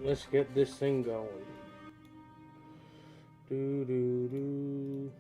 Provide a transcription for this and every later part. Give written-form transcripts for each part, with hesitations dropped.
Let's get this thing going. Do do do.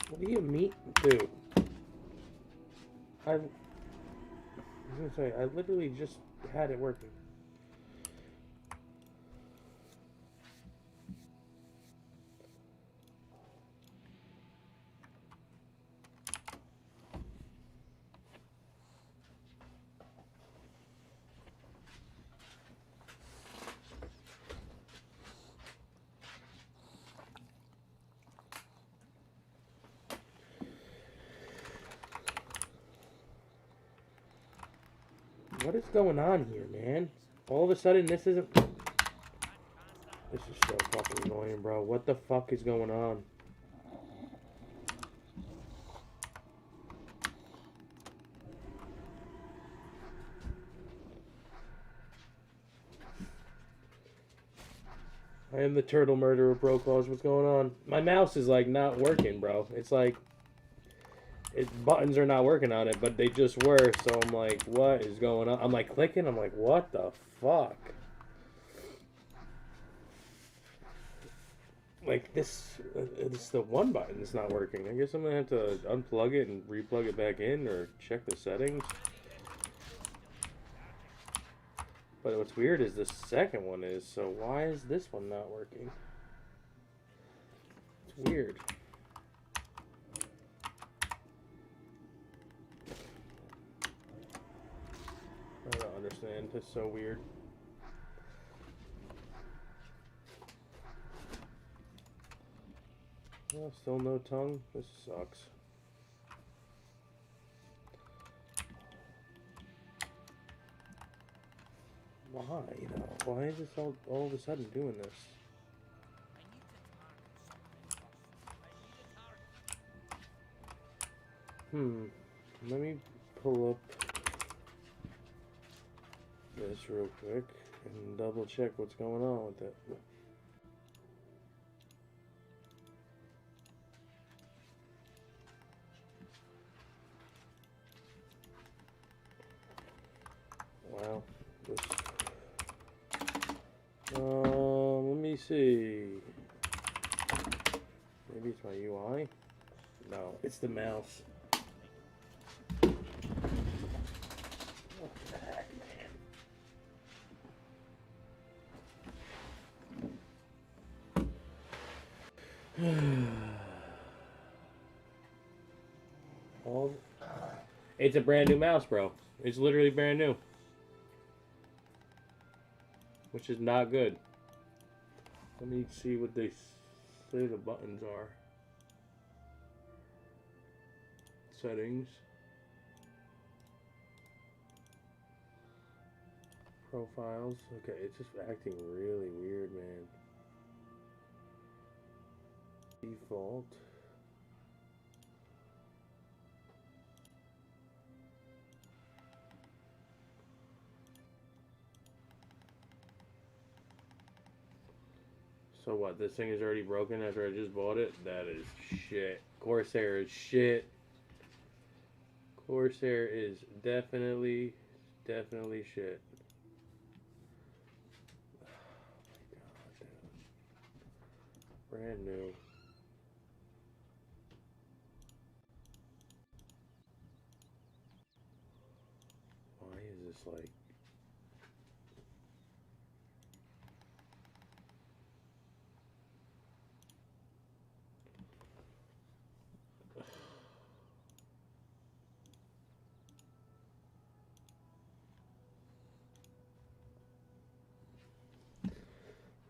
What do you mean, dude? I was gonna say, I literally just had it working. What is going on here, man? All of a sudden, this isn't... This is so fucking annoying, bro. What the fuck is going on? I am the turtle murderer, bro. Claus, what's going on? My mouse is, like, not working, bro. It's like... buttons are not working on it, but they just were, so I'm like, what is going on? I'm like clicking, I'm like, what the fuck? Like this, it's the one button that's not working. I guess I'm gonna have to unplug it and replug it back in, or check the settings. But what's weird is the second one is, so why is this one not working? It's weird. I don't understand. It's so weird. Oh, still no tongue? This sucks. Why, though? Why is this all of a sudden doing this? Let me pull up this real quick and double check what's going on with it. Wow. Let me see. Maybe it's my UI? No, it's the mouse. What the heck, man? It's a brand new mouse, bro. It's literally brand new. Which is not good. Let me see what they say the buttons are. Settings. Profiles. Okay, it's just acting really weird, man. Default. So what, this thing is already broken after I just bought it? That is shit. Corsair is shit. Corsair is definitely shit. Oh my god, dude. Brand new. Why is this like...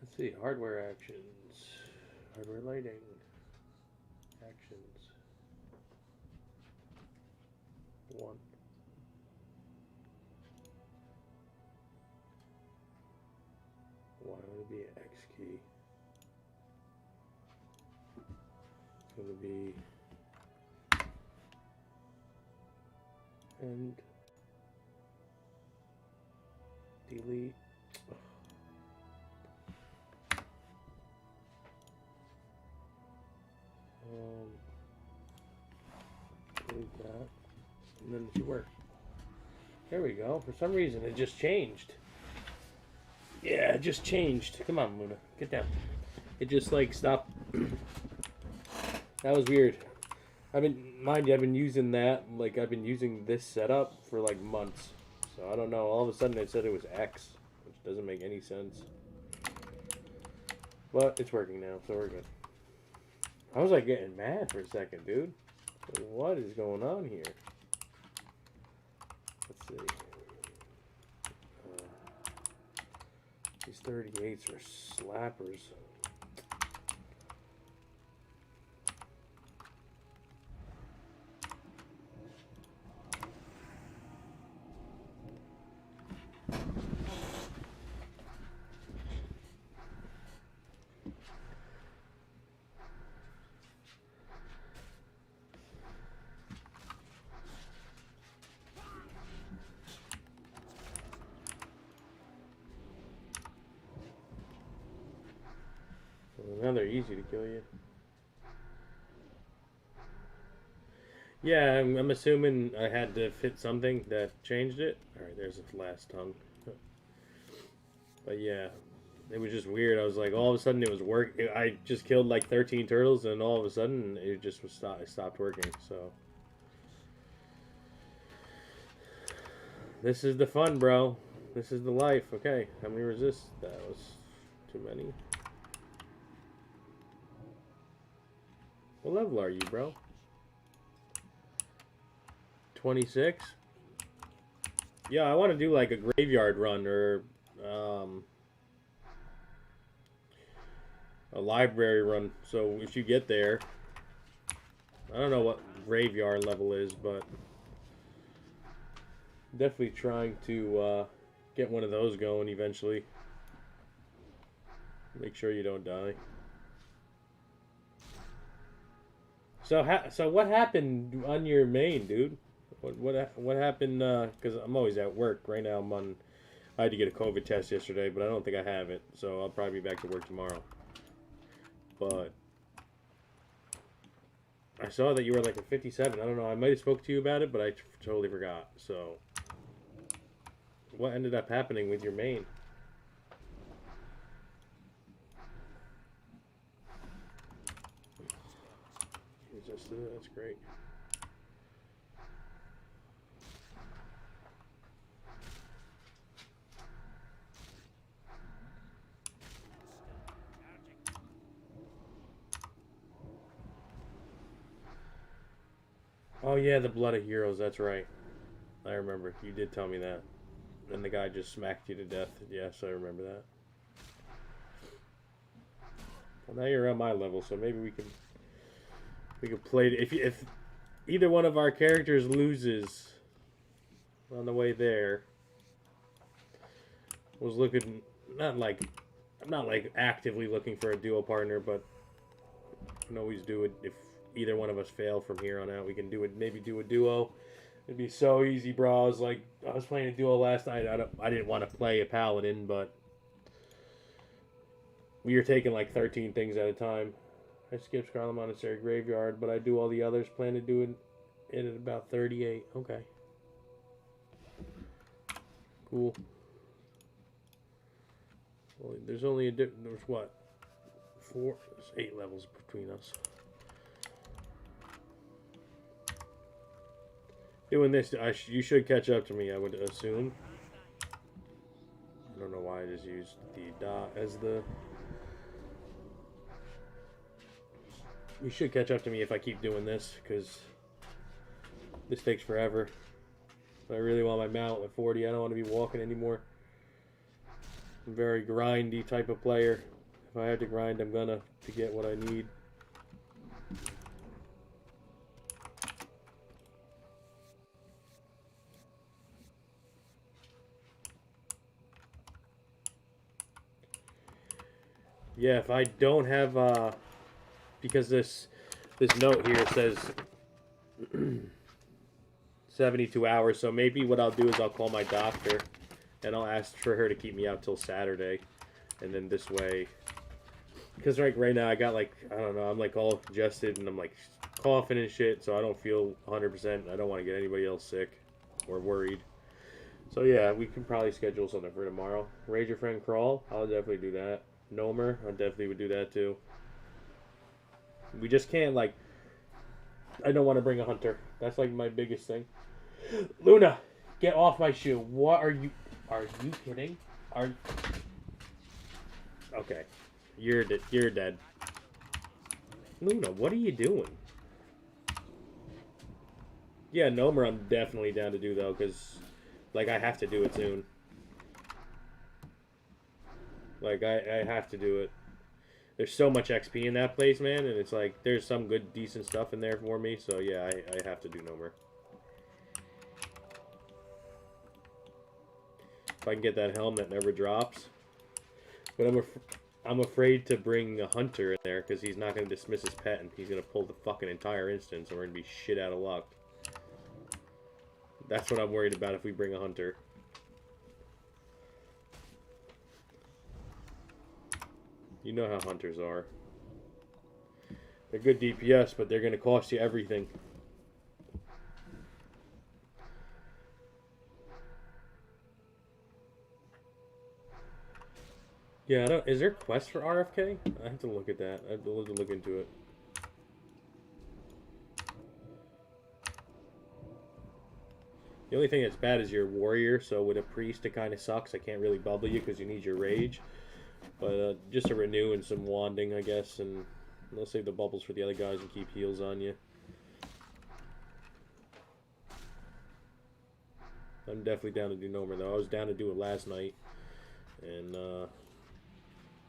Let's see, hardware actions, hardware lighting, actions, 1. Why would it be an X key? It's going to be and delete. Delete that, and then it should work. There we go. For some reason, it just changed. Yeah, it just changed. Come on, Luna. Get down. It just, like, stopped. That was weird. Mind you, I've been using that, like, I've been using this setup for, like, months. So, I don't know, all of a sudden it said it was X, which doesn't make any sense. But it's working now, so we're good. I was, like, getting mad for a second, dude. Like, what is going on here? Let's see. These 38s are slappers. Now they're easy to kill you. Yeah, I'm assuming I had to fit something that changed it. Alright, there's the last tongue. But yeah, it was just weird. I was like, all of a sudden it was work. I just killed like 13 turtles, and all of a sudden it just was it stopped working. So this is the fun, bro. This is the life. Okay, how many resists? That was too many. What level are you, bro? 26? Yeah, I want to do like a graveyard run or a library run. So if you get there, I don't know what graveyard level is, but definitely trying to get one of those going eventually. Make sure you don't die. So what happened on your main, dude? What happened? Because I'm always at work right now. I had to get a COVID test yesterday, but I don't think I have it, so I'll probably be back to work tomorrow. But I saw that you were like a 57. I don't know. I might have spoke to you about it, but I totally forgot. So what ended up happening with your main? That's great. Oh yeah, the Blood of Heroes. That's right. I remember. You did tell me that. And the guy just smacked you to death. Yes, I remember that. Well, now you're on my level, so maybe we can play. If either one of our characters loses on the way there, was looking not like I'm not like actively looking for a duo partner, but we can always do it if either one of us fail from here on out. We can do it. Maybe do a duo. It'd be so easy, bro. I was playing a duo last night. I didn't want to play a paladin, but we were taking like 13 things at a time. I skipped Scarlet Monastery Graveyard, but I do all the others. Plan to do it at about 38. Okay. Cool. Well, there's only there's what? There's 8 levels between us. Doing this, you should catch up to me, I would assume. I don't know why I just used the dot as the... You should catch up to me if I keep doing this, because this takes forever. I really want my mount at 40. I don't want to be walking anymore. I'm a very grindy type of player. If I have to grind, I'm gonna to get what I need. Yeah, if I don't have, because this note here says 72 hours, so maybe what I'll do is I'll call my doctor, and I'll ask for her to keep me out till Saturday, and then this way, because right now I got like, I don't know, I'm like all congested, and I'm like coughing and shit, so I don't feel 100%, I don't want to get anybody else sick, or worried. So yeah, we can probably schedule something for tomorrow. Raid your friend Crawl, I'll definitely do that. Nomer, I definitely would do that too. We just can't, like, I don't want to bring a hunter. That's like my biggest thing. Luna, get off my shoe. What are you? Are you kidding? Are okay? You're dead. Luna, what are you doing? Yeah, Nomer, I'm definitely down to do though, because like I have to do it soon. Like I have to do it. There's so much XP in that place, man, and it's like there's some good, decent stuff in there for me. So yeah, I have to do Nomer. If I can get that helm that never drops. But I'm afraid to bring a hunter in there because he's not going to dismiss his pet and he's going to pull the fucking entire instance and we're going to be shit out of luck. That's what I'm worried about if we bring a hunter. You know how hunters are. They're good DPS, but they're going to cost you everything. Yeah, I don't. Is there quests for RFK? I have to look at that. I have to look into it. The only thing that's bad is you're a warrior, so with a priest it kind of sucks. I can't really bubble you because you need your rage. But just a renew and some wanding, I guess, and they'll save the bubbles for the other guys and keep heals on you. I'm definitely down to do Nomer, though. I was down to do it last night, and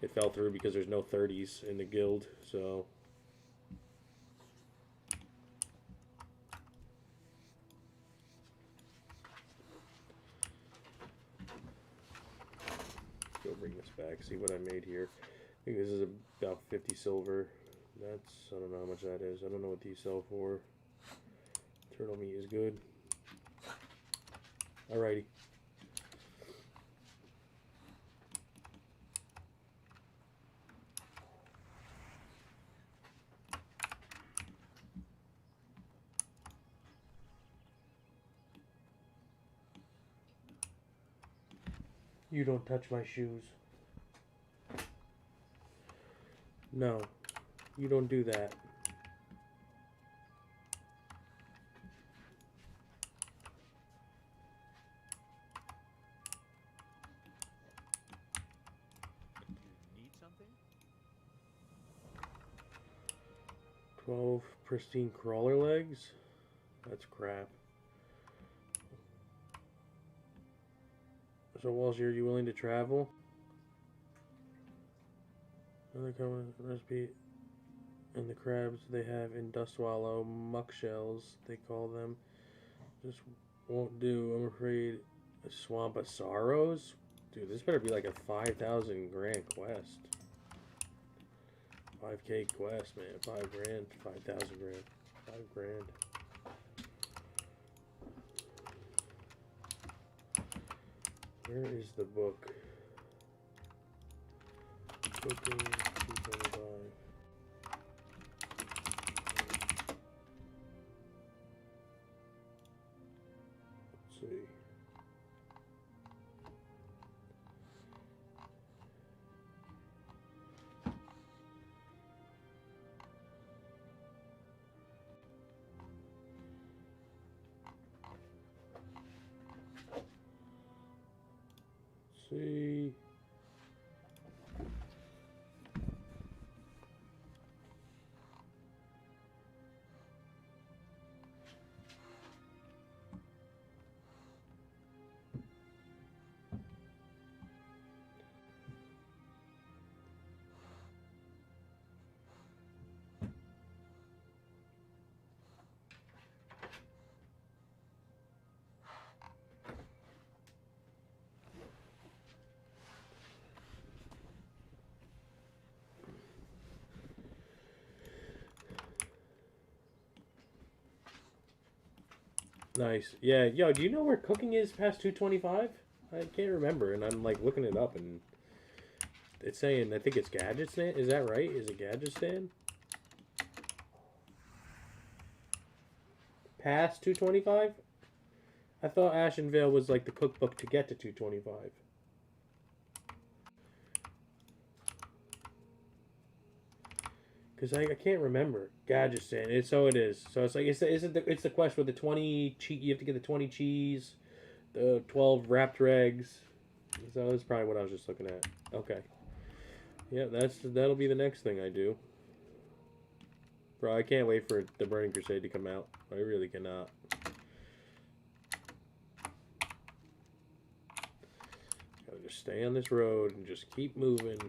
it fell through because there's no 30s in the guild, so... Go bring this back, see what I made here. I think this is about 50 silver. That's, I don't know how much that is. I don't know what these sell for. Turtle meat is good. Alrighty. You don't touch my shoes. No, you don't do that. Need something? 12 pristine crawler legs? That's crap. So, Walsh, are you willing to travel? Another common recipe in the crabs they have in dust swallow muck shells, they call them. Just won't do, I'm afraid. A swamp of sorrows? Dude, this better be like a 5,000 grand quest. 5k quest, man. 5 grand, 5,000 grand. 5 grand. Where is the book? Cooking 225. Let's see. See. Nice. Yeah, yo, do you know where cooking is past 225? I can't remember, and I'm like looking it up, and it's saying, I think it's Gadgetzstan. Is that right? Is it Gadgetzstan? Past 225? I thought Ashenvale was like the cookbook to get to 225. Because I can't remember. Gadgetin. So it is. So it's like it's the quest with the 20 cheese. You have to get the 20 cheese, the 12 raptor eggs. So that's probably what I was just looking at. Okay. Yeah, that'll be the next thing I do. Bro, I can't wait for the Burning Crusade to come out. I really cannot. Gotta just stay on this road and just keep moving.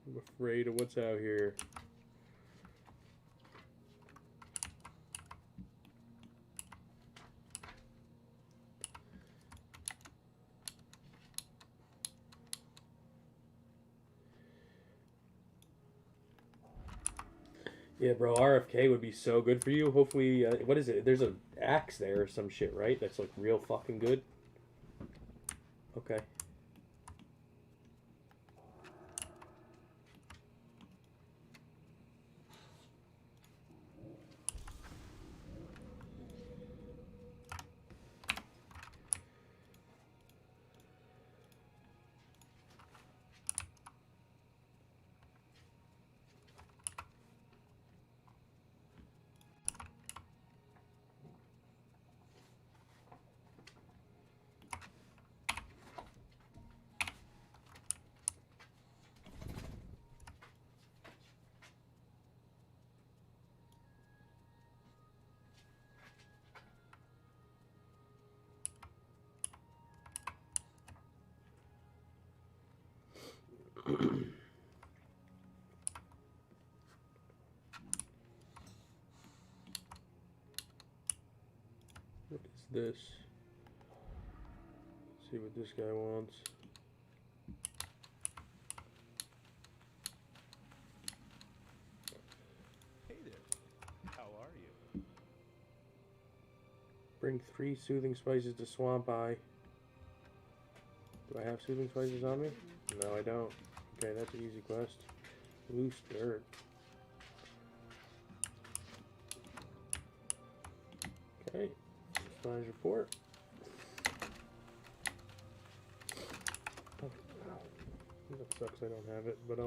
I'm afraid of what's out here. Yeah, bro, RFK would be so good for you. Hopefully, what is it? There's an axe there or some shit, right? That's like real fucking good. Okay. What is this? Let's see what this guy wants. Hey there. How are you? Bring 3 soothing spices to Swamp Eye. Do I have soothing spices on me? No, I don't. Okay, that's an easy quest. Loose dirt. Okay, supplies report. Oh, that sucks I don't have it, but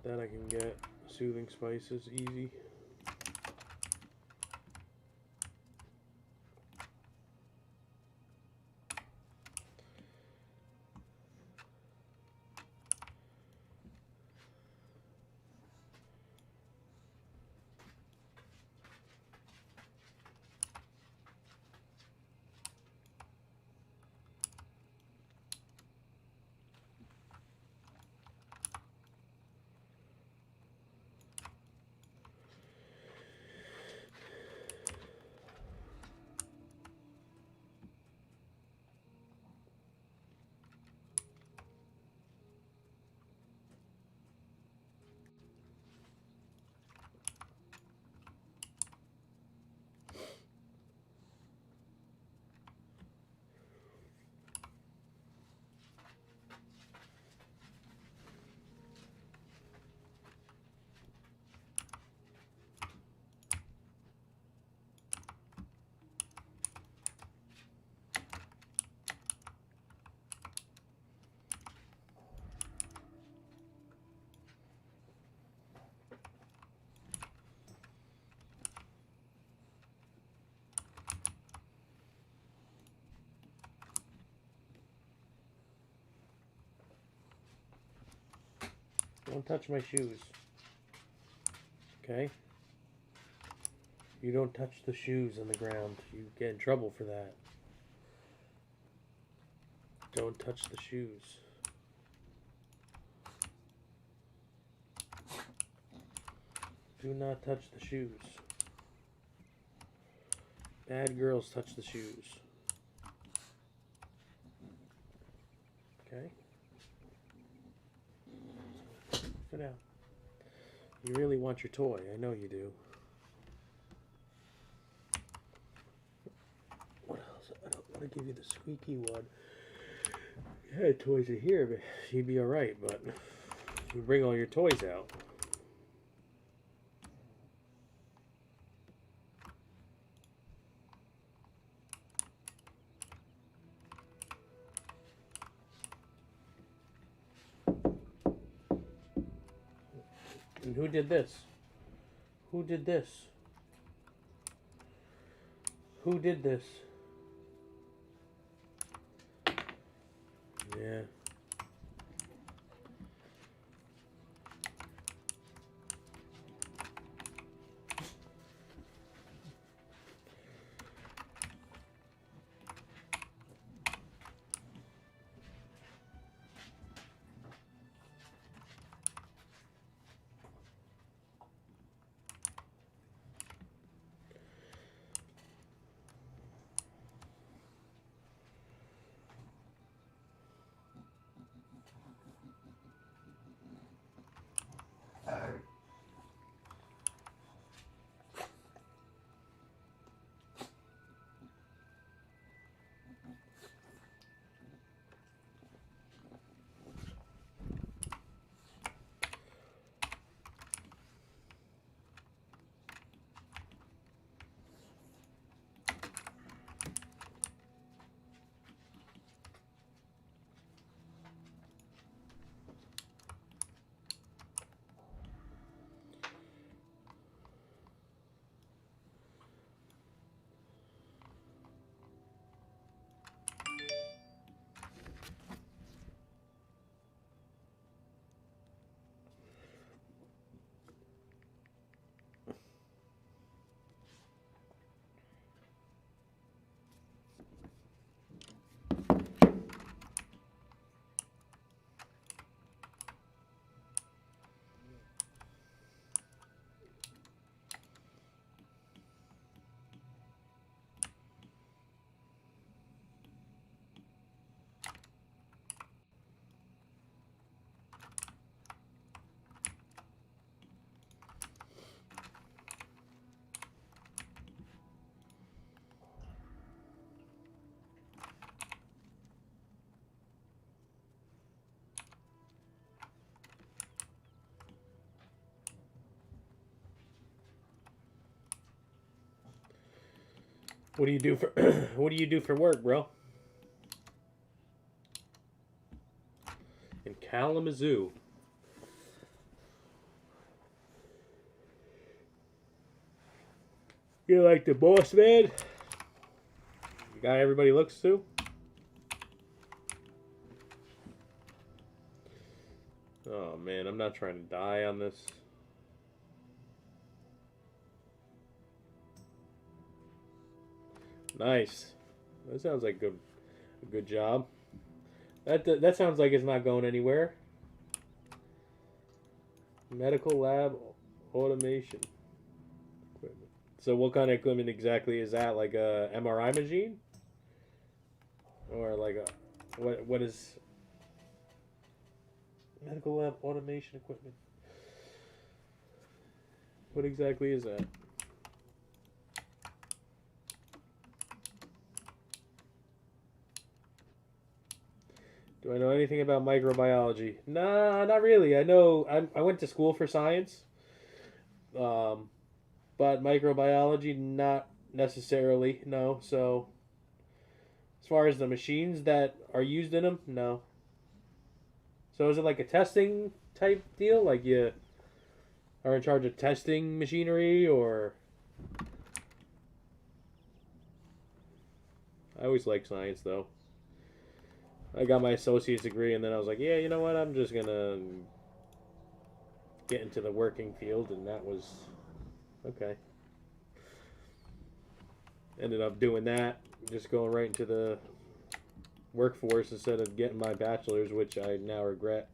that I can get. Soothing spices, easy. Don't touch my shoes. Okay? You don't touch the shoes on the ground. You get in trouble for that. Don't touch the shoes. Do not touch the shoes. Bad girls touch the shoes. Okay? Sit down. You really want your toy. I know you do. What else? I don't want to give you the squeaky one. You had toys in here, but you'd be alright, but you bring all your toys out. And who did this? Who did this? Who did this? Yeah. What do you do for what do you do for work, bro? In Kalamazoo. You like the boss man? The guy everybody looks to? Oh man, I'm not trying to die on this. Nice. That sounds like a good job. That sounds like it's not going anywhere. Medical lab automation equipment. So what kind of equipment exactly is that? Like a MRI machine? Or like a what is medical lab automation equipment? What exactly is that? Do I know anything about microbiology? Nah, not really. I know I went to school for science, but microbiology not necessarily. No. So as far as the machines that are used in them, no. So is it like a testing type deal? Like you are in charge of testing machinery, or I always like science though. I got my associate's degree, and then I was like, yeah, you know what? I'm just gonna get into the working field, and that was okay. Ended up doing that, just going right into the workforce instead of getting my bachelor's, which I now regret.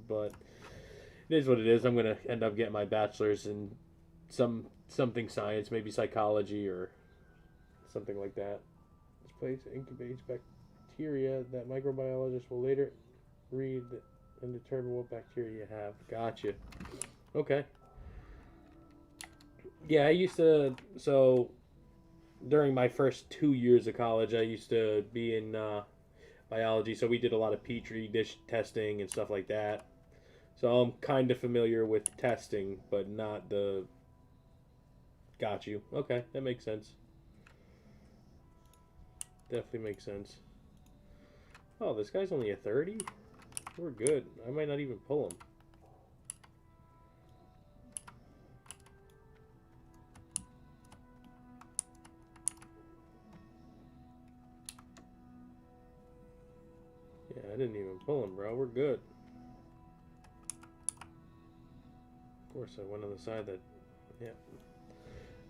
But it is what it is. I'm gonna end up getting my bachelor's in something science, maybe psychology or something like that. This place incubates bacteria that microbiologists will later read and determine what bacteria you have. Gotcha. Okay. Yeah, I used to. So during my first 2 years of college, I used to be in biology. So we did a lot of petri dish testing and stuff like that. So I'm kind of familiar with testing, but not the. Got you. Okay, that makes sense. Definitely makes sense. Oh, this guy's only a 30? We're good. I might not even pull him. I didn't even pull him, bro. We're good. Of course, I went on the side that... Yeah.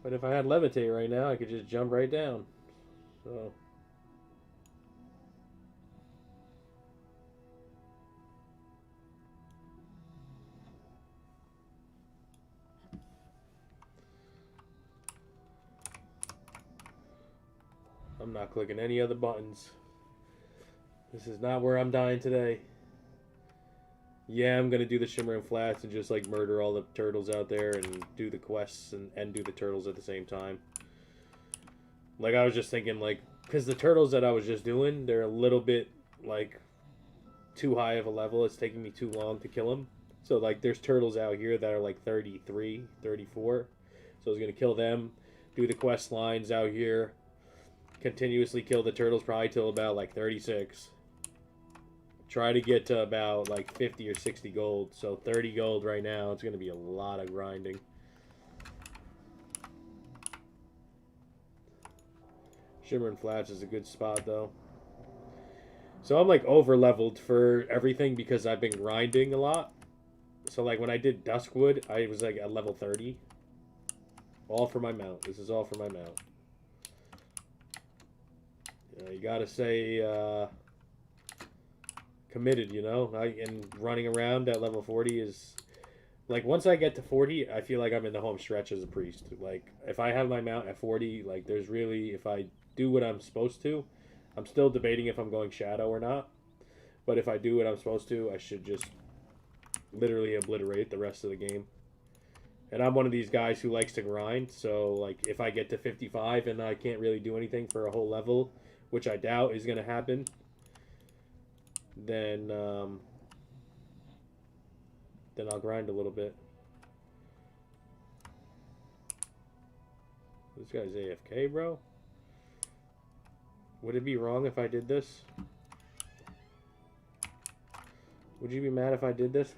But if I had levitate right now, I could just jump right down. So... I'm not clicking any other buttons. This is not where I'm dying today. Yeah, I'm gonna do the Shimmer and Flats and just like murder all the turtles out there and do the quests and do the turtles at the same time. Like, I was just thinking, like, because the turtles that I was just doing, they're a little bit, like, too high of a level. It's taking me too long to kill them. So, like, there's turtles out here that are, like, 33, 34. So I was going to kill them, do the quest lines out here, continuously kill the turtles probably till about, like, 36. Try to get to about, like, 50 or 60 gold. So 30 gold right now. It's going to be a lot of grinding. Shimmer and Flats is a good spot, though. So I'm, like, over-leveled for everything because I've been grinding a lot. So, like, when I did Duskwood, I was, like, at level 30. All for my mount. This is all for my mount. You gotta say, committed, you know? And running around at level 40 is... Like, once I get to 40, I feel like I'm in the home stretch as a priest. Like, if I have my mount at 40, like, there's really... If I do what I'm supposed to, I'm still debating if I'm going Shadow or not. But if I do what I'm supposed to, I should just literally obliterate the rest of the game. And I'm one of these guys who likes to grind, so, like, if I get to 55 and I can't really do anything for a whole level, which I doubt is going to happen, then I'll grind a little bit. This guy's AFK, bro. Would it be wrong if I did this? Would you be mad if I did this?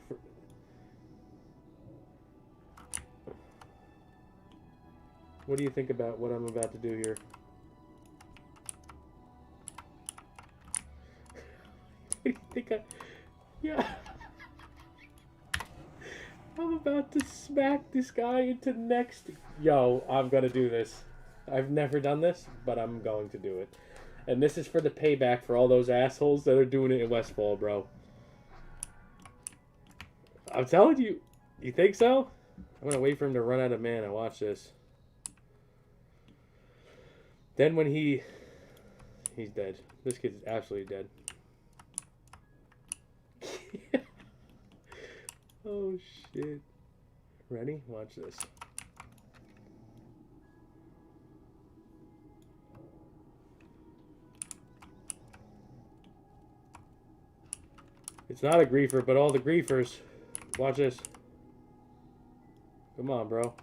What do you think about what I'm about to do here? What do you think Yeah. I'm about to smack this guy into next... Yo, I'm gonna do this. I've never done this, but I'm going to do it. And this is for the payback for all those assholes that are doing it in Westfall, bro. I'm telling you. You think so? I'm gonna wait for him to run out of mana. Watch this. Then when he's dead. This kid's absolutely dead. Oh shit. Ready? Watch this. It's not a griefer, but all the griefers. Watch this. Come on, bro.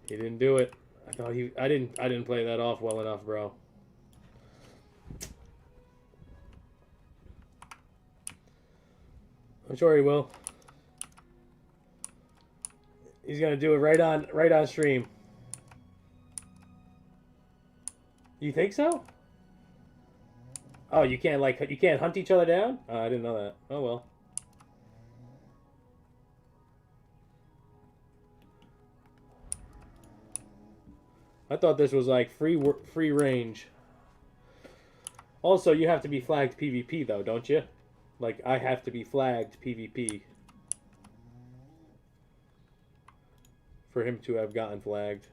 He didn't do it. I didn't play that off well enough, bro. I'm sure he will. He's gonna do it right on stream. You think so? Oh, you can't hunt each other down? Oh, I didn't know that. Oh well. I thought this was like free range. Also, you have to be flagged PvP though, don't you? Like, I have to be flagged PvP for him to have gotten flagged.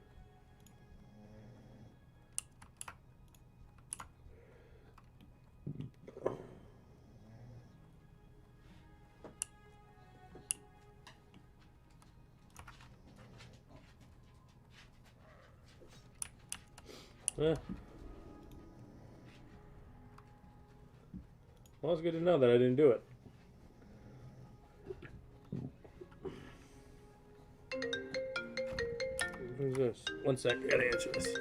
Well, it's good to know that I didn't do it. Who's this? One sec, I gotta answer this.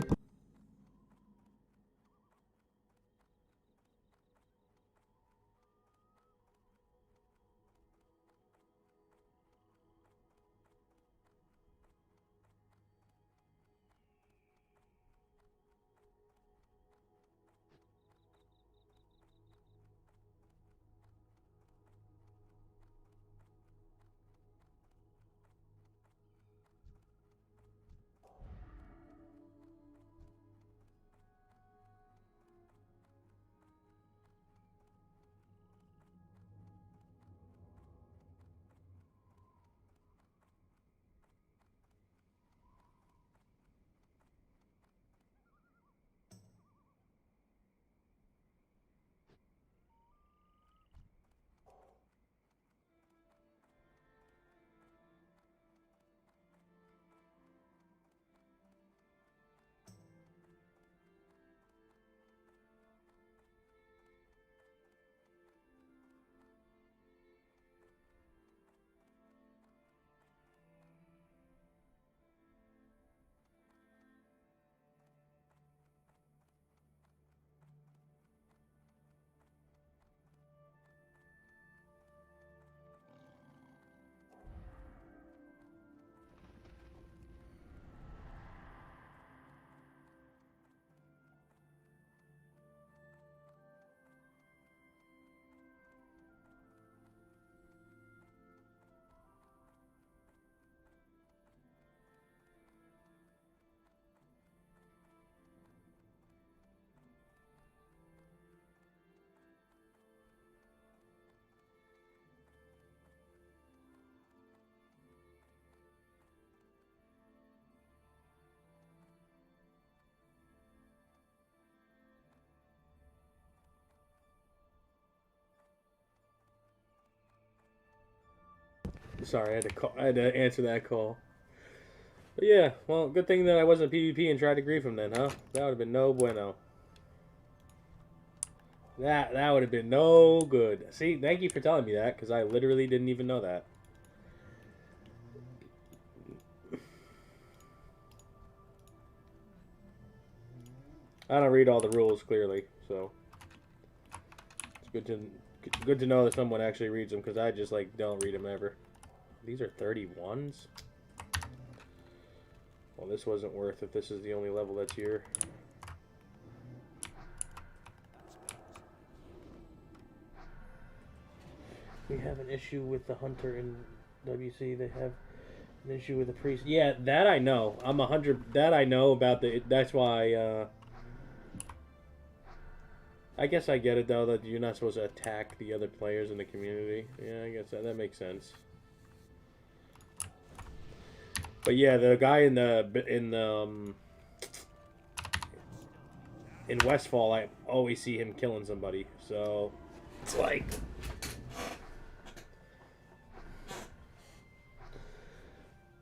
Sorry, I had to call. I had to answer that call. But yeah, well, good thing that I wasn't PvP and tried to grief him then, huh? That would have been no bueno. That would have been no good. See, thank you for telling me that, because I literally didn't even know that. I don't read all the rules clearly, so it's good to know that someone actually reads them, because I just like don't read them ever. These are 31s. Well, this wasn't worth if this is the only level that's here. We have an issue with the hunter in WC. They have an issue with the priest. Yeah, that I know. I'm 100. That I know about the. That's why. I guess I get it though that you're not supposed to attack the other players in the community. Yeah, I guess that makes sense. But yeah, the guy in Westfall, I always see him killing somebody. So it's like.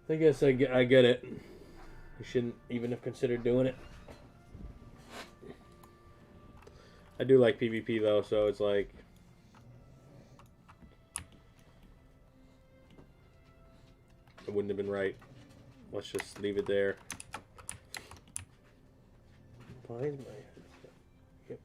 I guess I get it. You shouldn't even have considered doing it. I do like PvP though, so it's like it wouldn't have been right. Let's just leave it there. Why is my headset? Yep.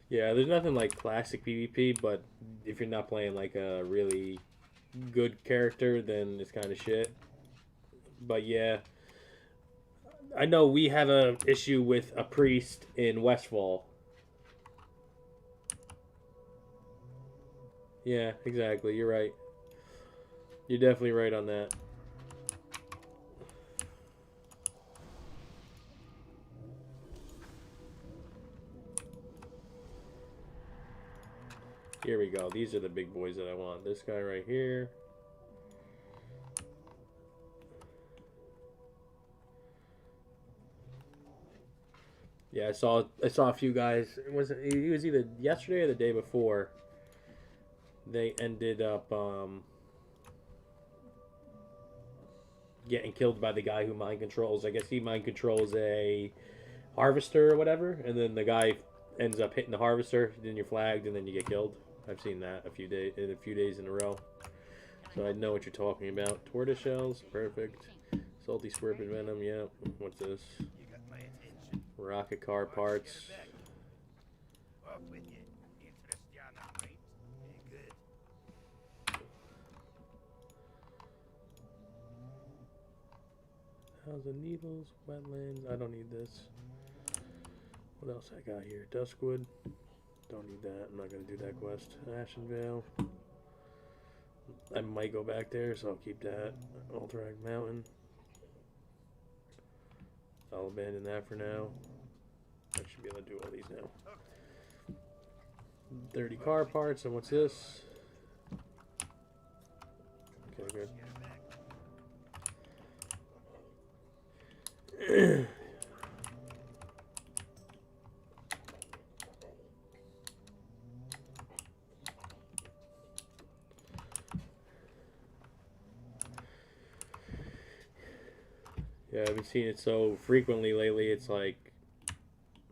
Yeah, there's nothing like classic PvP, but if you're not playing like a really good character, then it's kind of shit. But yeah, I know we have a issue with a priest in Westfall. Yeah, exactly. You're right. You're definitely right on that. Here we go. These are the big boys that I want. This guy right here. Yeah, I saw a few guys. It was either yesterday or the day before. They ended up getting killed by the guy who mind controls. I guess he mind controls a harvester or whatever, and then the guy ends up hitting the harvester. Then you're flagged, and then you get killed. I've seen that a few days in a row. So I know what you're talking about. Tortoise shells, perfect. Salty scorpion venom, yeah. What's this? Rocket car parts. Thousand needles, wetlands. I don't need this. What else I got here? Duskwood. Don't need that. I'm not gonna do that quest. Ashen Vale. I might go back there, so I'll keep that. Alterac Mountain. I'll abandon that for now. I should be able to do all these now. 30 car parts, and what's this? Okay, good. Yeah, I've been seeing it so frequently lately, it's like,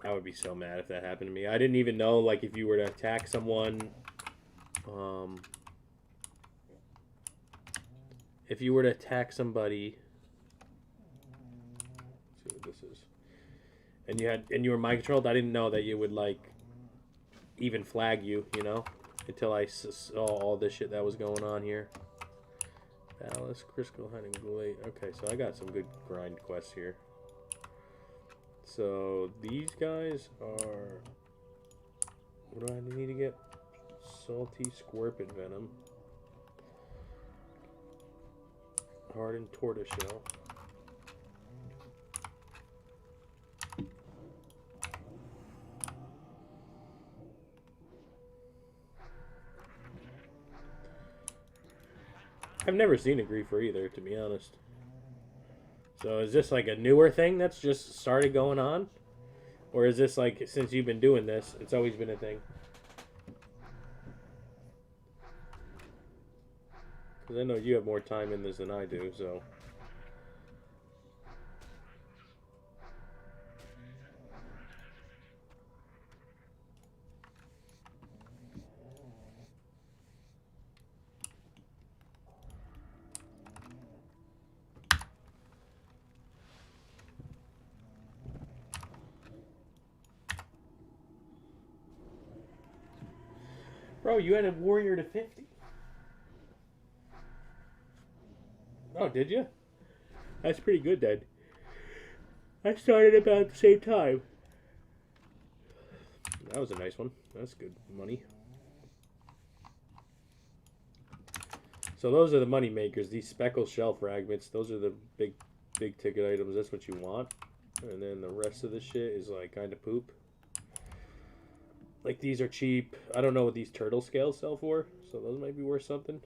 I would be so mad if that happened to me. I didn't even know, like, if you were to attack someone, if you were to attack somebody, let's see what this is, and you were mind controlled, I didn't know that you would, like, even flag you, you know, until I saw all this shit that was going on here. Alice, Crystal Hunting Glade. Okay, so I got some good grind quests here. So these guys are. What do I need to get? Salty Scorpion Venom. Hardened Tortoiseshell. I've never seen a griefer either, to be honest. So is this like a newer thing that's just started going on? Or is this like, since you've been doing this, it's always been a thing? Because I know you have more time in this than I do, so... Bro, you had a warrior to 50? Oh, did you? That's pretty good, then. I started about the same time. That was a nice one. That's good money. So those are the money makers. These speckle shell fragments. Those are the big ticket items. That's what you want. And then the rest of the shit is like kind of poop. Like these are cheap. I don't know what these turtle scales sell for. So those might be worth something.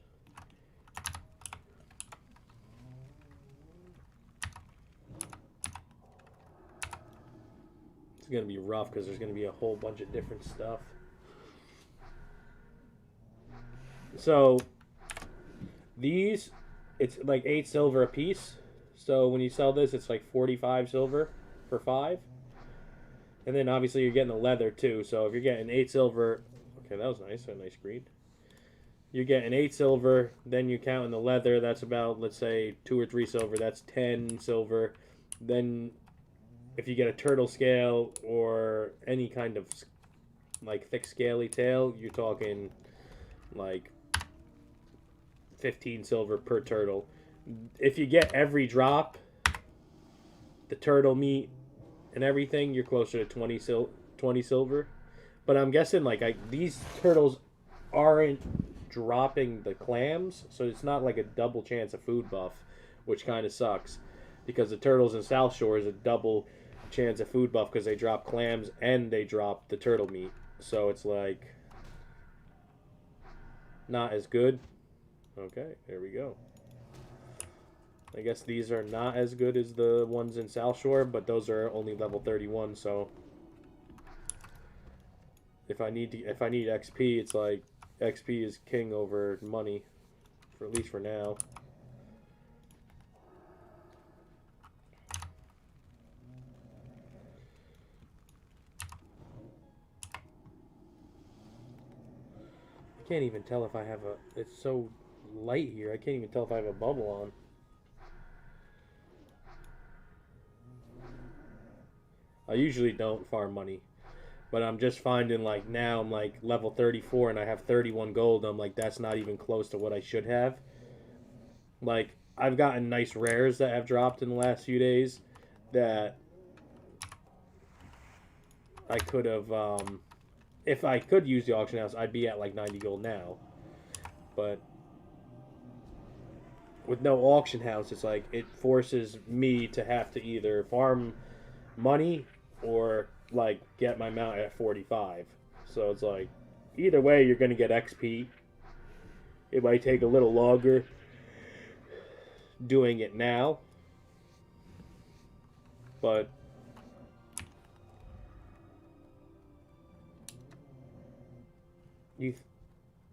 It's going to be rough because there's going to be a whole bunch of different stuff. So these, it's like 8 silver a piece. So when you sell this, it's like 45 silver for 5. And then obviously you're getting the leather too. So if you're getting 8 silver, okay, that was nice, a nice green. You're getting 8 silver, then you count in the leather. That's about, let's say, 2 or 3 silver. That's 10 silver. Then if you get a turtle scale or any kind of like thick scaly tail, you're talking like 15 silver per turtle. If you get every drop, the turtle meat and everything, you're closer to 20 silver. But I'm guessing like these turtles aren't dropping the clams, so it's not like a double chance of food buff, which kind of sucks because the turtles in South Shore is a double chance of food buff because they drop clams and they drop the turtle meat. So it's like not as good. Okay, there we go. I guess these are not as good as the ones in South Shore, but those are only level 31, so if I need XP, it's like XP is king over money, for at least for now. I can't even tell if I have a, it's so light here, I can't even tell if I have a bubble on. I usually don't farm money, but I'm just finding like now I'm like level 34 and I have 31 gold. I'm like, that's not even close to what I should have. Like, I've gotten nice rares that have dropped in the last few days that I could have, if I could use the auction house, I'd be at like 90 gold now. But with no auction house, it's like it forces me to have to either farm money or like get my mount at 45. So it's like either way you're going to get XP. It might take a little longer doing it now, but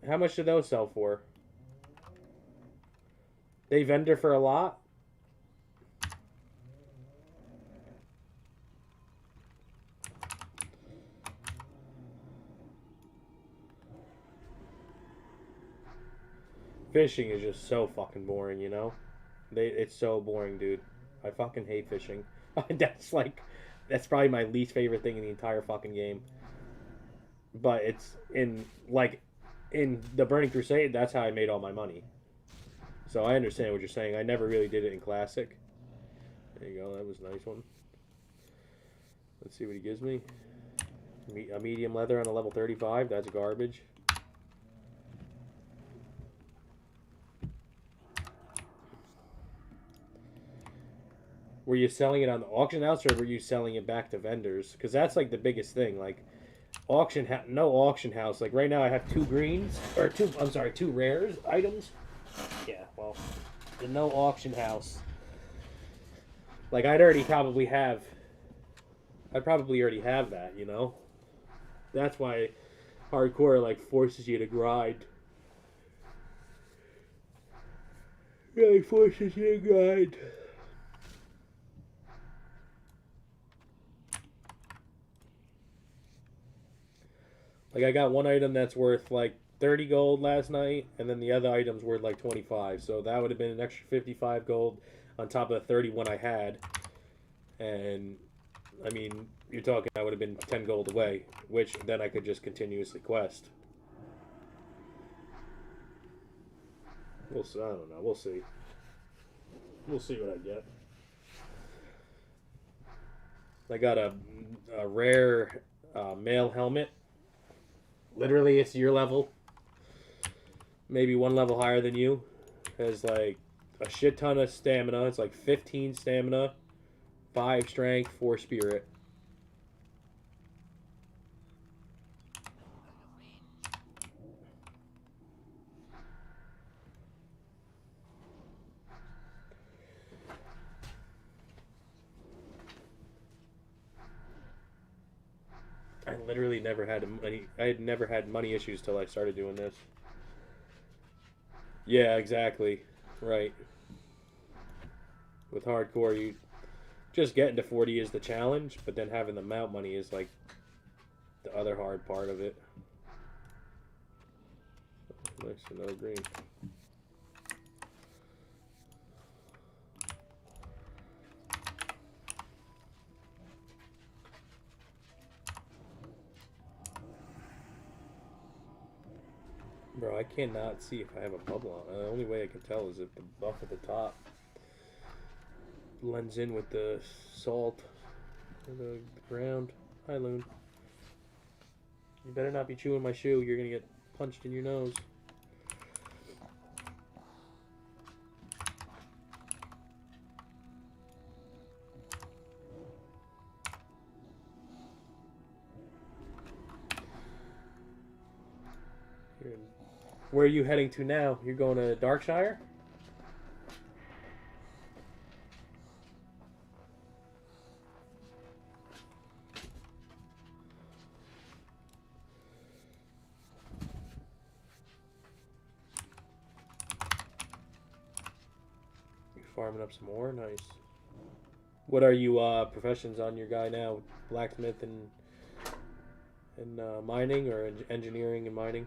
how much do those sell for? They vendor for a lot? Fishing is just so fucking boring, you know? It's so boring, dude. I fucking hate fishing. That's probably my least favorite thing in the entire fucking game. But it's in the Burning Crusade, that's how I made all my money. So I understand what you're saying. I never really did it in Classic. There you go, that was a nice one. Let's see what he gives me. A medium leather on a level 35, that's garbage. Were you selling it on the auction house or were you selling it back to vendors? Because that's like the biggest thing. Like no auction house. Like right now I have 2 greens or 2 rares items. Yeah, well, the no auction house. Like, I'd already probably have. I'd probably already have that, you know? That's why hardcore, like, forces you to grind. Really forces you to grind. Like, I got one item that's worth, like, 30 gold last night, and then the other item's worth, like, 25. So that would have been an extra 55 gold on top of the 31 I had. And, I mean, you're talking I would have been 10 gold away, which then I could just continuously quest. We'll see. I don't know. We'll see. We'll see what I get. I got a rare male helmet. Literally, it's your level. Maybe one level higher than you. Has like a shit ton of stamina. It's like 15 stamina, 5 strength, 4 spirit. I literally never had money. I had never had money issues till I started doing this. Yeah, exactly. Right. With hardcore, you just getting to 40 is the challenge, but then having the mount money is like the other hard part of it. Nice, another green. Bro, I cannot see if I have a bubble on. The only way I can tell is if the buff at the top blends in with the salt or the ground. Hi, Loon. You better not be chewing my shoe. You're gonna get punched in your nose. Where are you heading to now? You're going to Darkshire? You farming up some more? Nice. What are you professions on your guy now? Blacksmith and mining, or engineering and mining?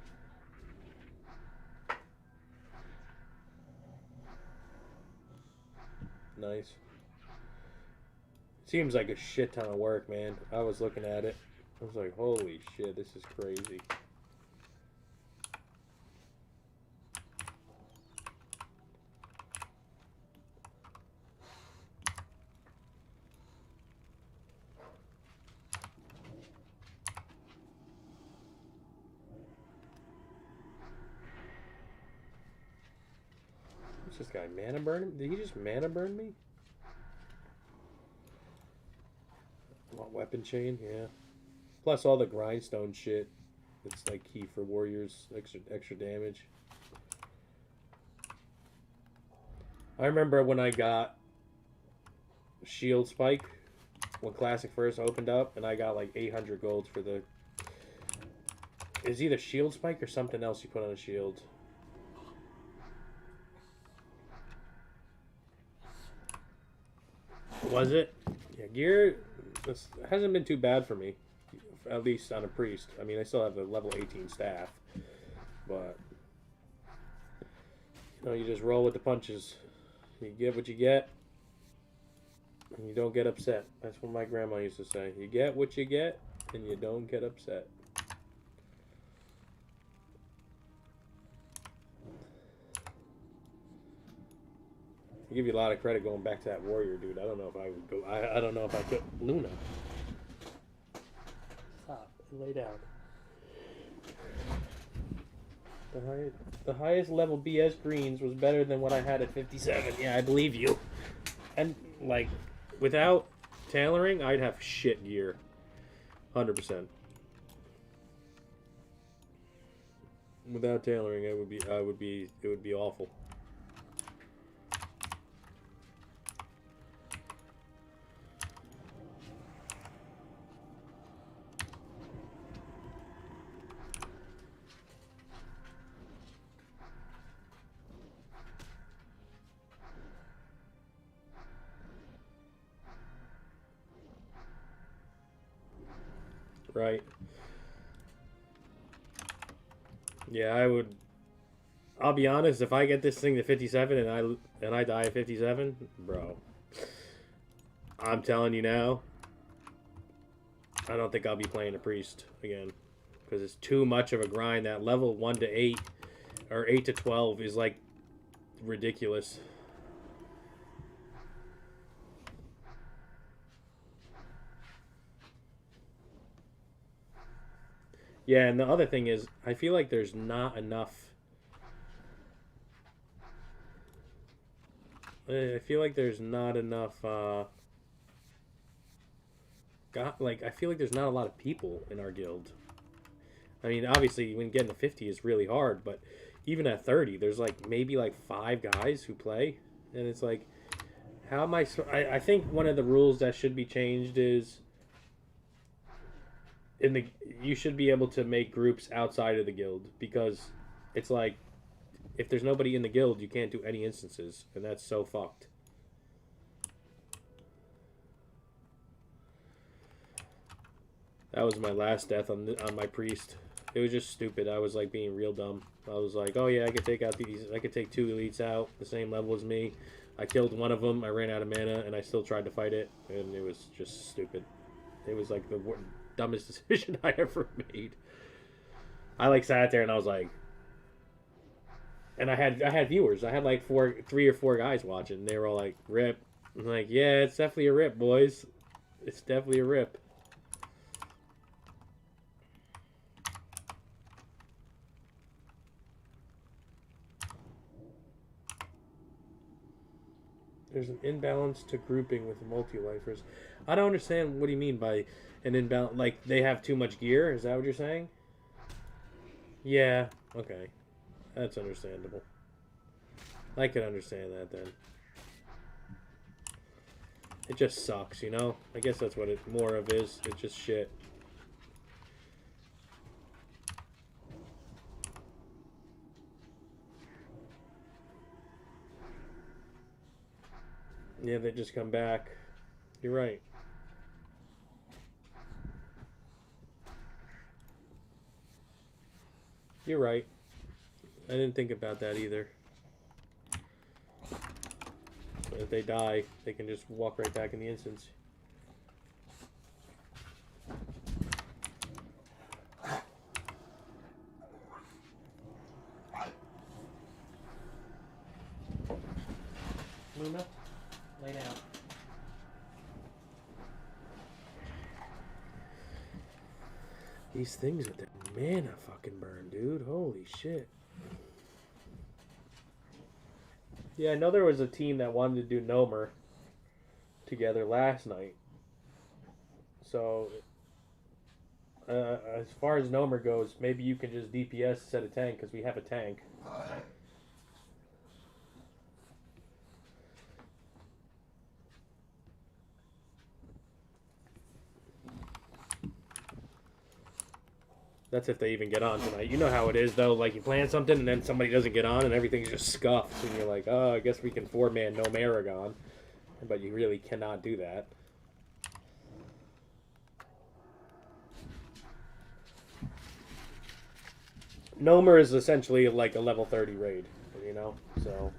Nice. Seems like a shit ton of work, man. I was looking at it. I was like, holy shit, this is crazy. What's this guy? Mana burn him? Did he just mana burn me? What, weapon chain? Yeah. Plus all the grindstone shit. It's like key for warriors. Extra damage. I remember when I got Shield Spike when Classic first opened up, and I got like 800 golds for the. It's either Shield Spike or something else you put on a shield. Was it? Yeah, gear. This hasn't been too bad for me, at least on a priest. I mean, I still have a level 18 staff, but you know, you just roll with the punches. You get what you get, and you don't get upset. That's what my grandma used to say. You get what you get, and you don't get upset. I give you a lot of credit going back to that warrior, dude. I don't know if I would go. I don't know if I could. Luna. Stop. Lay down. The highest level BS greens was better than what I had at 57. Yeah, I believe you. And, like, without tailoring, I'd have shit gear. 100%. Without tailoring, it would be awful. Right. Yeah, I would. I'll be honest. If I get this thing to 57 and I die at 57, bro, I'm telling you now, I don't think I'll be playing a priest again because it's too much of a grind. That level 1 to 8 or 8 to 12 is like ridiculous. Yeah, and the other thing is, I feel like there's not enough. I feel like there's not enough. I feel like there's not a lot of people in our guild. I mean, obviously, when getting to 50 is really hard, but even at 30, there's like maybe like 5 guys who play, and it's like, how am I think one of the rules that should be changed is you should be able to make groups outside of the guild because it's like if there's nobody in the guild, you can't do any instances, and that's so fucked. That was my last death on my priest. It was just stupid. I was like being real dumb. I was like, oh yeah, I could take out these. I could take 2 elites out, the same level as me. I killed one of them. I ran out of mana, and I still tried to fight it, and it was just stupid. It was like the dumbest decision I ever made. I like sat there and I was like, and I had viewers. I had like 3 or 4 guys watching. They were all like, "Rip." I'm like, yeah, it's definitely a rip, boys. It's definitely a rip. There's an imbalance to grouping with multi-lifers. I don't understand what do you mean by an imbalance. Like, they have too much gear? Is that what you're saying? Yeah, okay. That's understandable. I can understand that then. It just sucks, you know? I guess that's what it more of is. It's just shit. Yeah, they just come back. You're right. You're right. I didn't think about that either. But if they die, they can just walk right back in the instance. Luna, lay down. These things with their mana fucking burn, dude. Holy shit. Yeah, I know there was a team that wanted to do Nomer together last night. So, as far as Nomer goes, maybe you can just DPS instead of tank because we have a tank. That's if they even get on tonight. You know how it is, though. Like, you plan something, and then somebody doesn't get on, and everything's just scuffed. And you're like, oh, I guess we can 4-man no Maragon. But you really cannot do that. Nomer is essentially like a level 30 raid, you know? So...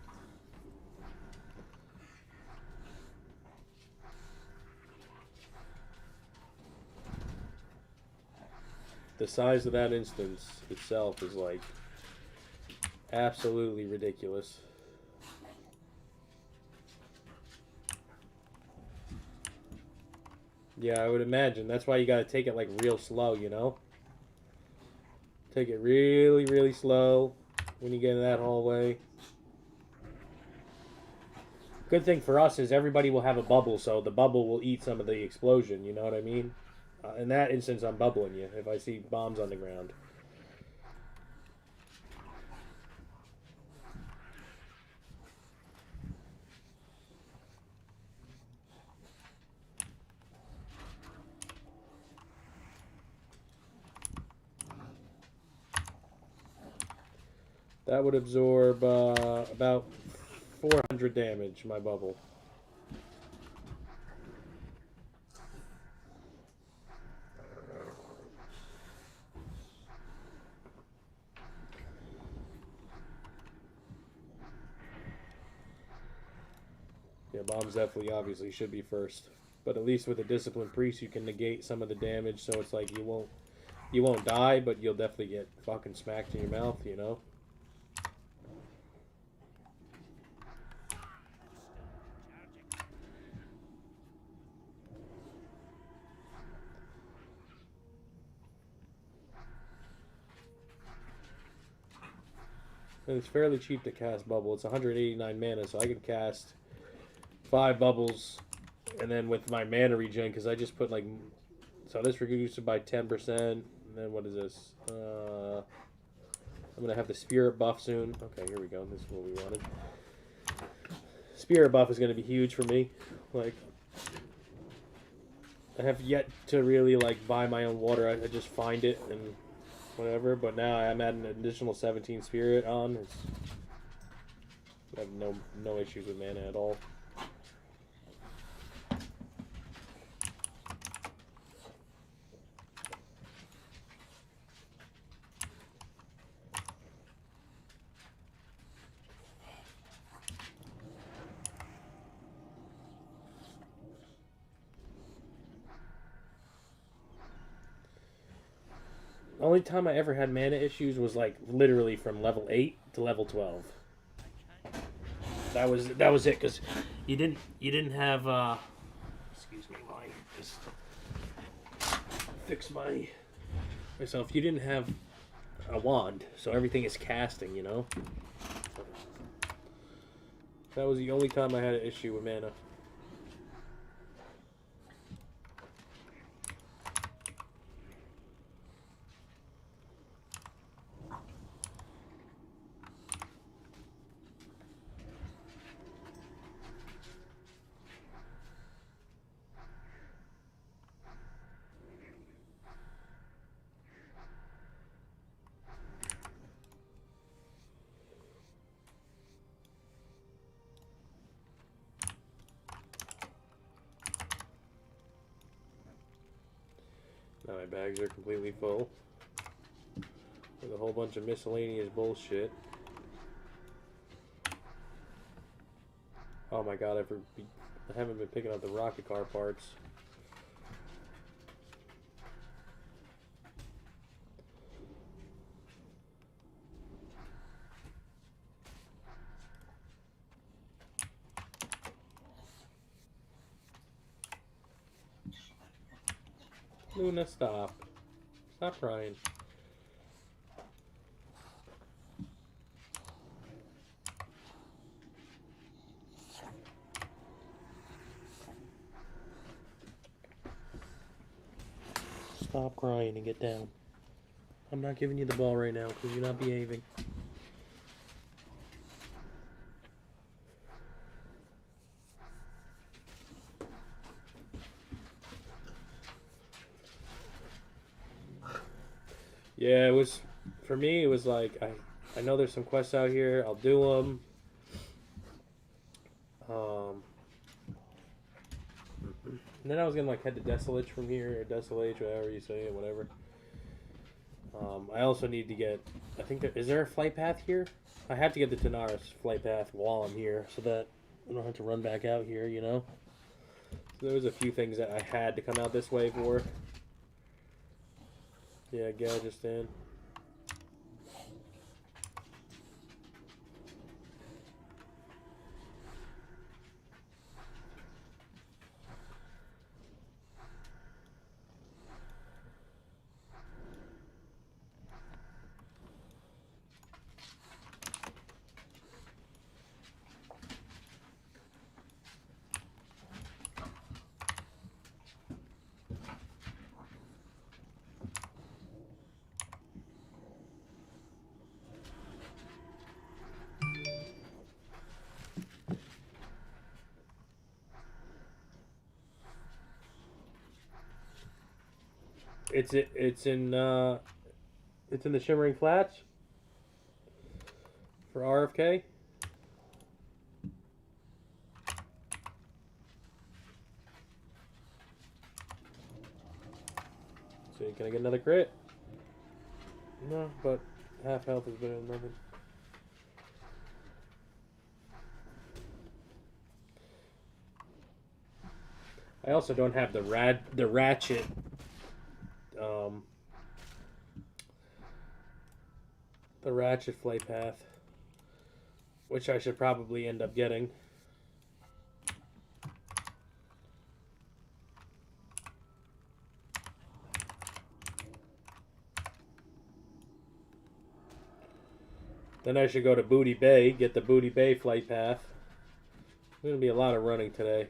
the size of that instance itself is like absolutely ridiculous. Yeah, I would imagine. That's why you gotta take it like real slow, you know? Take it really, really slow when you get in that hallway. Good thing for us is everybody will have a bubble, so the bubble will eat some of the explosion, you know what I mean? In that instance, I'm bubbling you if I see bombs on the ground. That would absorb about 400 damage, my bubble. bombs definitely, obviously, should be first. But at least with a disciplined priest, you can negate some of the damage, so it's like you won't die, but you'll definitely get fucking smacked in your mouth, you know. And it's fairly cheap to cast bubble. It's 189 mana, so I can cast 5 bubbles, and then with my mana regen, because I just put like, so this reduces it by 10%. And then what is this? I'm gonna have the spirit buff soon. Okay, here we go. This is what we wanted. Spirit buff is gonna be huge for me. Like, I have yet to really like buy my own water. I just find it and whatever. But now I'm adding an additional 17 spirit on. I have no issues with mana at all. The only time I ever had mana issues was like literally from level 8 to level 12. That was it, because you didn't have excuse me, mine just fix myself. You didn't have a wand, so everything is casting, you know. That was the only time I had an issue with mana. Now my bags are completely full with a whole bunch of miscellaneous bullshit. Oh my god, I haven't been picking up the rocket car parts. Luna, stop. Stop crying. Stop crying and get down. I'm not giving you the ball right now because you're not behaving. Yeah, it was, for me, it was like, I know there's some quests out here, I'll do them. And then I was gonna like head to Desolate from here, or Desolate, whatever you say it, whatever. I also need to get, I think is there a flight path here? I have to get the Tanaris flight path while I'm here, so that I don't have to run back out here, you know? So there was a few things that I had to come out this way for. Yeah, Gadget stand. It's in the Shimmering Flats for RFK. So can I get another crit? No, but half health is better than nothing. I also don't have the ratchet the ratchet flight path, which I should probably end up getting. Then I should go to Booty Bay, get the Booty Bay flight path. There's going to be a lot of running today.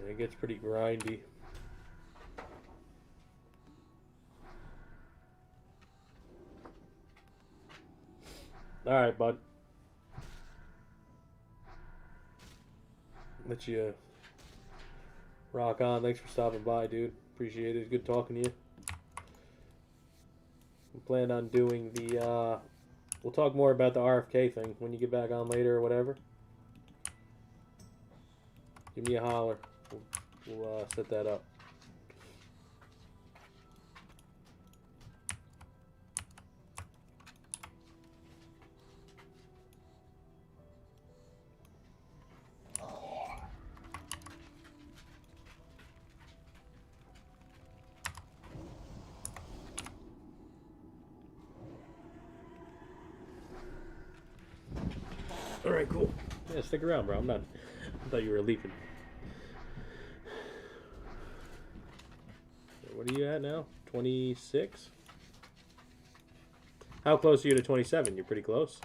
It gets pretty grindy. All right, bud. Let you rock on. Thanks for stopping by, dude. Appreciate it. Good talking to you. We plan on doing the, we'll talk more about the RFK thing when you get back on later or whatever. Give me a holler. We'll set that up. All right, cool. Yeah, stick around, bro. I thought you were leaving. What are you at now? 26? How close are you to 27? You're pretty close.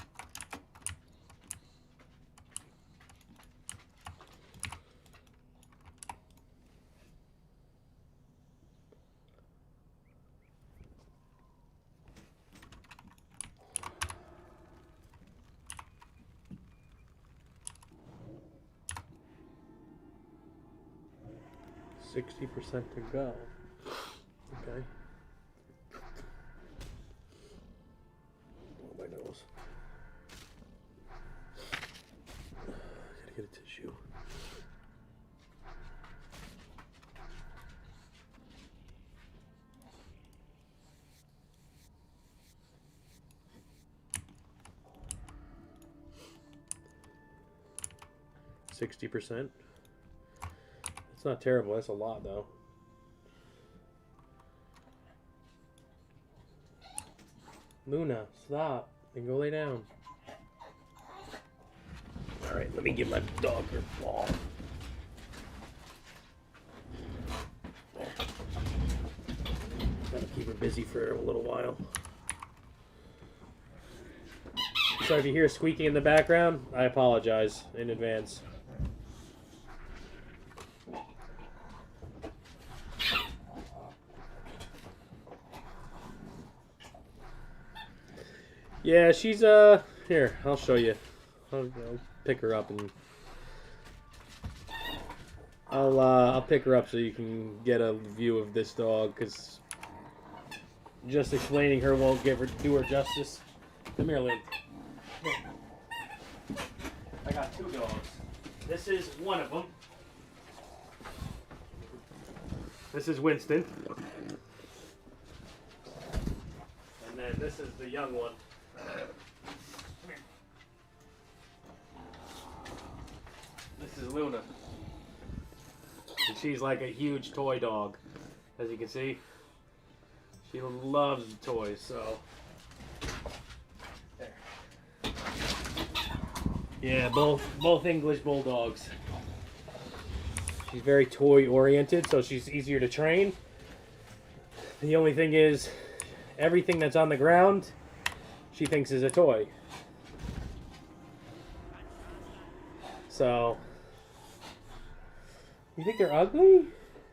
%to go. Okay. Oh, my nose. Gotta get a tissue. %60. It's not terrible. That's a lot, though. Luna, stop and go lay down. All right, let me give my dog her ball. There. Gotta keep her busy for a little while. So if you hear squeaking in the background, I apologize in advance. Yeah, she's here. I'll show you. I'll pick her up and I'll pick her up so you can get a view of this dog, because just explaining her won't do her justice. Come here, Lynn. I got two dogs. This is one of them. This is Winston. And then this is the young one. This is Luna. And she's like a huge toy dog. As you can see, she loves toys, so. There. Yeah, both English bulldogs. She's very toy oriented, so she's easier to train. The only thing is, everything that's on the ground, she thinks is a toy. So, you think they're ugly?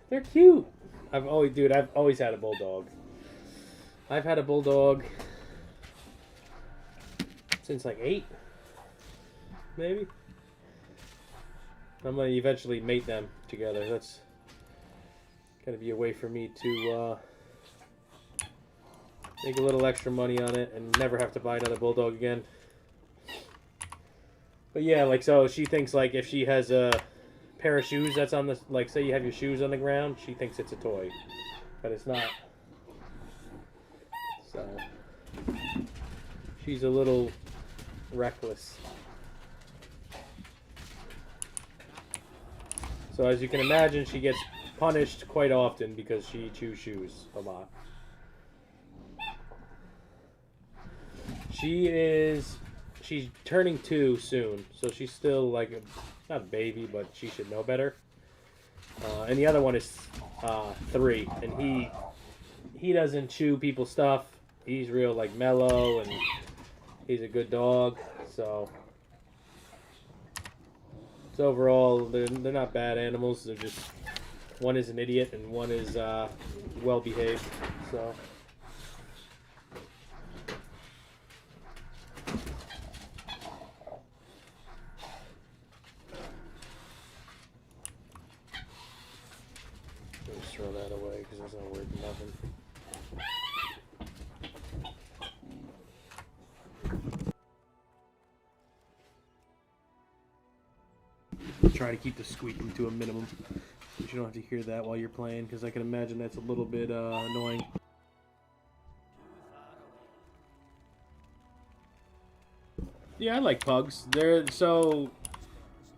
They're cute. I've always had a bulldog. I've had a bulldog since like 8, maybe. I'm gonna eventually mate them together. That's gonna be a way for me to make a little extra money on it and never have to buy another bulldog again. But yeah, like, so she thinks like if she has a pair of shoes that's on the, like, say you have your shoes on the ground, she thinks it's a toy, but it's not. So she's a little reckless. So as you can imagine, she gets punished quite often because she chews shoes a lot. She's turning 2 soon, so she's still like not a baby, but she should know better. And the other one is 3, and he doesn't chew people's stuff. He's real like mellow, and he's a good dog. So overall, they're not bad animals. They're just, one is an idiot and one is well behaved. So. Just throw that away because it's not worth nothing. Try to keep the squeaking to a minimum, but you don't have to hear that while you're playing, because I can imagine that's a little bit annoying. Yeah, I like pugs. They're so,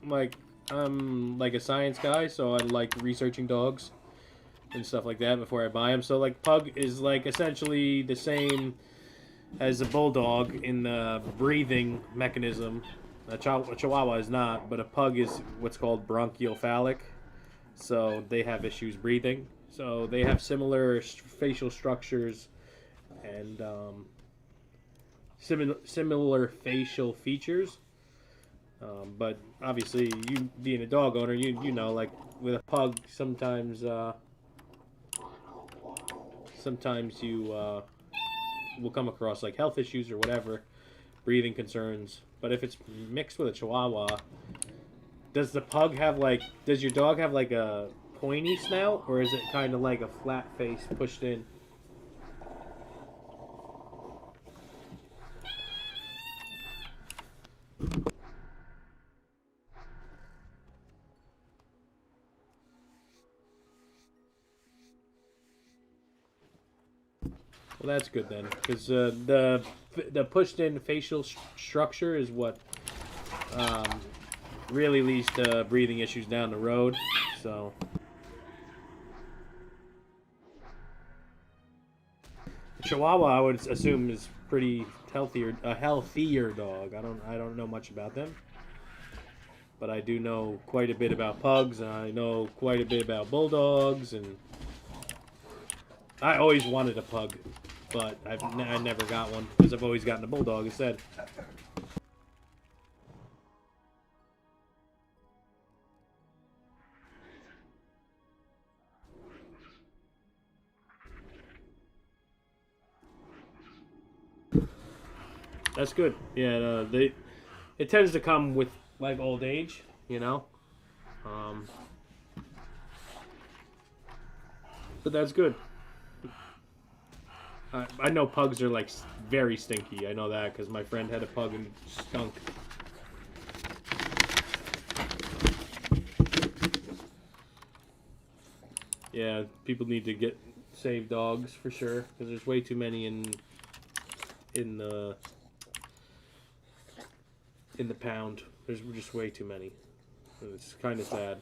like, I'm like a science guy, so I like researching dogs and stuff like that before I buy them. So like, pug is like essentially the same as a bulldog in the breathing mechanism. A Chihuahua is not, but a pug is what's called bronchiocephalic. So they have issues breathing. So they have similar facial structures and similar facial features. But obviously, you being a dog owner, you know, like with a pug, sometimes you will come across like health issues or whatever, breathing concerns. But if it's mixed with a Chihuahua, does your dog have like a pointy snout, or is it kind of like a flat face pushed in? Well, that's good then, because the pushed-in facial structure is what really leads to breathing issues down the road. So, Chihuahua, I would assume, is a healthier dog. I don't know much about them, but I do know quite a bit about pugs, and I know quite a bit about bulldogs, and I always wanted a pug, but I never got one because I've always gotten a bulldog instead. That's good. Yeah, it tends to come with like old age, you know. But that's good. I know pugs are like very stinky. I know that because my friend had a pug and stunk. Yeah, people need to save dogs for sure because there's way too many in the pound. There's just way too many. It's kind of sad.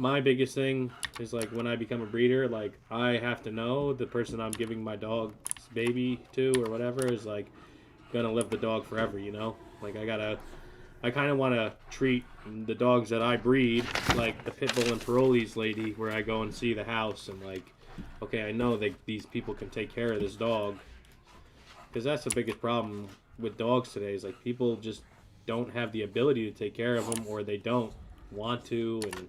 My biggest thing is like when I become a breeder, like I have to know the person I'm giving my dog's baby to or whatever is like gonna live the dog forever, you know? Like I kind of want to treat the dogs that I breed like the pit bull and parolees lady, where I go and see the house and like, okay, I know these people can take care of this dog, because that's the biggest problem with dogs today is like people just don't have the ability to take care of them, or they don't. want to, and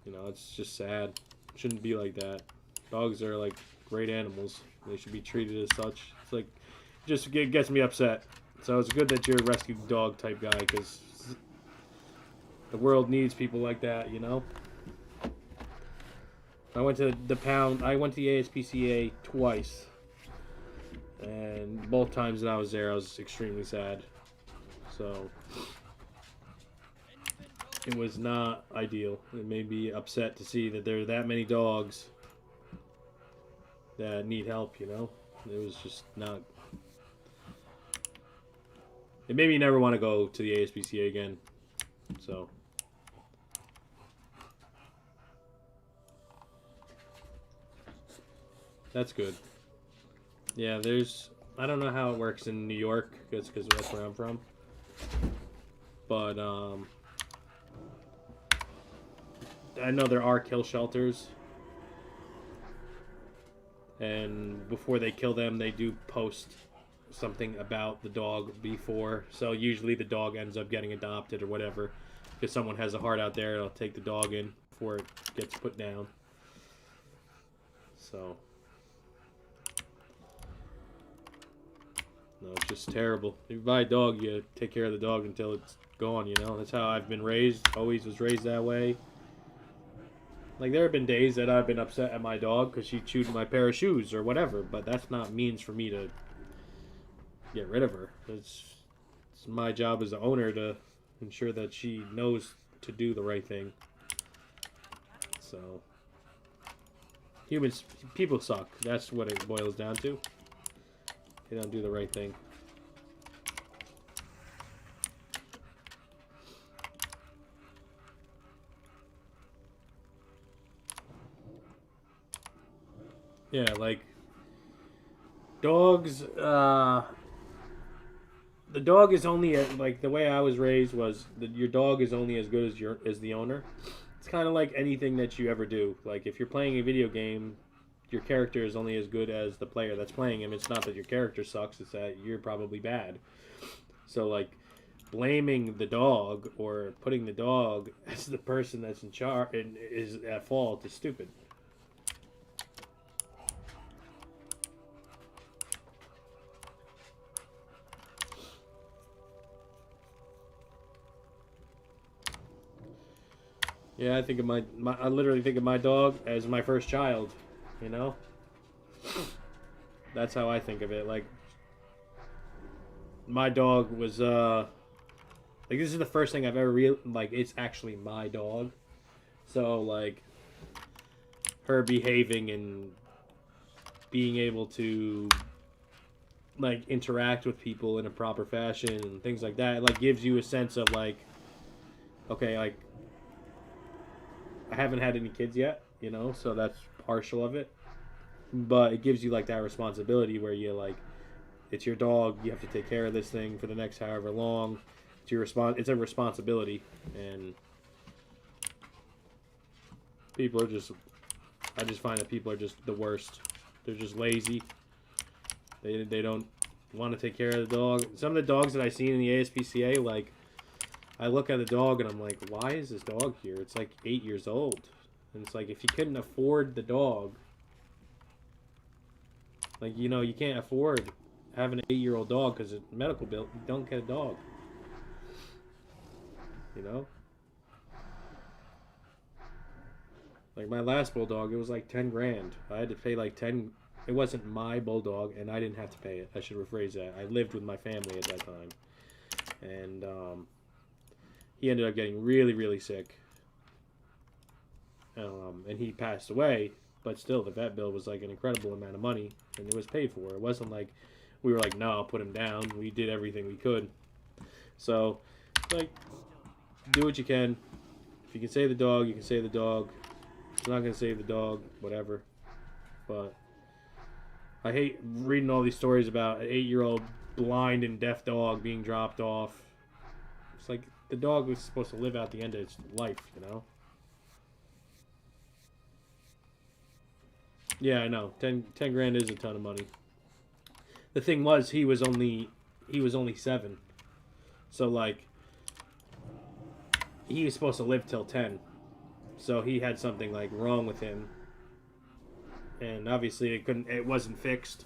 you know, it's just sad. Shouldn't be like that. Dogs are like great animals. They should be treated as such. It's like, just gets me upset. So it's good that you're a rescue dog type guy, because the world needs people like that, you know? I went to the pound. I went to the ASPCA twice, and both times that I was there, I was extremely sad. So it was not ideal. It made me upset to see that there are that many dogs that need help. You know, it was just not. It made me never want to go to the ASPCA again. So. That's good. Yeah, there's... I don't know how it works in New York, because that's where I'm from. But, I know there are kill shelters. And before they kill them, they do post something about the dog before. So usually the dog ends up getting adopted or whatever. If someone has a heart out there, they'll take the dog in before it gets put down. So... no, it's just terrible. If you buy a dog, you take care of the dog until it's gone, you know? That's how I've been raised. Always was raised that way. Like, there have been days that I've been upset at my dog because she chewed my pair of shoes or whatever, but that's not means for me to get rid of her. It's my job as the owner to ensure that she knows to do the right thing. So, people suck. That's what it boils down to. They don't do the right thing. Yeah, like dogs. The dog is only like the way I was raised was that your dog is only as good as the owner. It's kind of like anything that you ever do. Like if you're playing a video game, your character is only as good as the player that's playing him. It's not that your character sucks, it's that you're probably bad. So, like, blaming the dog or putting the dog as the person that's in charge and is at fault is stupid. Yeah, I think of I literally think of my dog as my first child. You know? That's how I think of it. Like, my dog was, like, this is the first thing I've ever like, it's actually my dog. So, like, her behaving and being able to, like, interact with people in a proper fashion and things like that, it, like, gives you a sense of, like, okay, like, I haven't had any kids yet, you know, so that's partial of it. But it gives you, like, that responsibility where you, like, it's your dog, you have to take care of this thing for the next however long. It's your it's a responsibility, and people are just, I just find that people are just the worst. They're just lazy. They don't want to take care of the dog. Some of the dogs that I seen in the ASPCA, like, I look at the dog and I'm like, why is this dog here? It's like 8 years old. And it's like, if you couldn't afford the dog, like, you know, you can't afford having an 8-year-old dog because of medical bill. You don't get a dog. You know? Like, my last bulldog, it was like 10 grand. I had to pay like 10. It wasn't my bulldog, and I didn't have to pay it. I should rephrase that. I lived with my family at that time. And, he ended up getting really, really sick. And he passed away. But still, the vet bill was like an incredible amount of money, and it was paid for. It wasn't like we were like, no, I'll put him down. We did everything we could. So, like, do what you can. If you can save the dog, you can save the dog. If it's not going to save the dog, whatever. But I hate reading all these stories about an 8-year-old blind and deaf dog being dropped off. It's like the dog was supposed to live out the end of its life, you know? Yeah, I know. 10 grand is a ton of money. The thing was, he was only 7. So, like, he was supposed to live till 10. So he had something like wrong with him. And obviously it wasn't fixed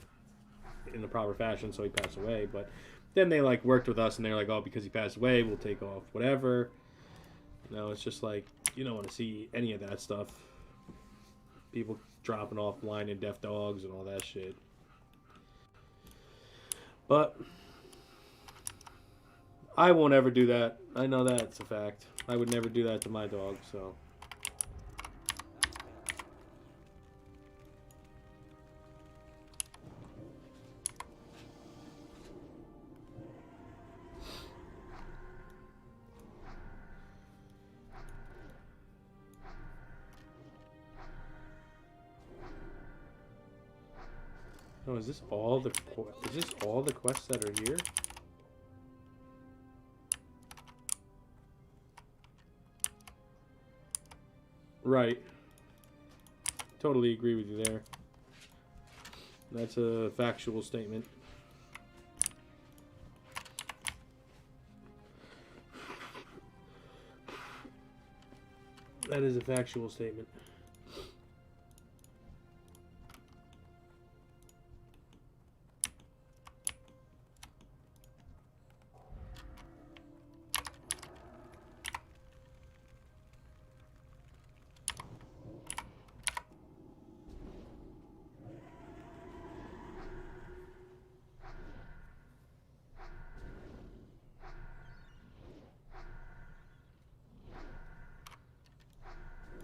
in the proper fashion, so he passed away. But then they like worked with us and they're like, oh, because he passed away, we'll take off whatever. You know, it's just like, you don't want to see any of that stuff. People dropping off blind and deaf dogs and all that shit. But I won't ever do that. I know that's a fact. I would never do that to my dog, so. Oh, is this all the quests that are here? Right. Totally agree with you there. That's a factual statement. That is a factual statement.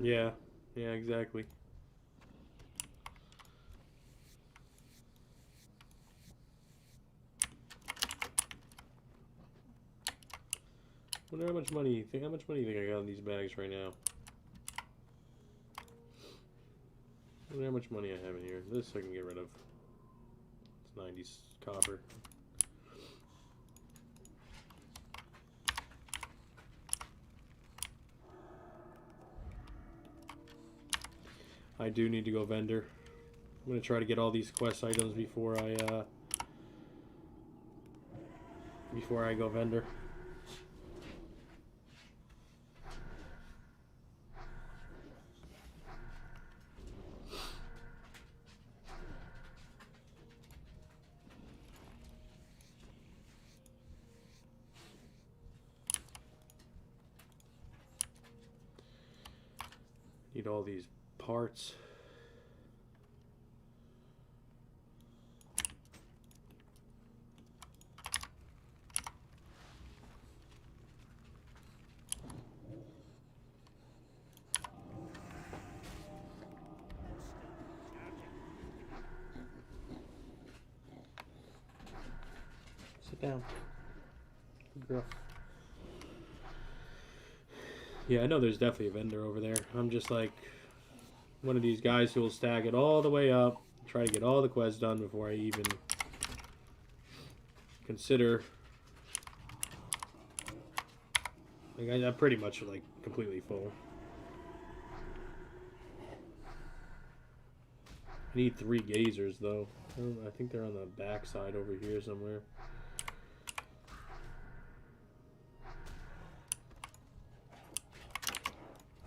Yeah, exactly. Wonder how much money you think? How much money do you think I got in these bags right now? Wonder how much money I have in here. This I can get rid of. It's 90s copper. I do need to go vendor. I'm gonna try to get all these quest items before I go vendor. Need all these parts. Sit down. Good girl. Yeah, I know there's definitely a vendor over there. I'm just like one of these guys who will stack it all the way up, try to get all the quests done before I even consider. Like, I'm pretty much like completely full. I need 3 gazers though. I think they're on the back side over here somewhere.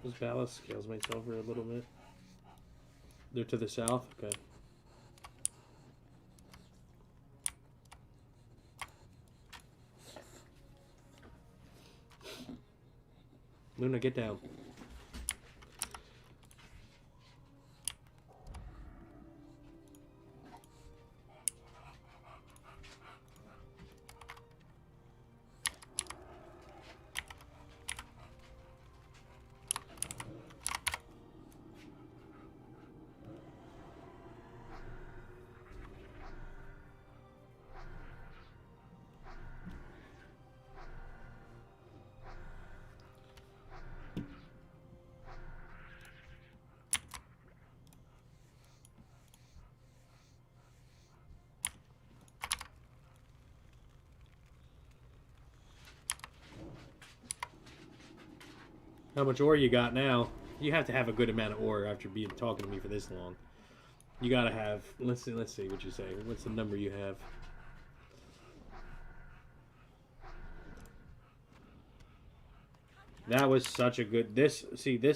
Those ballast scales might over a little bit. They're to the south? Okay. Luna, get down. How much ore you got now? You have to have a good amount of ore after talking to me for this long. You gotta have. Let's see what you say. What's the number you have? That was such a good. This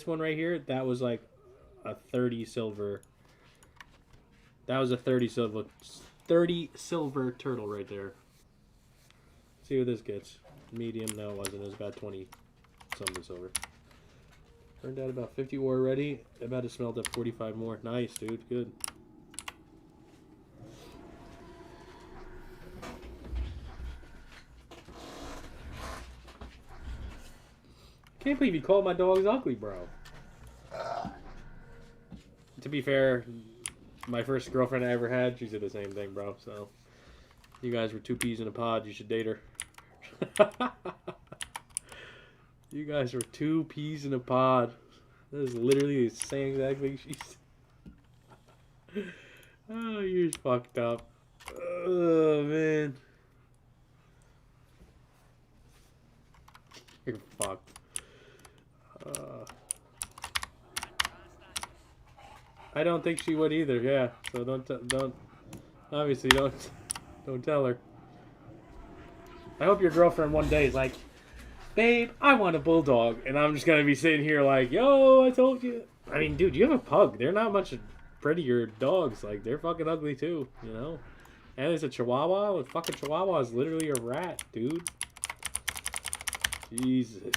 one right here. That was like a 30 silver. That was a 30 silver turtle right there. Let's see what this gets. Medium. No, it wasn't. It was about 20 something silver. Turned out about 50 ore already. About to smelt up 45 more. Nice, dude. Good. Can't believe you called my dogs ugly, bro. To be fair, my first girlfriend I ever had, she said the same thing, bro. So, you guys were two peas in a pod. You should date her. You guys were two peas in a pod. That is literally the same exact thing she said. Oh, you're fucked up. Oh, man. You're fucked. I don't think she would either. Yeah. So don't. Obviously, don't tell her. I hope your girlfriend one day is like, babe, I want a bulldog, and I'm just gonna be sitting here like, yo, I told you. I mean, dude, you have a pug. They're not much prettier dogs. Like, they're fucking ugly too, you know. And there's a Chihuahua. A fucking Chihuahua is literally a rat, dude. Jesus.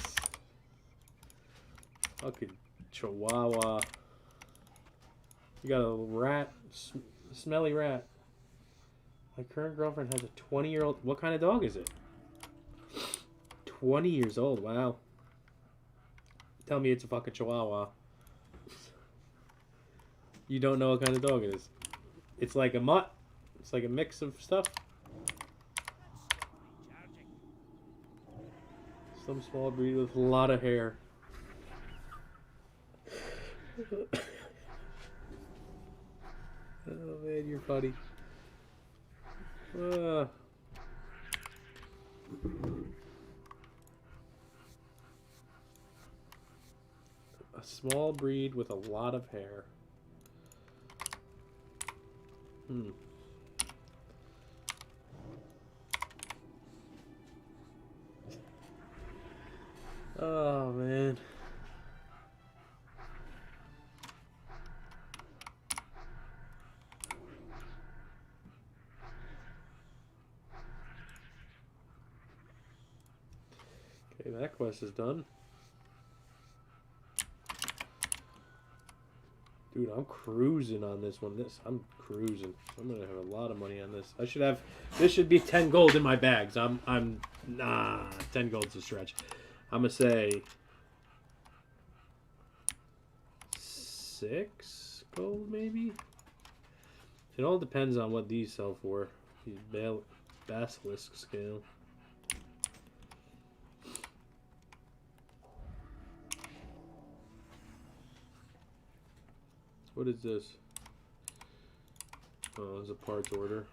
Fucking Chihuahua. You got a rat, smelly rat. My current girlfriend has a 20-year-old. What kind of dog is it? 20 years old. Wow. Tell me it's a fucking Chihuahua. You don't know what kind of dog it is. It's like a mutt. It's like a mix of stuff. Some small breed with a lot of hair. Oh man, you're funny. A small breed with a lot of hair. Oh man. Okay, that quest is done. Dude, I'm cruising on this one. I'm cruising. I'm gonna have a lot of money on this. I should have. This should be 10 gold in my bags. Nah, 10 gold's a stretch. I'm gonna say 6 gold maybe. It all depends on what these sell for. These basilisk scale. What is this? Oh, it's a parts order.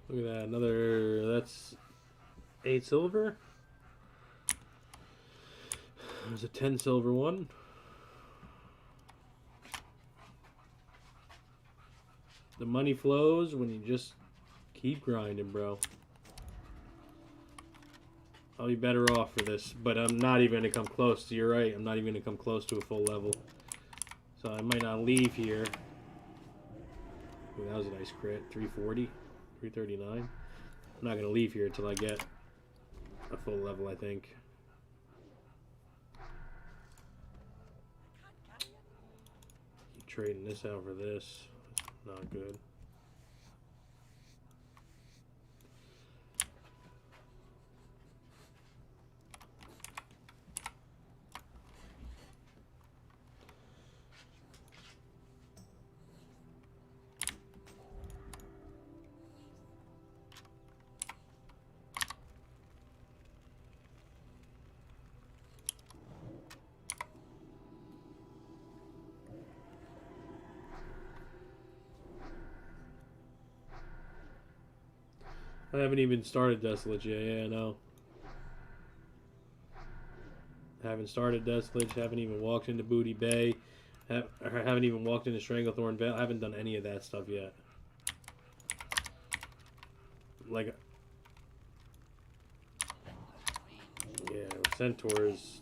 Look at that, another, that's 8 silver. There's a 10 silver one. The money flows when you just keep grinding, bro. I'll be better off for this, but I'm not even going to come close. So you're right, I'm not even going to come close to a full level. So I might not leave here. Ooh, that was a nice crit. 340, 339. I'm not going to leave here until I get a full level, I think. Keep trading this out for this. Not good. I haven't even started Desolate yet. Yeah, I know. Haven't started Desolate. Haven't even walked into Booty Bay. Haven't even walked into Stranglethorn Vale. I haven't done any of that stuff yet. Like, yeah, Centaurs.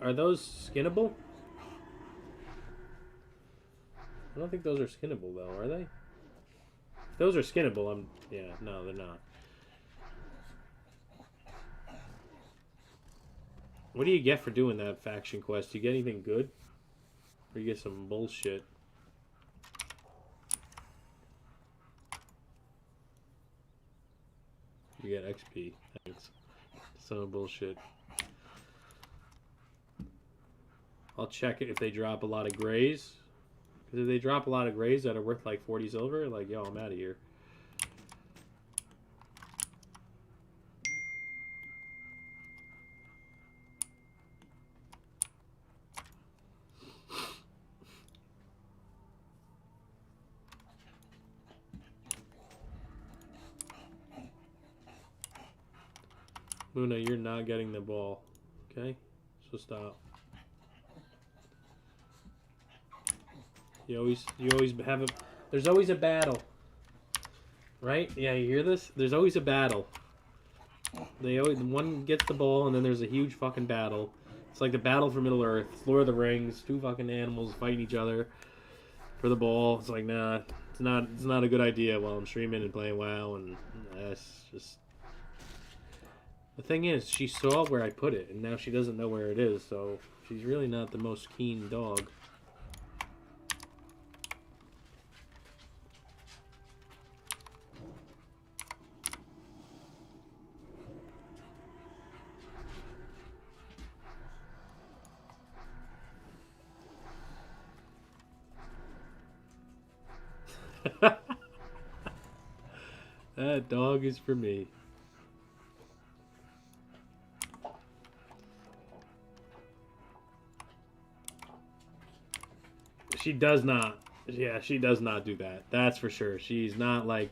Are those skinnable? I don't think those are skinnable though, are they? If those are skinnable, yeah, no, they're not. What do you get for doing that faction quest? Do you get anything good? Or you get some bullshit? You get XP. Thanks. Some bullshit. I'll check it if they drop a lot of grays. Because if they drop a lot of grays that are worth like 40 silver, like, yo, I'm out of here. Luna, you're not getting the ball. Okay? So stop. You always have a... There's always a battle. Right? Yeah, you hear this? There's always a battle. One gets the ball, and then there's a huge fucking battle. It's like the battle for Middle Earth. It's Lord of the Rings. Two fucking animals fighting each other for the ball. It's like, nah, it's not a good idea while I'm streaming and playing WoW, and that's just... The thing is, she saw where I put it, and now she doesn't know where it is, so she's really not the most keen dog. That dog is for me. She does not. Yeah, she does not do that. That's for sure. She's not like...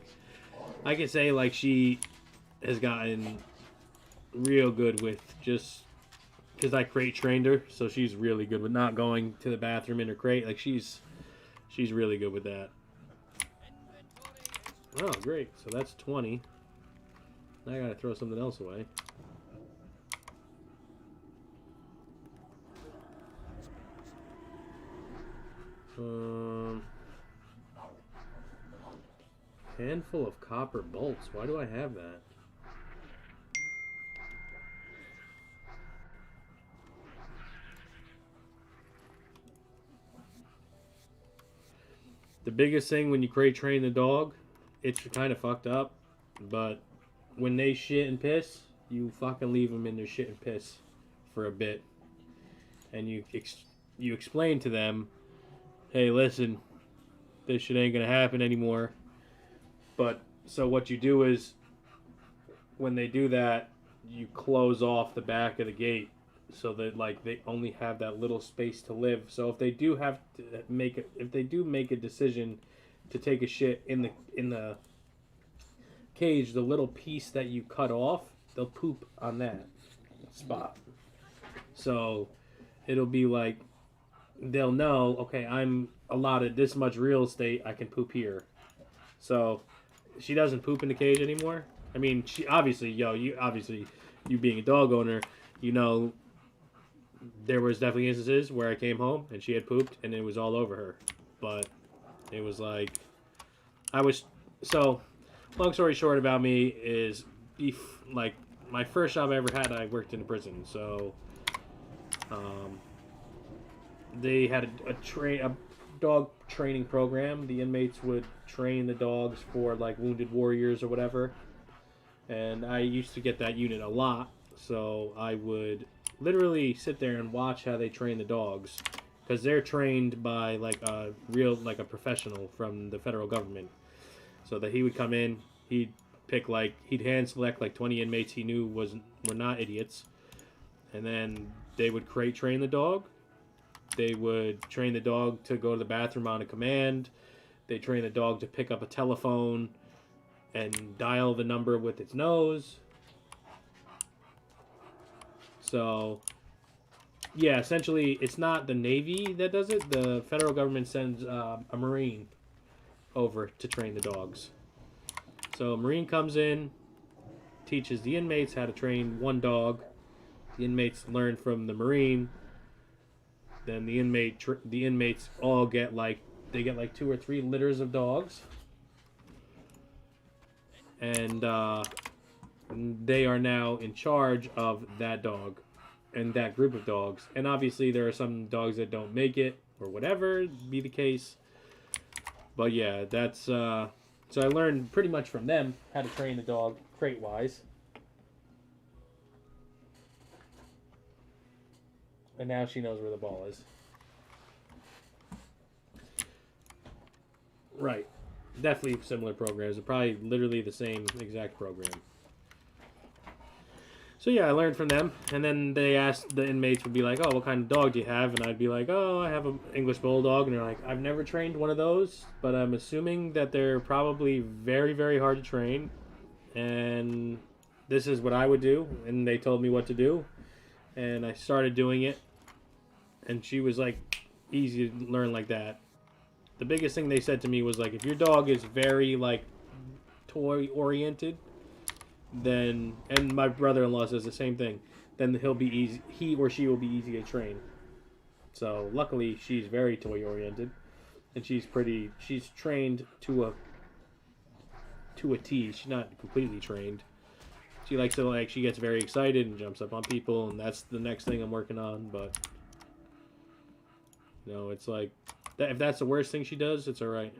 I can say like she has gotten real good with just... Because I crate trained her, so she's really good with not going to the bathroom in her crate. Like she's really good with that. Oh, great. So that's 20. Now I gotta throw something else away. Handful of copper bolts. Why do I have that? The biggest thing when you crate train the dog, it's kind of fucked up, but when they shit and piss, you fucking leave them in their shit and piss for a bit, and you explain to them, hey, listen, this shit ain't gonna happen anymore. But so what you do is, when they do that, you close off the back of the gate so that like they only have that little space to live. So if they do have to make a decision to take a shit in the cage, the little piece that you cut off, they'll poop on that spot. So it'll be like they'll know, okay, I'm allotted this much real estate, I can poop here. So she doesn't poop in the cage anymore. I mean, she obviously, you being a dog owner, you know, there was definitely instances where I came home and she had pooped and it was all over her. But it was like, so long story short about me is, like, my first job I ever had, I worked in a prison. So, they had a dog training program. The inmates would train the dogs for like wounded warriors or whatever. And I used to get that unit a lot. So I would literally sit there and watch how they train the dogs. Because they're trained by like a professional from the federal government. So that he would come in, he'd hand select like 20 inmates he knew were not idiots. And then they would crate train the dog. They would train the dog to go to the bathroom on a command. They train the dog to pick up a telephone. and dial the number with its nose. So, yeah, essentially, it's not the Navy that does it. The federal government sends a Marine over to train the dogs. So, a Marine comes in, teaches the inmates how to train one dog. The inmates learn from the Marine. Then the inmates all get like 2 or 3 litters of dogs, and they are now in charge of that dog and that group of dogs. And obviously, there are some dogs that don't make it or whatever be the case. But yeah, that's so I learned pretty much from them how to train the dog crate wise. And now she knows where the ball is. Right. Definitely similar programs. They're probably literally the same exact program. So yeah, I learned from them. And then they asked, the inmates would be like, oh, what kind of dog do you have? And I'd be like, oh, I have an English Bulldog. And they're like, I've never trained one of those, but I'm assuming that they're probably very, very hard to train. And this is what I would do. And they told me what to do. And I started doing it. And she was like, easy to learn like that. The biggest thing they said to me was like, if your dog is very like toy oriented, then, and my brother-in-law says the same thing, then he'll be easy. He or she will be easy to train. So luckily, she's very toy oriented, and she's trained to a T. She's not completely trained. She likes to she gets very excited and jumps up on people, and that's the next thing I'm working on. But it's like if that's the worst thing she does, it's all right.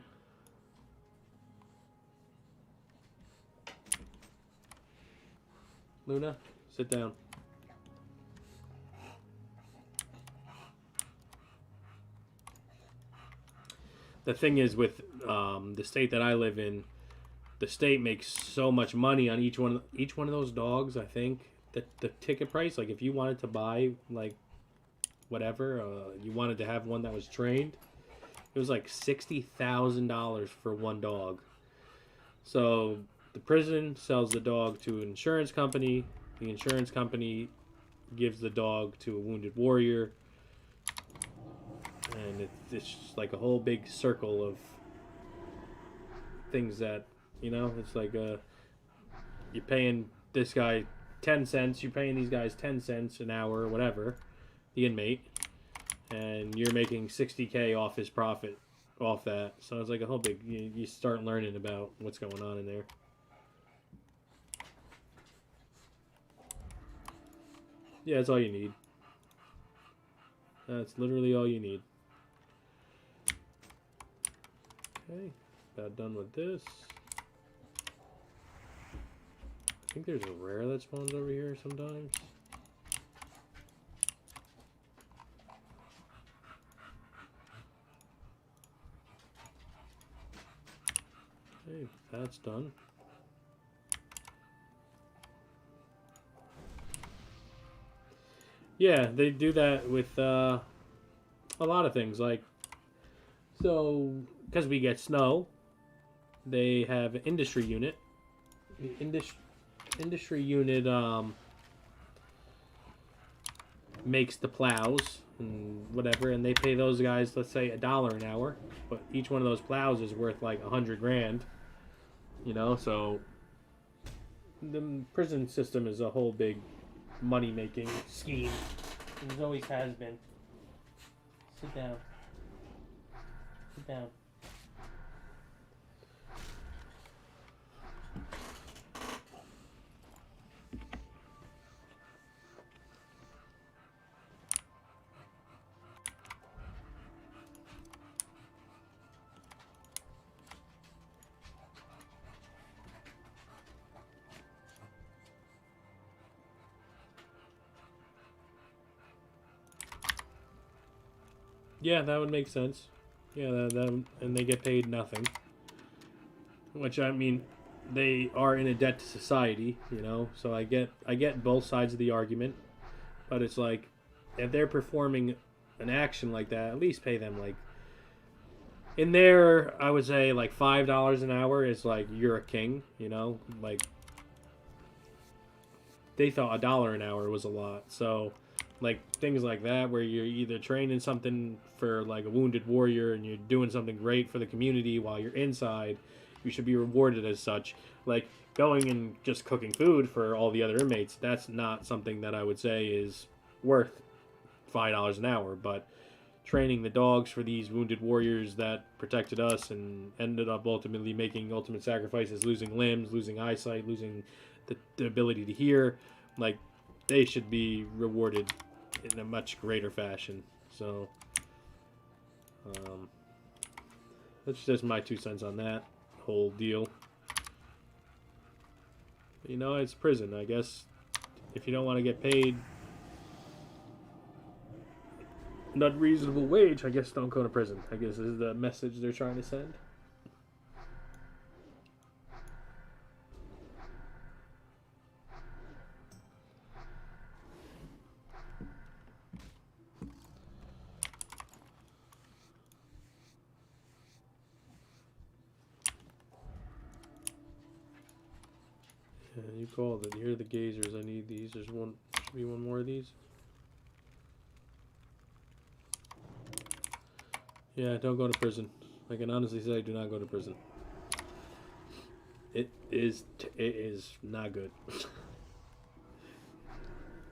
Luna, sit down. The thing is with the state that I live in, the state makes so much money on each one of those dogs. I think that the ticket price, like if you wanted to buy like whatever, you wanted to have one that was trained, it was like $60,000 for one dog. So the prison sells the dog to an insurance company. The insurance company gives the dog to a wounded warrior. And it's just like a whole big circle of things that, it's like you're paying this guy 10 cents, you're paying these guys 10 cents an hour or whatever, the inmate, and you're making $60K off his profit off that. So it's like a whole big, you start learning about what's going on in there. Yeah, that's all you need. That's literally all you need. Okay, about done with this. I think there's a rare that spawns over here sometimes. Okay, that's done. Yeah, they do that with a lot of things. Like, so, because we get snow, they have an industry unit. The industry unit makes the plows and whatever, and they pay those guys, let's say, $1 an hour. But each one of those plows is worth like $100,000. So the prison system is a whole big money-making scheme. It always has been. Sit down. Sit down. Yeah, that would make sense. Yeah, and they get paid nothing. Which, I mean, they are in a debt to society, So I get both sides of the argument, but it's like, if they're performing an action like that, at least pay them like In there, I would say like $5 an hour is like you're a king, you know. Like they thought $1 an hour was a lot, so like things like that where you're either training something for like a wounded warrior and you're doing something great for the community while you're inside, you should be rewarded as such. Like going and just cooking food for all the other inmates, that's not something that I would say is worth $5 an hour, but training the dogs for these wounded warriors that protected us and ended up ultimately making ultimate sacrifices, losing limbs, losing eyesight, losing the ability to hear, like they should be rewarded in a much greater fashion. So um, that's just my 2 cents on that whole deal. You know, it's prison. I guess if you don't want to get paid an unreasonable wage, I guess don't go to prison. I guess is the message they're trying to send. Yeah, you called it. Here are the gazers. I need these. There's one. Should be one more of these. Yeah, don't go to prison. I can honestly say, do not go to prison. It is not good.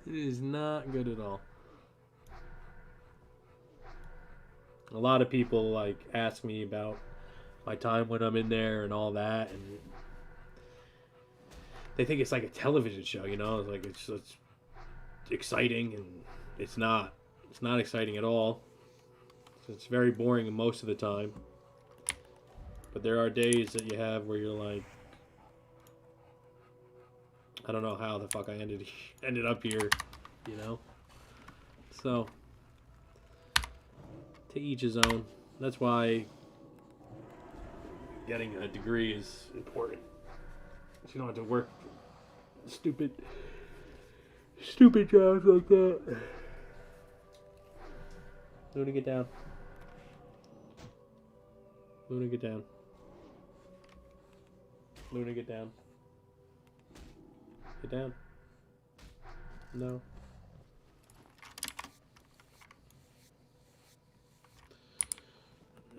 It is not good at all. A lot of people like ask me about my time when I'm in there and all that, and they think it's like a television show, you know, like it's exciting, and it's not. It's not exciting at all. It's very boring most of the time. But there are days that you have where you're like, I don't know how the fuck I ended up here, you know. So to each his own. That's why getting a degree is important. So you don't have to work stupid jobs like that. Luna, get down. Luna, get down. Luna, get down. Get down. No.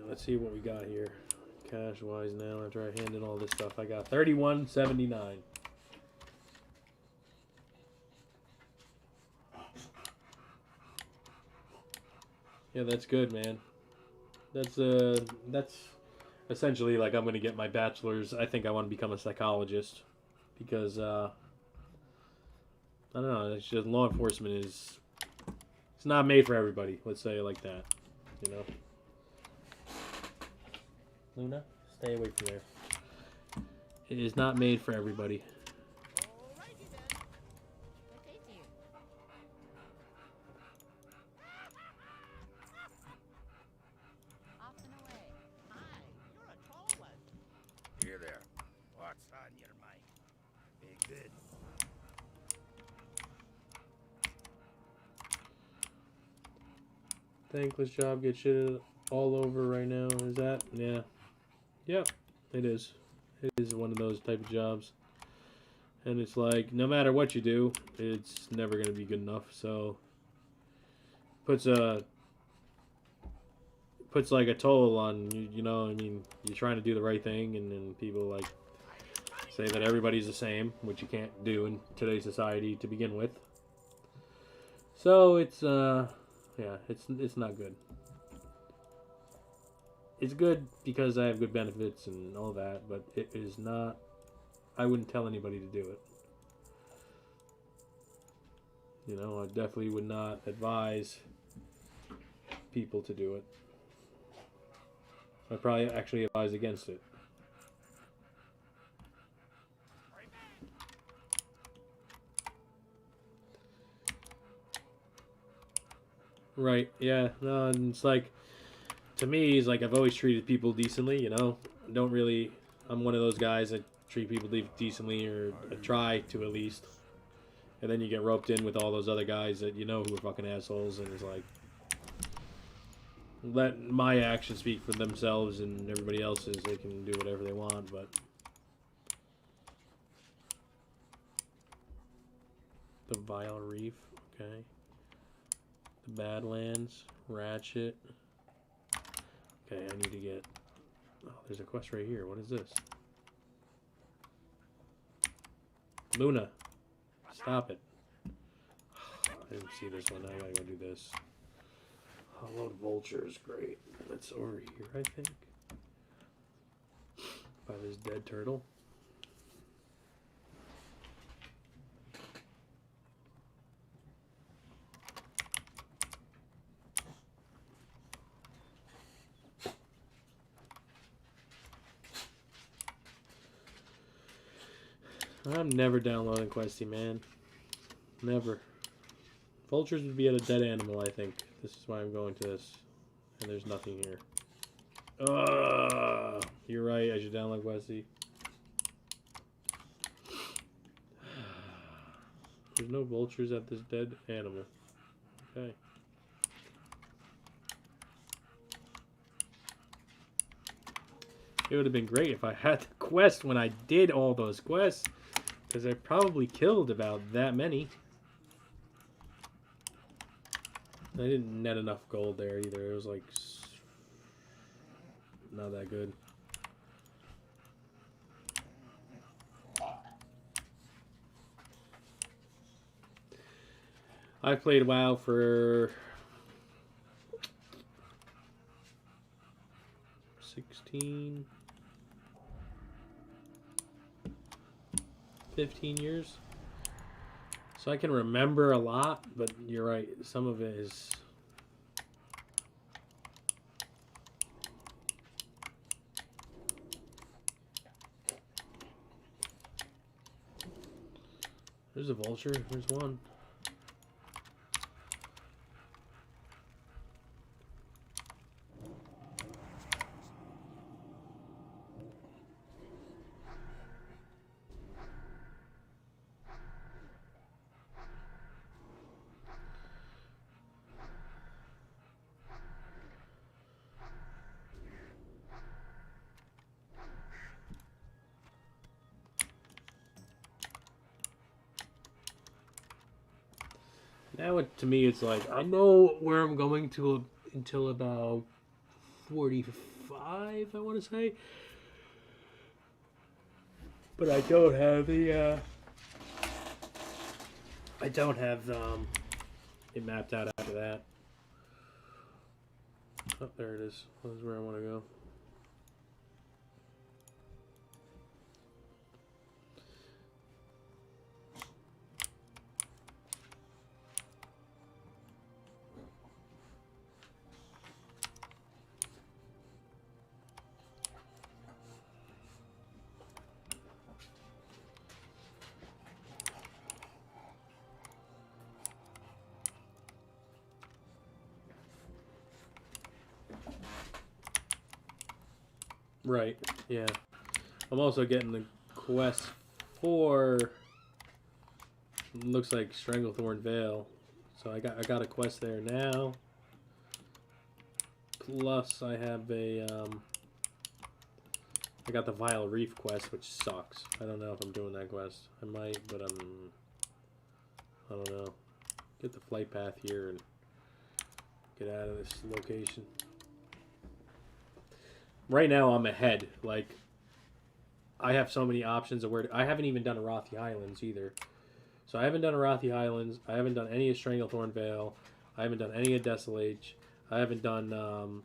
Let's see what we got here. Cash wise now, after I handed all this stuff, I got $31.79. Yeah, that's good, man. That's essentially like I'm gonna get my bachelor's. I think I want to become a psychologist because I don't know. It's just law enforcement is it's not made for everybody. Let's say it like that. You know. Luna, stay away from there. It is not made for everybody. Alrighty then. What they do? Off and away. Hi, you're a tall one. Here there. What's on your mind? Be good. Thankless job, get shit all over right now. Is that? Yeah. Yep, it is. It is one of those type of jobs. And it's like, no matter what you do, it's never going to be good enough. So, puts like a toll on you. You know, I mean, you're trying to do the right thing, and then people like say that everybody's the same, which you can't do in today's society to begin with. So it's yeah, it's not good. It's good because I have good benefits and all that, but it is not. I wouldn't tell anybody to do it. You know, I definitely would not advise people to do it. I'd probably actually advise against it. Right, yeah, no, and it's like, to me, it's like I've always treated people decently, you know? I don't really, I'm one of those guys that treat people decently, or try to at least. And then you get roped in with all those other guys that you know who are fucking assholes, and it's like, let my actions speak for themselves, and everybody else's, they can do whatever they want, but... The Vile Reef, okay. The Badlands, Ratchet. Okay, I need to get... Oh, there's a quest right here. What is this? Luna, stop it. I didn't see this one. I gotta go do this. Load vultures, great. That's over here, I think. By this dead turtle. I'm never downloading Questy, man. Never. Vultures would be at a dead animal, I think. This is why I'm going to this. And there's nothing here. You're right, I should download Questy. There's no vultures at this dead animal. Okay. It would have been great if I had the quest when I did all those quests. Because I probably killed about that many. I didn't net enough gold there either. It was like... not that good. I played WoW for... 16... 15 years. So I can remember a lot, but you're right. Some of it is... There's a vulture. There's one. Now, to me, it's like, I know where I'm going to until about 45, I want to say. But I don't have the, I don't have, it mapped out after that. Oh, there it is. This is where I want to go. Right, yeah. I'm also getting the quest for, looks like Stranglethorn Vale. So I got a quest there now. Plus I have a I got the Vile Reef quest, which sucks. I don't know if I'm doing that quest. I might, but I don't know. Get the flight path here and get out of this location. Right now, I'm ahead. Like, I have so many options of where I haven't even done Arathi Highlands either. So I haven't done Arathi Highlands. I haven't done any of Stranglethorn Vale. I haven't done any of Desolate. I haven't done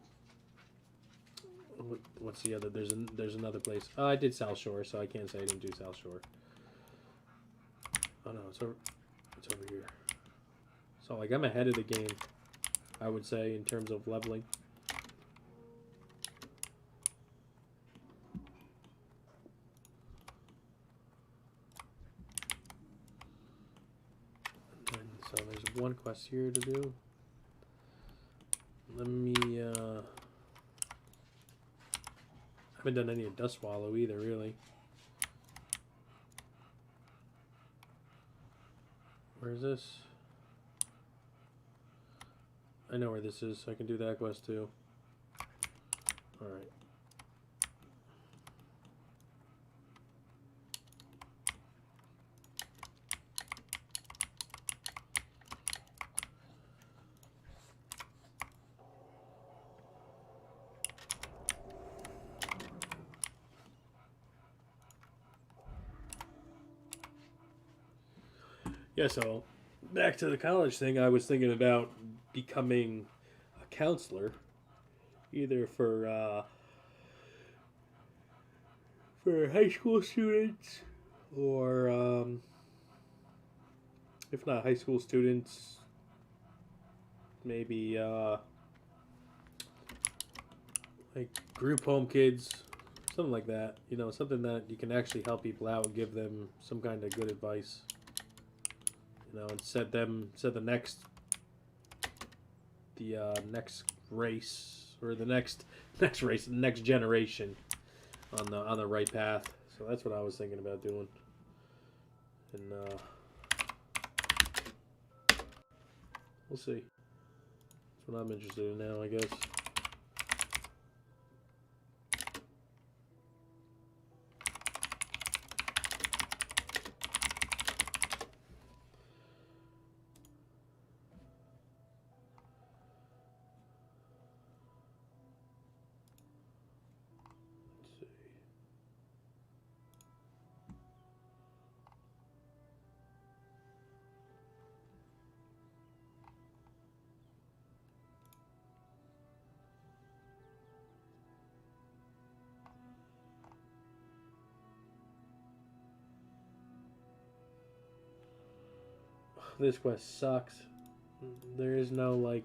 what's the other? There's another place. Oh, I did South Shore, so I can't say I didn't do South Shore. Oh no, it's over here. So like I'm ahead of the game, I would say, in terms of leveling. So there's one quest here to do. Let me, I haven't done any of Dust Swallow either, really. Where is this? I know where this is, so I can do that quest too. All right. Yeah, so back to the college thing, I was thinking about becoming a counselor, either for high school students or if not high school students, maybe like group home kids, something like that. You know, something that you can actually help people out and give them some kind of good advice. You know, and set the next race or the next race, the next generation on the right path. So that's what I was thinking about doing. And we'll see. That's what I'm interested in now, I guess. This quest sucks. There is no like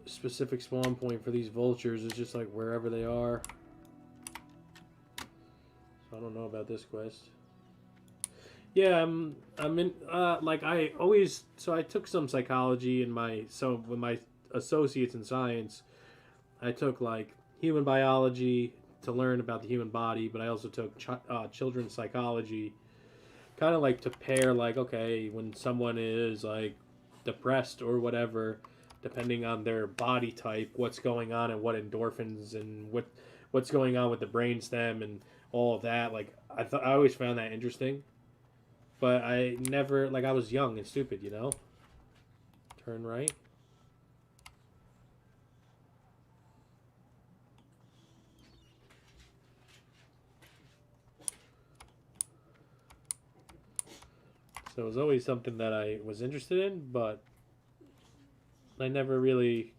specific spawn point for these vultures. It's just like wherever they are. So I don't know about this quest. Yeah, I'm in like I always I took some psychology in with my associates in science. I took like human biology to learn about the human body, but I also took children's psychology, kind of like to pair like, okay, when someone is like depressed or whatever, depending on their body type, what's going on and what endorphins and what's going on with the brainstem and all of that. Like I always found that interesting, but I never, like, I was young and stupid, you know. Turn right. So it was always something that I was interested in, but I never really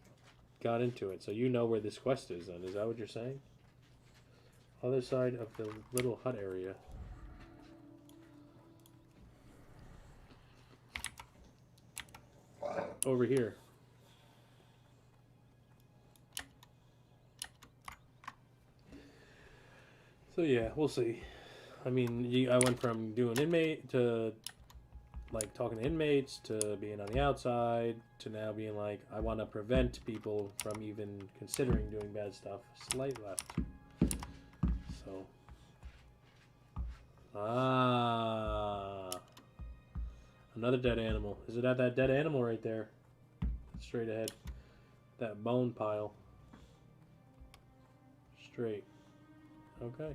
got into it. So you know where this quest is then. Is that what you're saying? Other side of the little hut area. Over here. So yeah, we'll see. I mean, I went from doing inmate to like talking to inmates to being on the outside to now being like, I want to prevent people from even considering doing bad stuff. Slight left. So. Another dead animal. Is it at that dead animal right there? Straight ahead. That bone pile. Straight. Okay.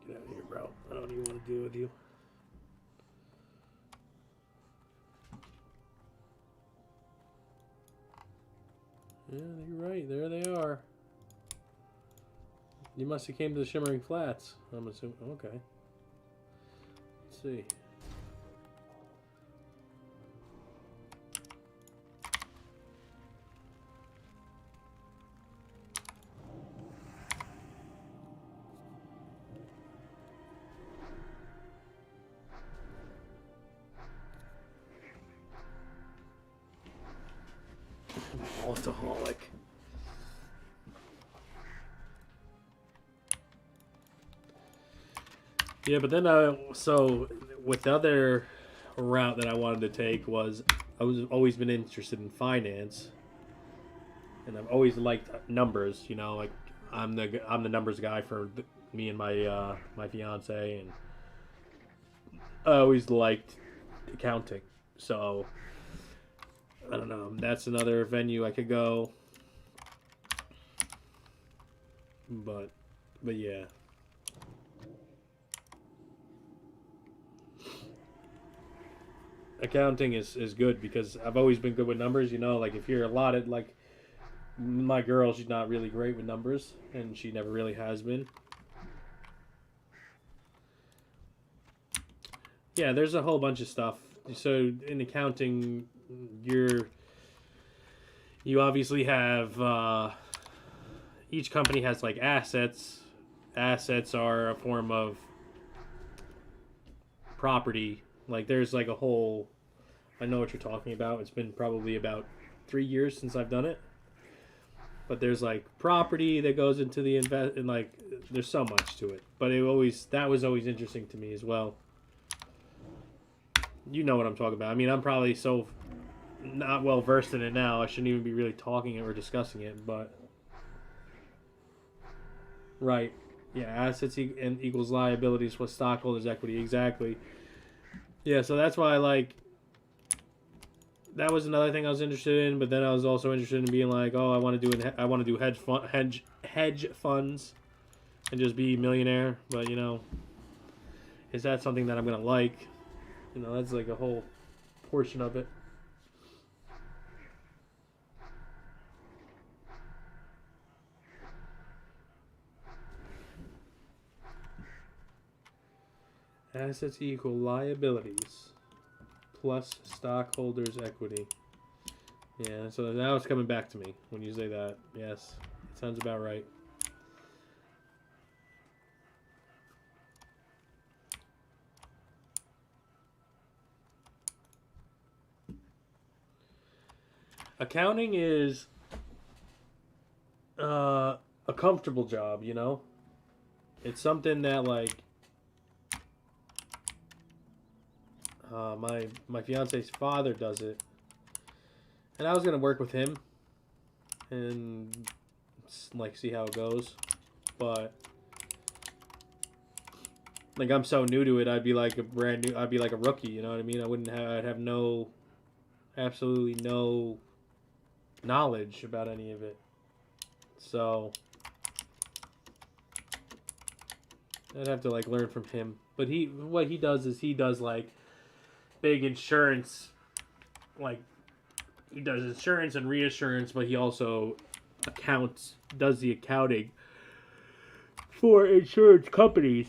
Get out of here, bro. I don't even want to deal with you. Yeah, you're right. There they are. You must have came to the Shimmering Flats. I'm assuming. Okay. Let's see. Alcoholic. Yeah, but then so with the other route that I wanted to take was I was always been interested in finance, and I've always liked numbers. You know, like I'm the numbers guy for me and my fiance, and I always liked accounting. So I don't know. That's another venue I could go. But yeah. Accounting is good because I've always been good with numbers. You know, like if you're allotted, like my girl, she's not really great with numbers, and she never really has been. Yeah, there's a whole bunch of stuff. So in accounting, you obviously have each company has like assets. Assets are a form of property. Like there's like a whole. I know what you're talking about. It's been probably about 3 years since I've done it. But there's like property that goes into the invest, and like there's so much to it. But that was always interesting to me as well. You know what I'm talking about. I mean, I'm probably so not well versed in it now. I shouldn't even be really talking or discussing it, but right, yeah, assets and equals liabilities plus stockholders' equity, exactly. Yeah, so that's why that was another thing I was interested in. But then I was also interested in being like, oh, I want to do hedge funds, and just be a millionaire. But you know, is that something that I'm gonna like? You know, that's like a whole portion of it. Assets equal liabilities plus stockholders' equity. Yeah, so now it's coming back to me when you say that. Yes, it sounds about right. Accounting is a comfortable job, you know? It's something that, like, my fiance's father does it. And I was going to work with him and, like, see how it goes. But, like, I'm so new to it, I'd be like a rookie, you know what I mean? I'd have absolutely no knowledge about any of it. So I'd have to like learn from him. But what he does is he does like big insurance, like he does insurance and reassurance, but he also does the accounting for insurance companies.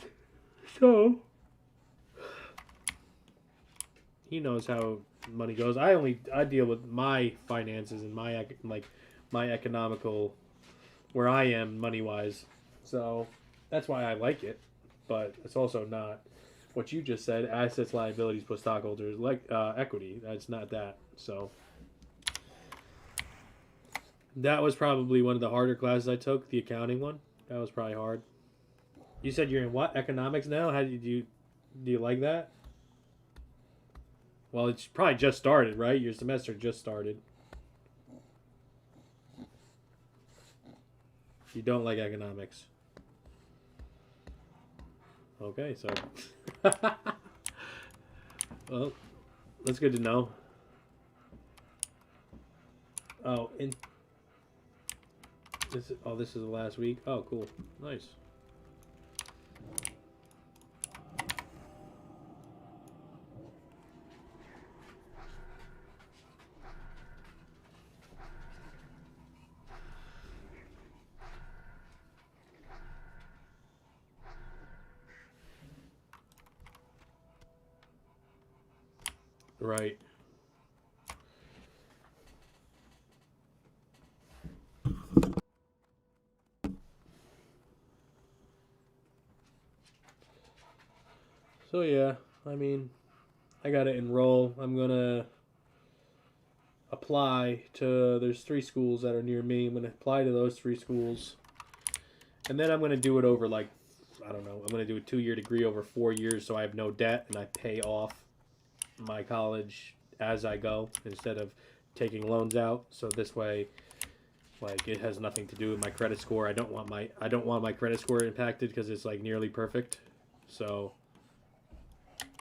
So he knows how money goes. I deal with my finances and my economical where I am money wise. So that's why I like it. But it's also not what you just said, assets, liabilities plus stockholders equity. That's not that. So that was probably one of the harder classes I took, the accounting one. That was probably hard. You said you're in what? Economics now? How do you like that? Well, it's probably just started, right? Your semester just started. You don't like economics. Okay, so well, that's good to know. Oh, this is the last week. Oh, cool, nice. Right. So yeah, I mean, I gotta enroll. I'm gonna apply to. There's 3 schools that are near me. I'm gonna apply to those 3 schools, and then I'm gonna do it over like, I don't know. I'm gonna do a 2-year degree over 4 years, so I have no debt and I pay off my college as I go instead of taking loans out. So this way, Like, it has nothing to do with my credit score. I don't want my credit score impacted because it's like nearly perfect. So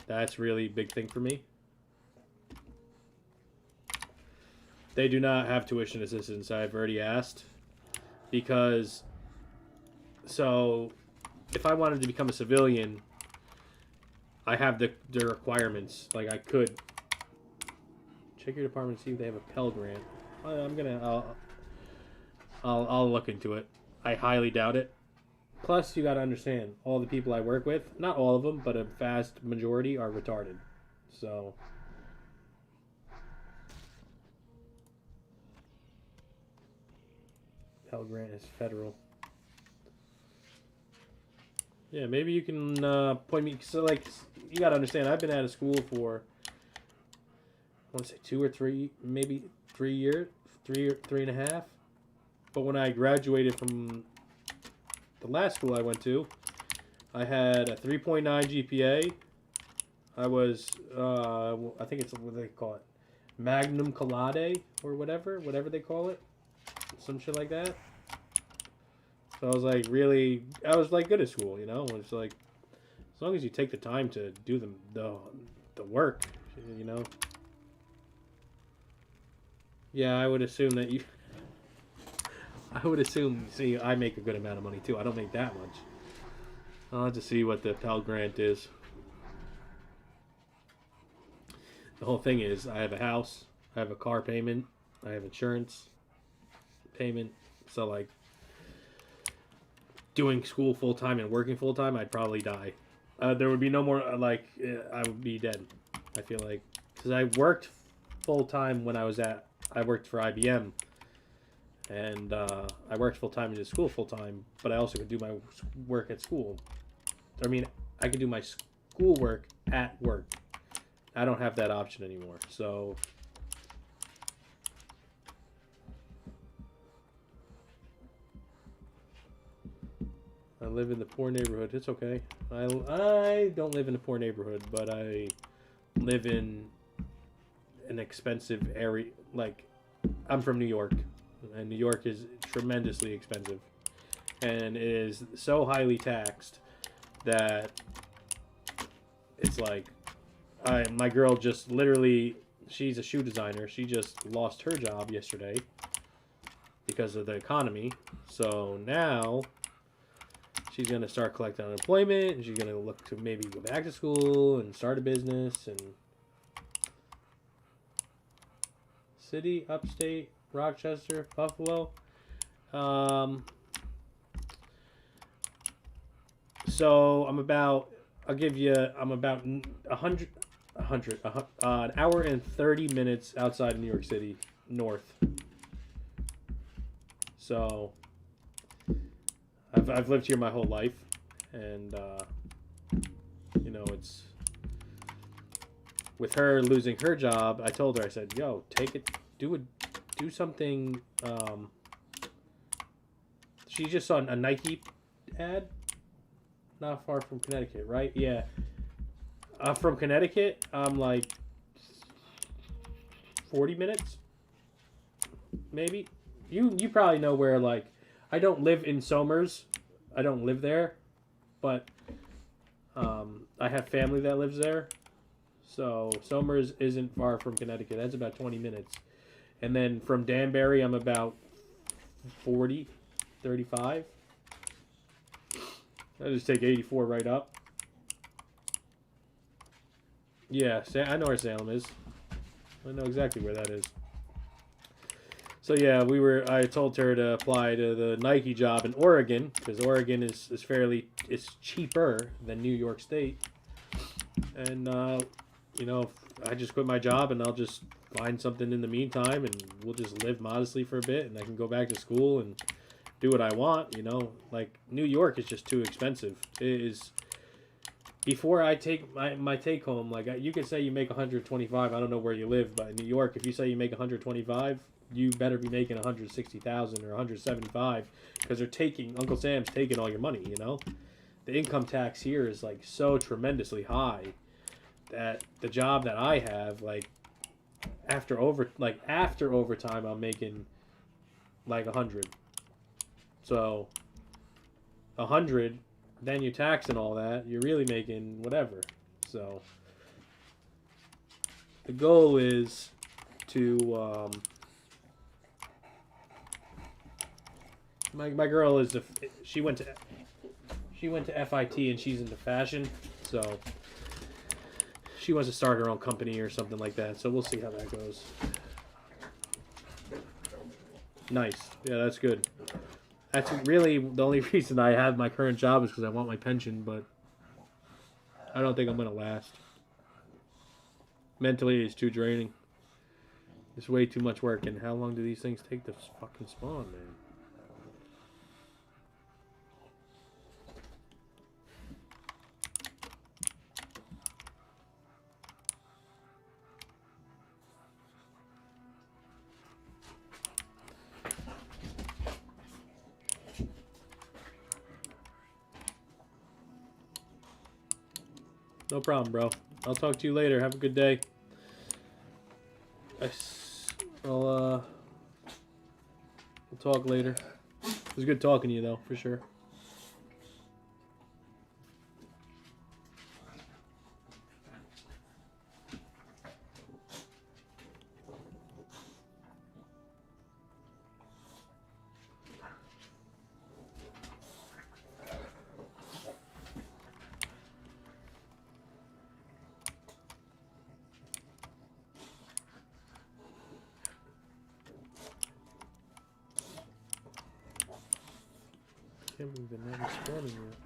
that's really a big thing for me. They do not have tuition assistance. I've already asked because so if I wanted to become a civilian, I have the requirements. Like, I could check your department to see if they have a Pell Grant. I'll look into it. I highly doubt it. Plus, you got to understand, all the people I work with, not all of them, but a vast majority are retarded. So Pell Grant is federal. Yeah, maybe you can point me. So, like, you got to understand, I've been out of school for, I want to say 2 or 3, maybe 3 years, 3.5. But when I graduated from the last school I went to, I had a 3.9 GPA. I was, I think it's what they call it, Magnum cum laude or whatever they call it, some shit like that. So I was like I was like good at school, you know. It's like as long as you take the time to do the work, you know. Yeah, I would assume that you. I would assume. See, I make a good amount of money too. I don't make that much. I'll have to see what the Pell Grant is. The whole thing is, I have a house, I have a car payment, I have insurance payment. So, like, doing school full time and working full time, I'd probably die. There would be no more. I would be dead. I feel like because I worked full time when I worked for IBM. And I worked full time and did school full time, but I also could do my work at school. I mean, I could do my school work at work. I don't have that option anymore. So I live in the poor neighborhood. It's okay. I don't live in a poor neighborhood, but I live in an expensive area. Like, I'm from New York. And New York is tremendously expensive. And it is so highly taxed that it's like, my girl just literally, she's a shoe designer. She just lost her job yesterday because of the economy. So now she's going to start collecting unemployment. And she's going to look to maybe go back to school and start a business. And city, upstate, Rochester, Buffalo. So I'm about an hour and 30 minutes outside of New York City, north. So I've lived here my whole life, and you know, it's with her losing her job. I told her, I said, "Yo, take it, do something." She just saw a Nike ad, not far from Connecticut, right? Yeah. From Connecticut, I'm like 40 minutes, maybe. You probably know where, like, I don't live in Somers. I don't live there, but I have family that lives there. So Somers isn't far from Connecticut. That's about 20 minutes. And then from Danbury, I'm about 35. I just take 84 right up. Yeah, I know where Salem is. I know exactly where that is. So yeah, I told her to apply to the Nike job in Oregon, because Oregon is it's cheaper than New York State. And you know, I just quit my job and I'll just find something in the meantime, and we'll just live modestly for a bit, and I can go back to school and do what I want, you know. Like, New York is just too expensive. It is. Before I take my take home, like, you could say you make 125. I don't know where you live, but in New York, if you say you make 125, you better be making 160,000 or 175, because Uncle Sam's taking all your money, you know. The income tax here is, like, so tremendously high that the job that I have, like, after overtime, I'm making like 100. So 100, then you tax and all that, you're really making whatever. So the goal is to my girl is she went to FIT and she's into fashion, so she wants to start her own company or something like that. So we'll see how that goes. Nice. Yeah, that's good. That's really the only reason I have my current job is because I want my pension, but I don't think I'm going to last. Mentally, it's too draining. It's way too much work, and how long do these things take to fucking spawn, man? No problem, bro. I'll talk to you later. Have a good day. We'll talk later. It was good talking to you, though, for sure. Can't believe they're not spawning yet.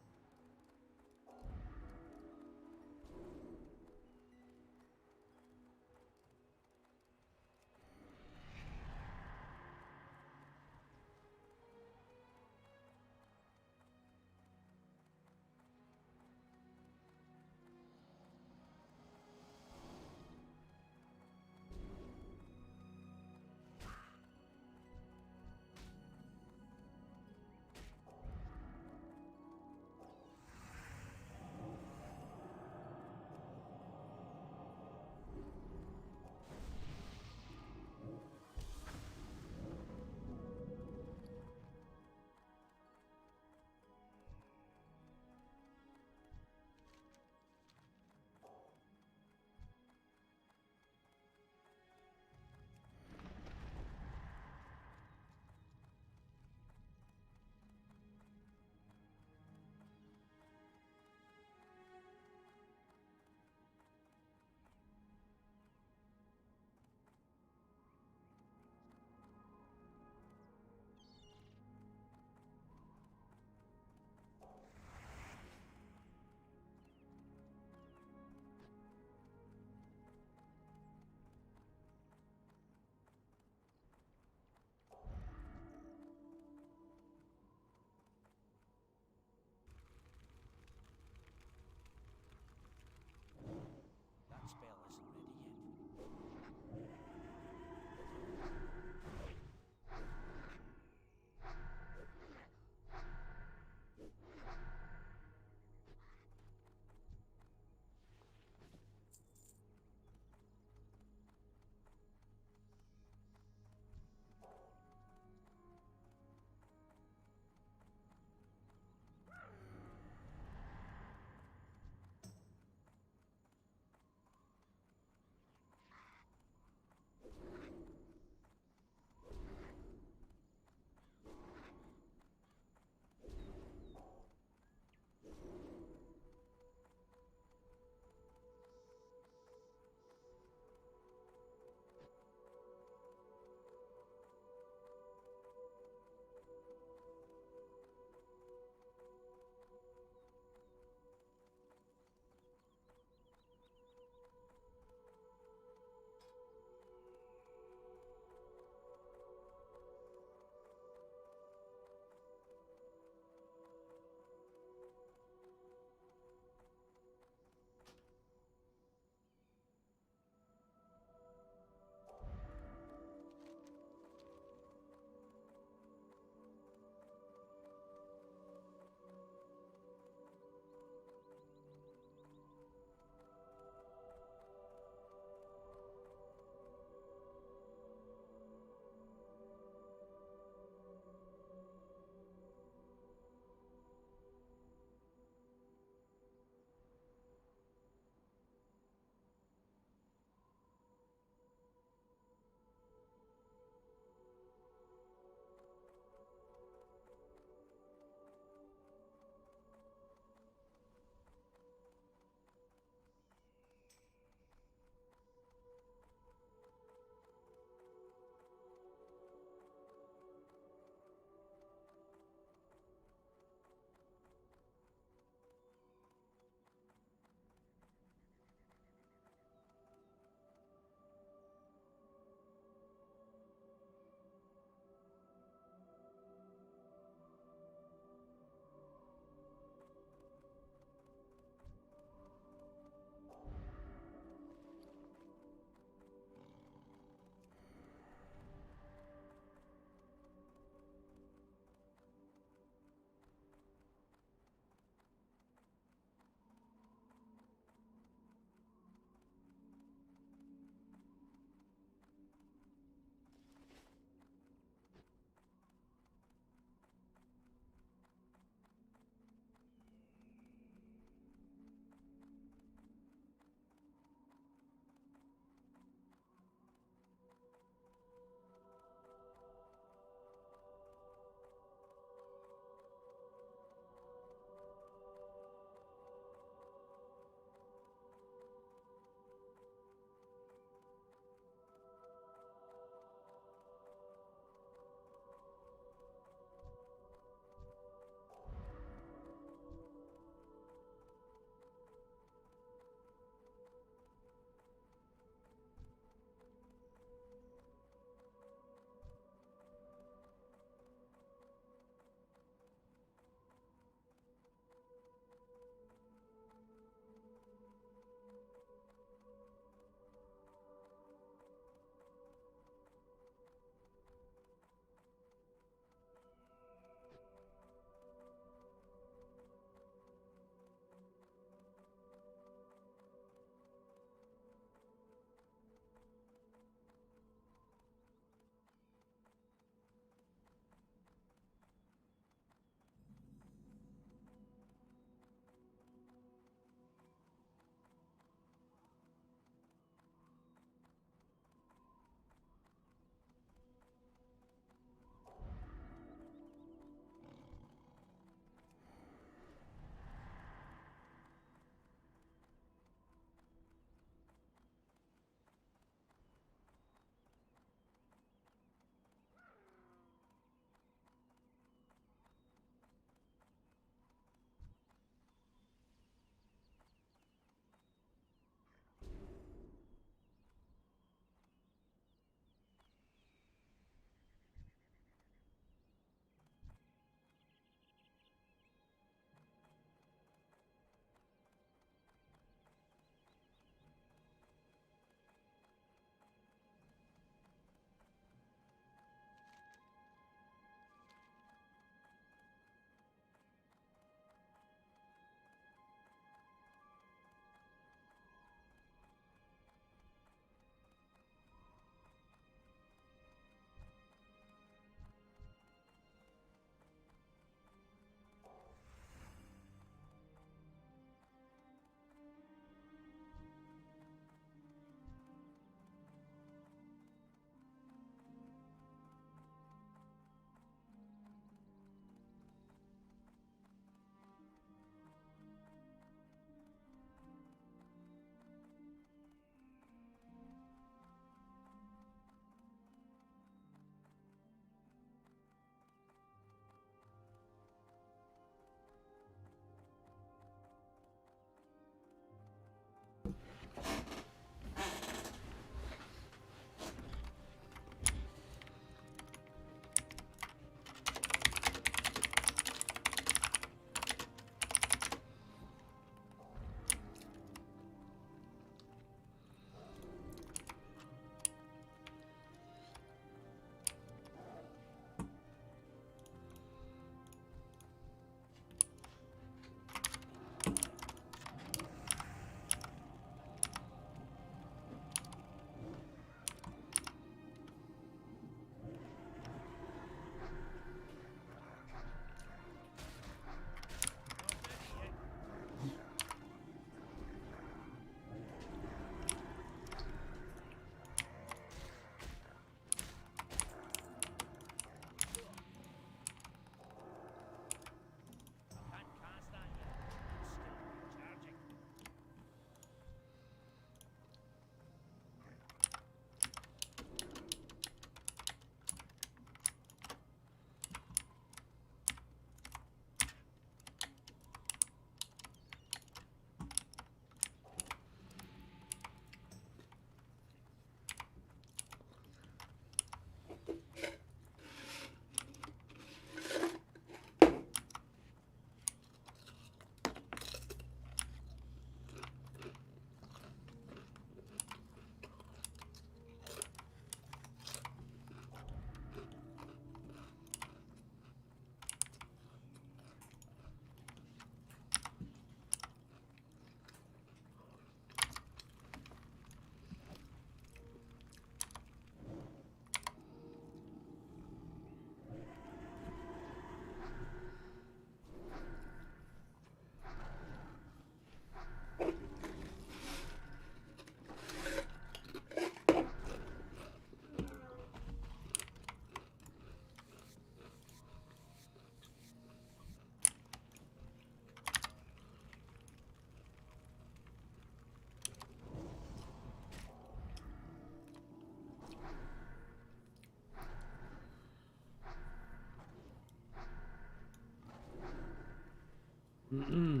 That spell isn't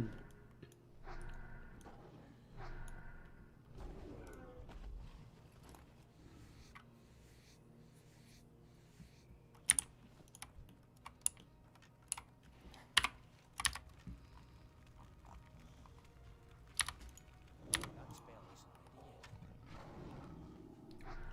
ready yet.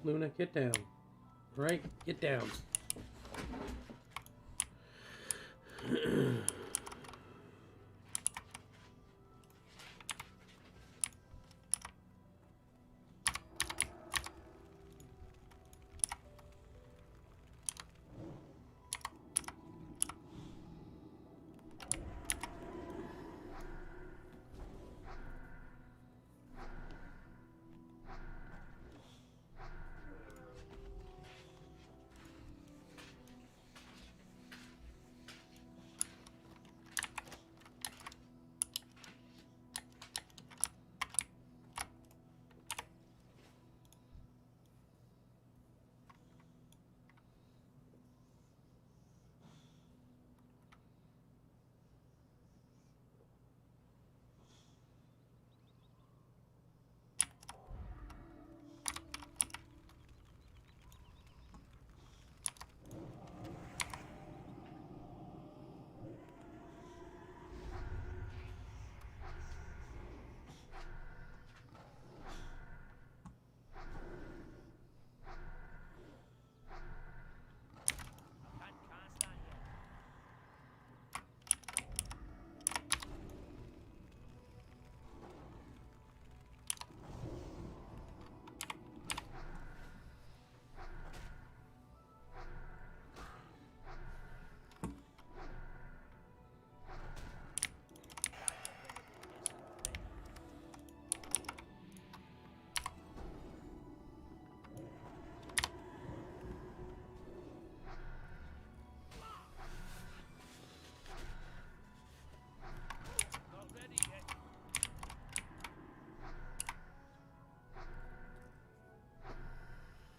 Luna, get down. Right? Get down. Can't cast on yet. Not ready yet.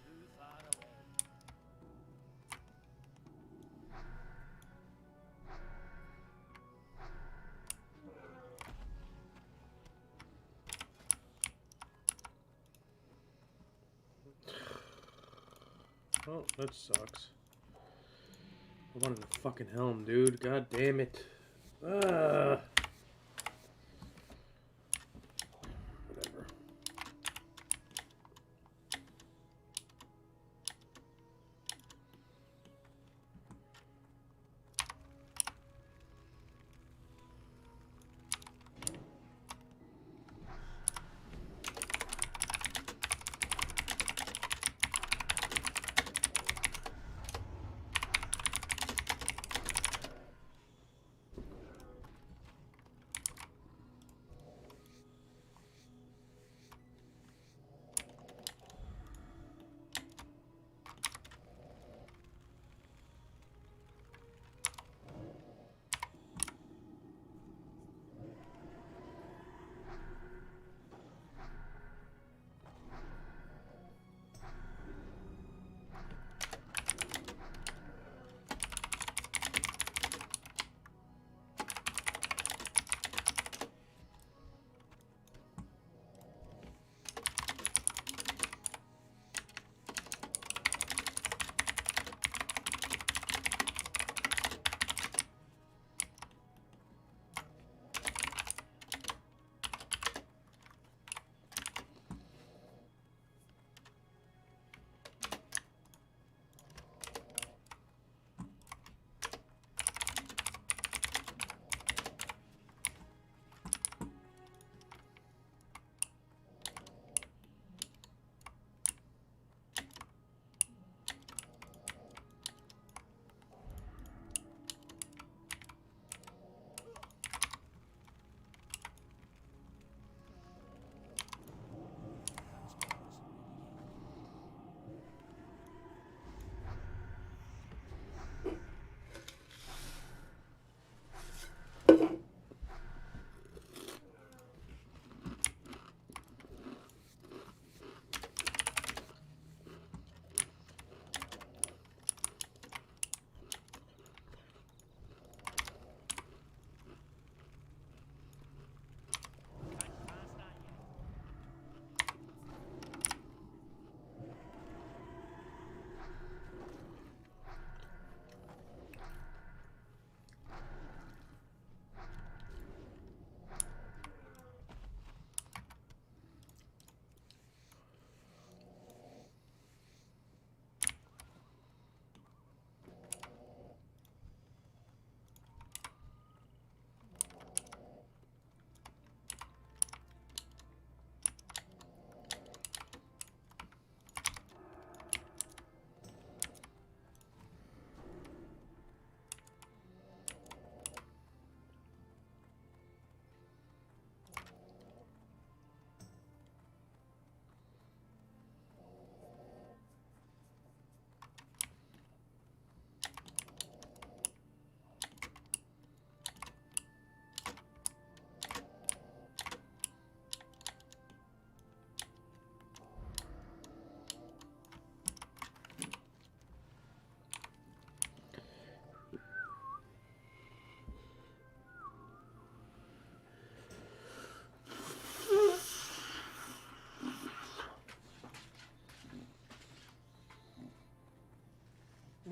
Too far away. Oh, that sucks. I wanted the fucking helm, dude. God damn it. Whatever.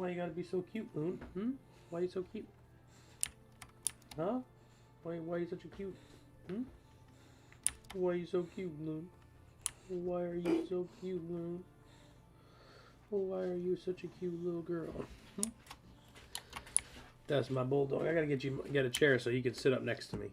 Why you gotta be so cute, Loon? Hmm? Why you so cute? Huh? Why you such a cute? Hmm? Why you so cute, Loon? Why are you so cute, Loon? Why are you such a cute little girl? Hmm? That's my bulldog. I gotta get a chair so he can sit up next to me.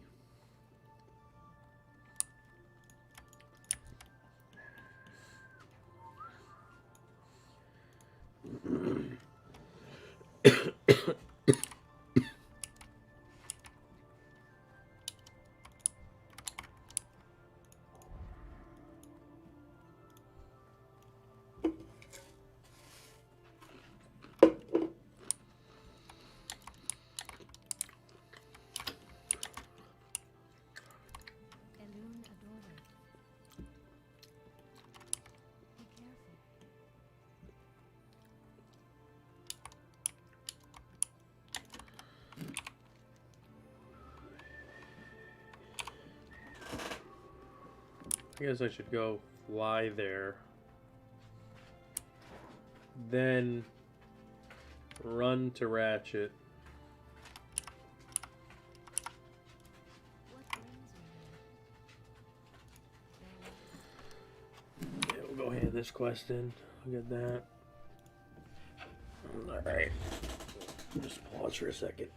Elune Adora. Be careful. I guess I should go fly there. Then run to Ratchet. What brings you here? Yeah, we'll go hand this quest in. I'll get that. Alright. Just pause for a second.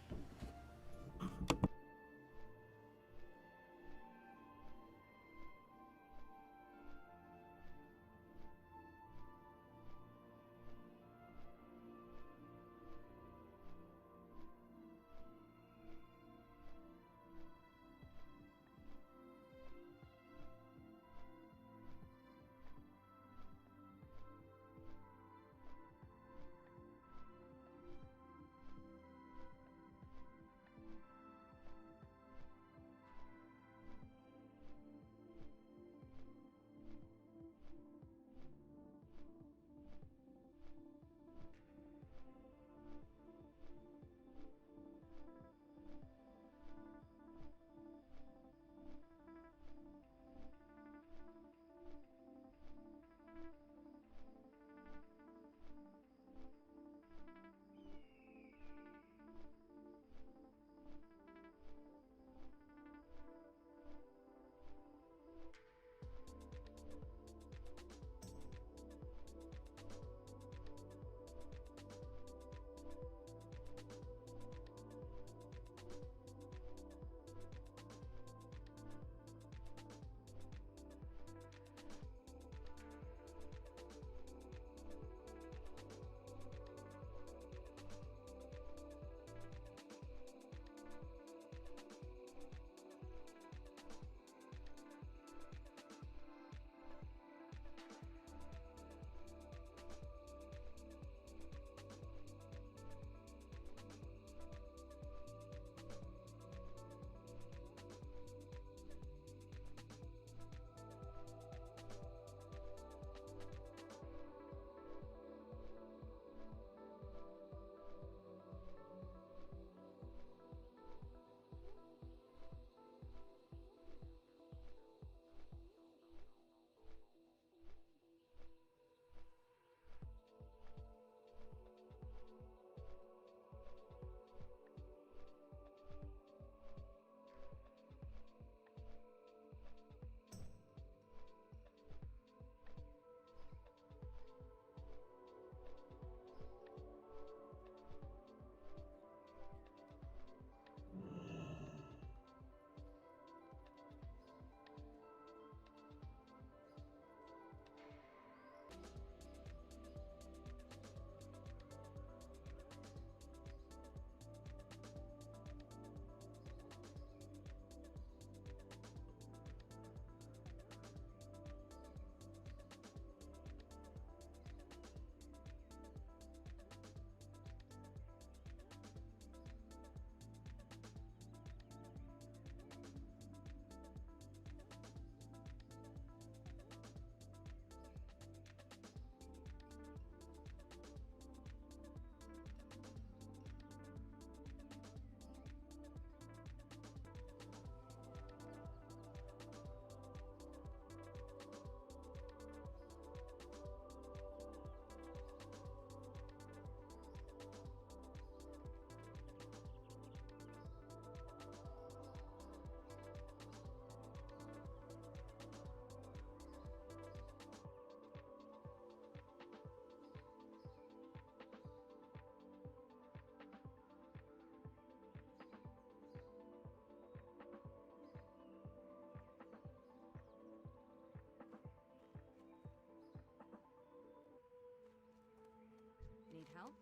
Need help?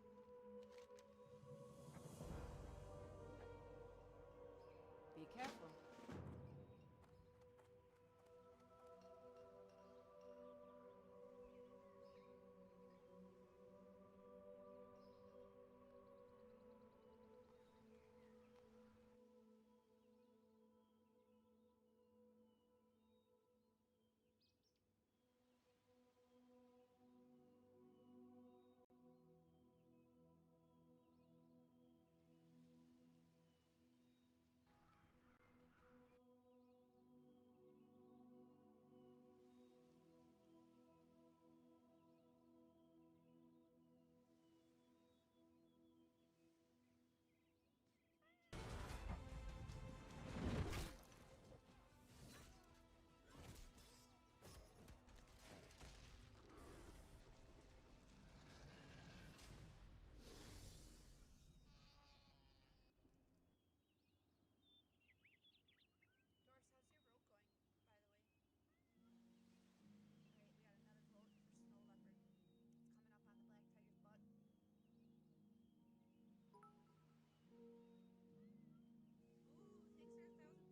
Be careful. Doris, how's your road going, by the way? Alright, we got another vote for Snow Leopard. It's coming up on the Black Tiger's butt. Ooh, thanks for 1,000 biddies, Rick.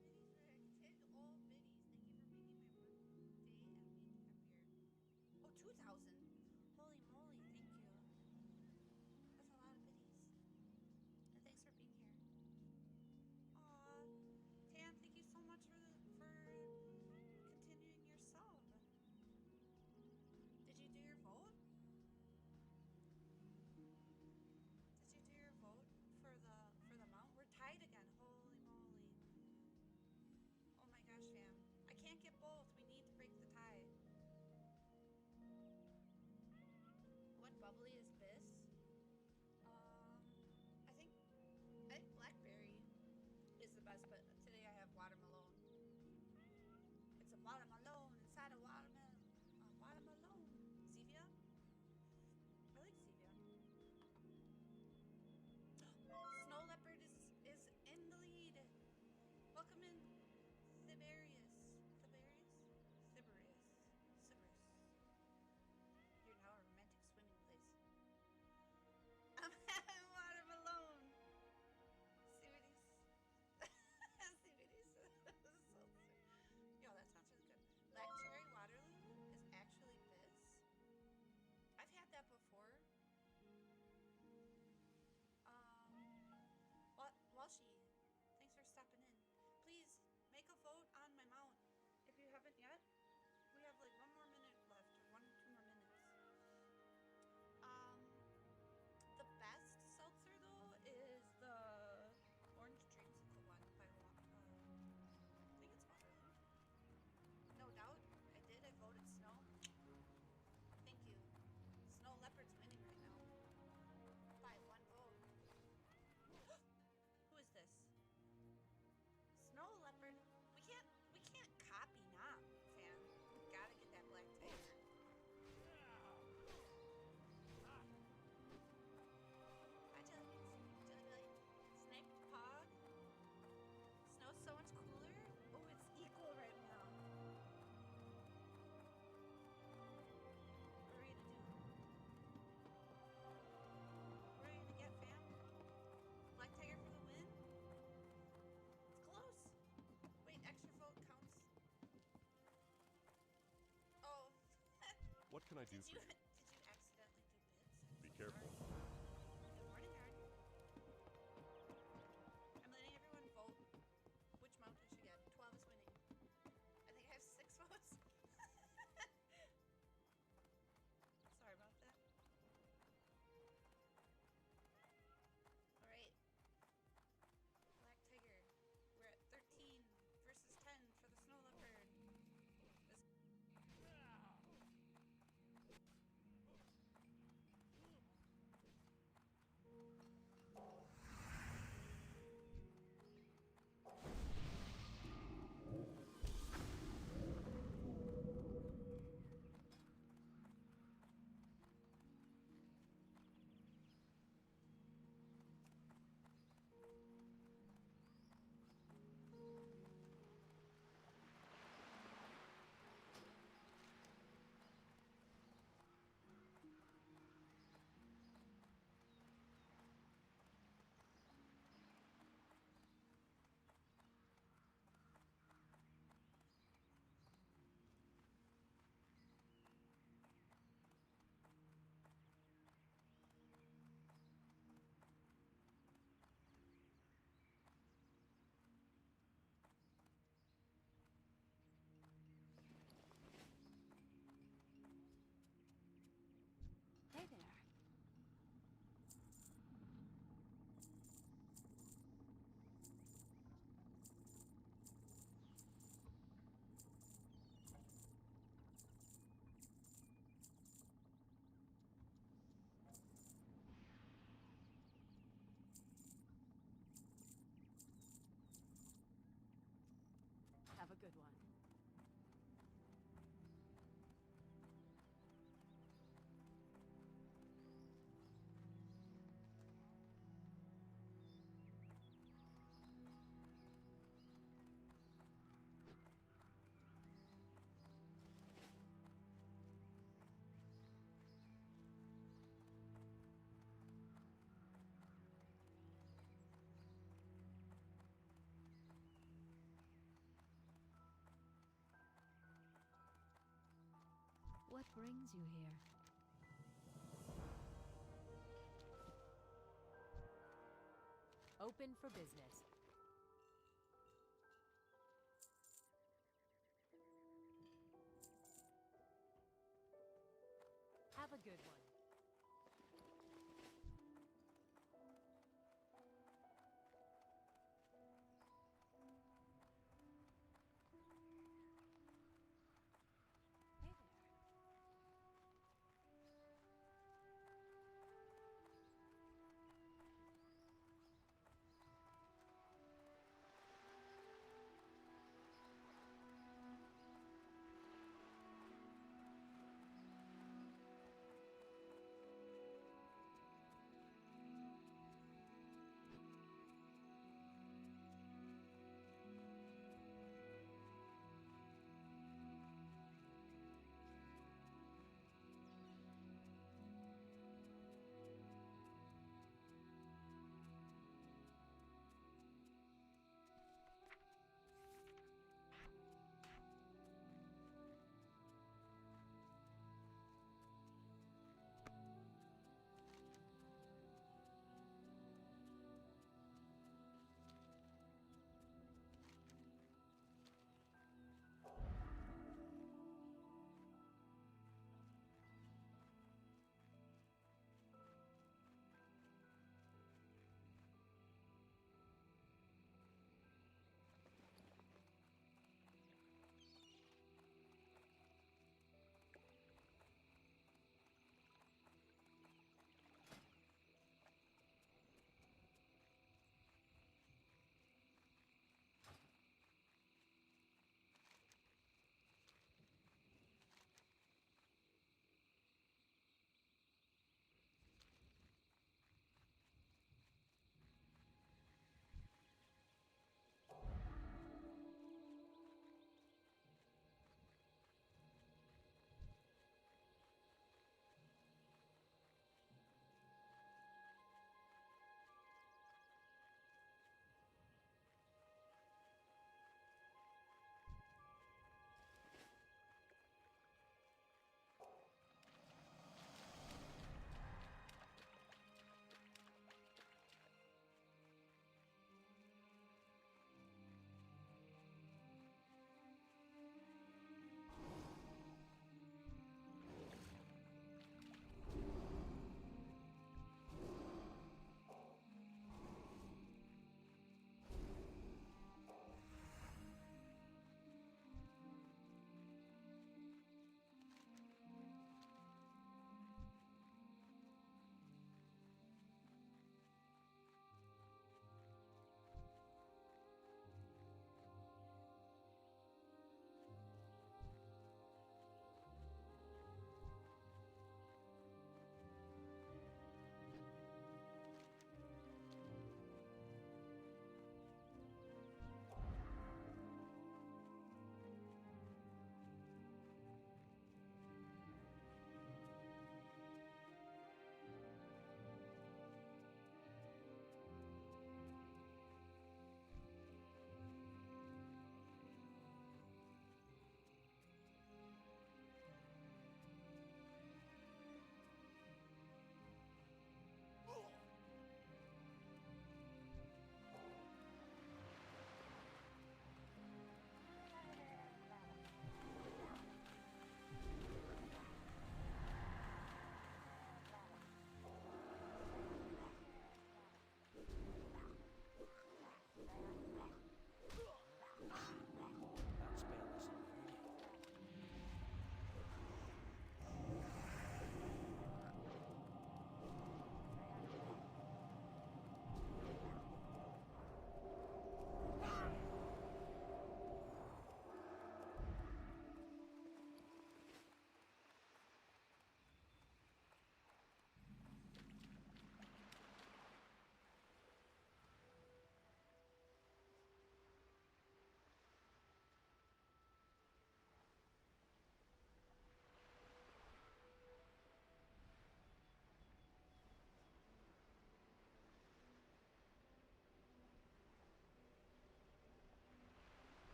10 all biddies. Thank you for making my birthday and week happier. Oh, 2,000. Holy moly, thank you. That's a lot of biddies. And thanks for being here. Aw, Tan, thank you so much for continuing your sub. Did you do your vote? Did you do your vote for the mount? We're tied again. Holy moly. Oh my gosh, fam. I can't get both. We need to break the tie. What bubbly is this? I think blackberry is the best, but today I have watermelon. It's a watermelon inside a watermelon. A watermelon. Zevia? I like Zevia. Snow Leopard is in the lead. Welcome in, Siberius. You're now a romantic swimming place. I'm having watermelon. See what he's... See what he says. So sweet. Yo, that sounds really good. Black cherry Waterloo is actually this. I've had that before. Walshy, thanks for stopping in. Please make a vote on my mount if you haven't yet. We have like 1 more minute left, or 1 or 2 more minutes. The best seltzer though is the orange dreamsicle one by I think it's Waterloo. No doubt, I did. I voted Snow. Thank you. Snow Leopard's winning right now by 1 vote. Who is this? Snow Leopard. We can't copy Nom, fam. We gotta get that Black Tiger. Hi, Jelly. Sniped Pog. Snow's so much cooler. Oh, it's equal right now. What are we gonna do? What are we gonna get, fam? Black Tiger for the win? It's close. Wait, extra vote counts. Oh. What can I do for you? Did you accidentally do bits? Be careful. Good morning, Aaron. I'm letting everyone vote which mount I should get. 12 is winning. I think I have 6 votes. Sorry about that. Alright. Black Tiger. We're at 13 versus 10 for the Snow Leopard. This What brings you here? Open for business. Have a good one. Hey there.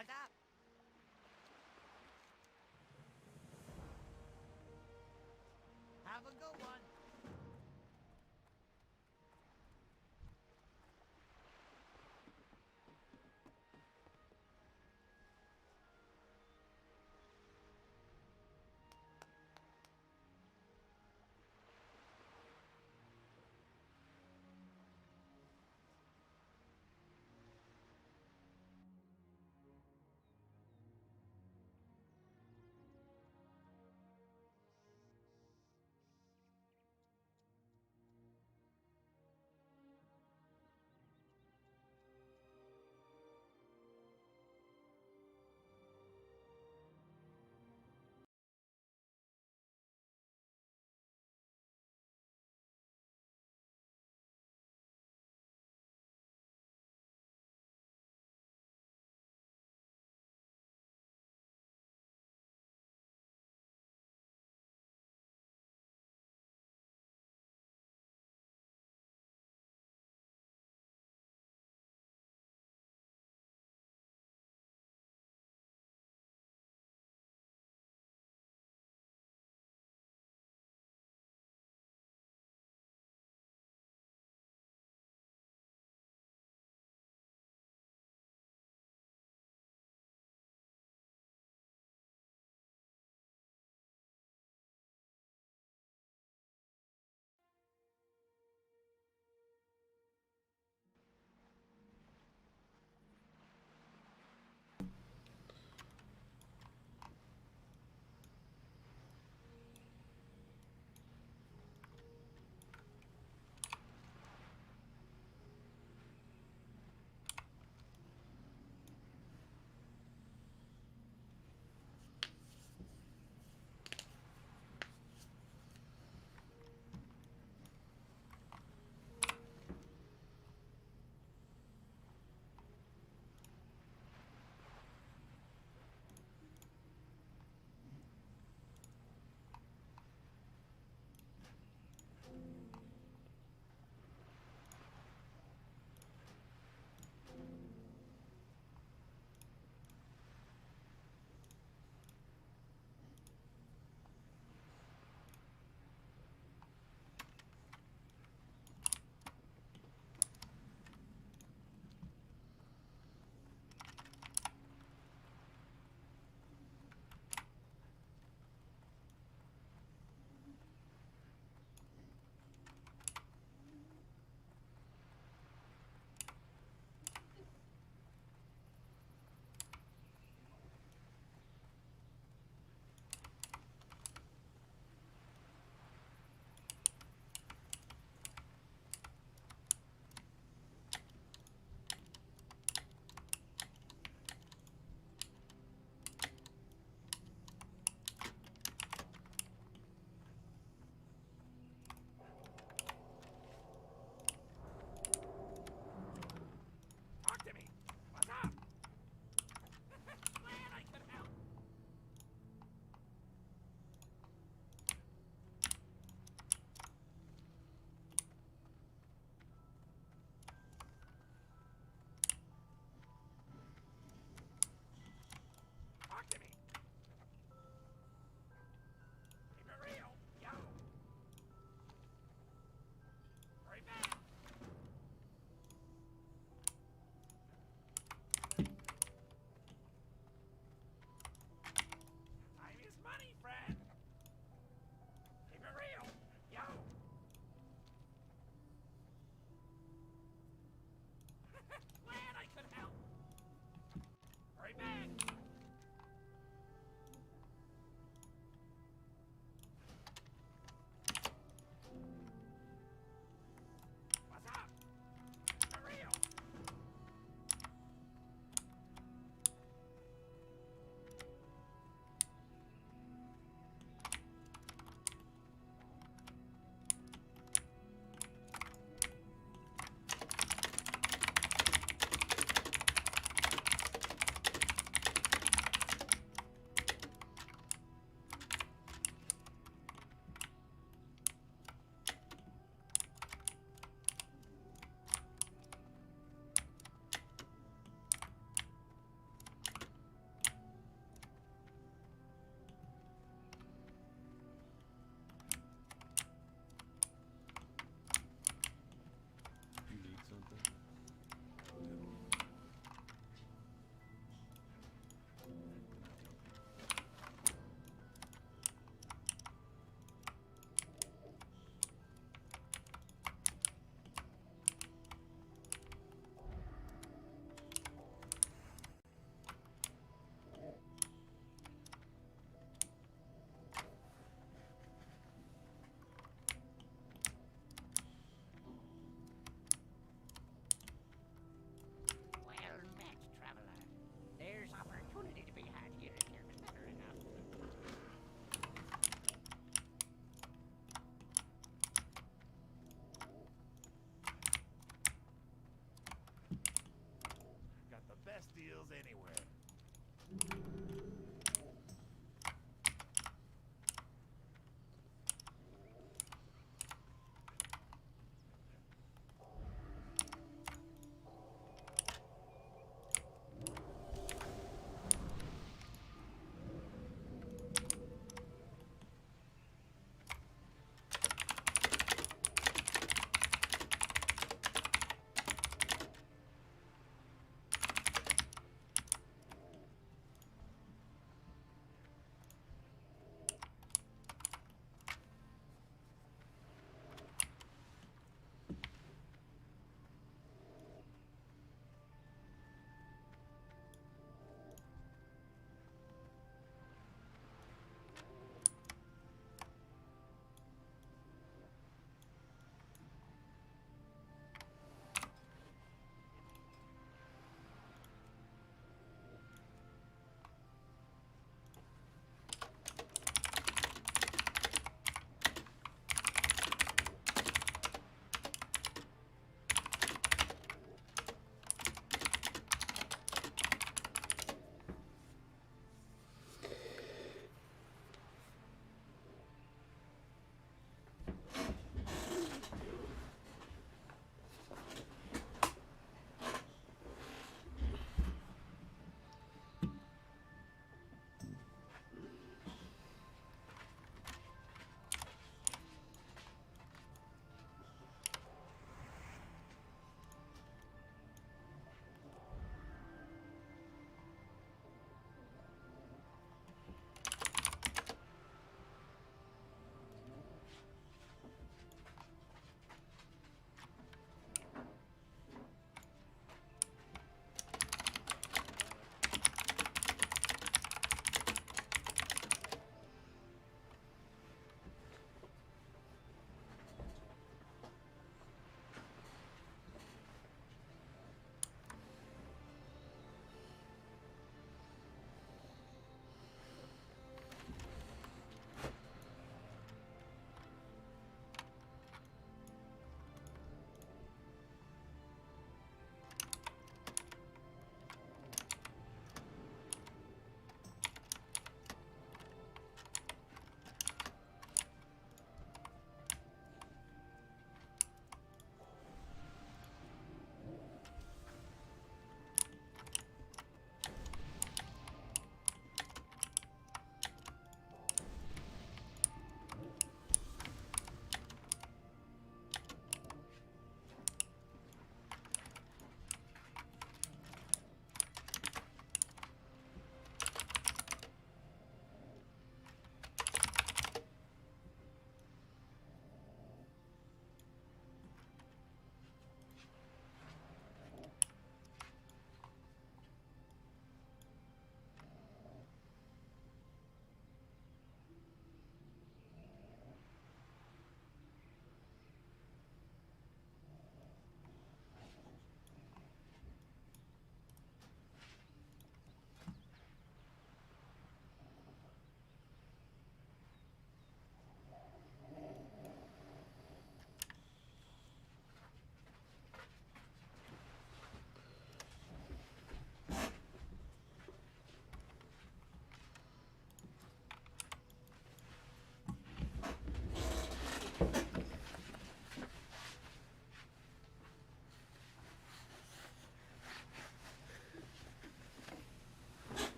What's up? Have a good one. Talk to me. What's up? Glad I could help. Talk to me. Keep it real, yo. Hurry back. Time is money, friend. Keep it real, yo. Glad I could help. Hurry back. What's up? Keep it real.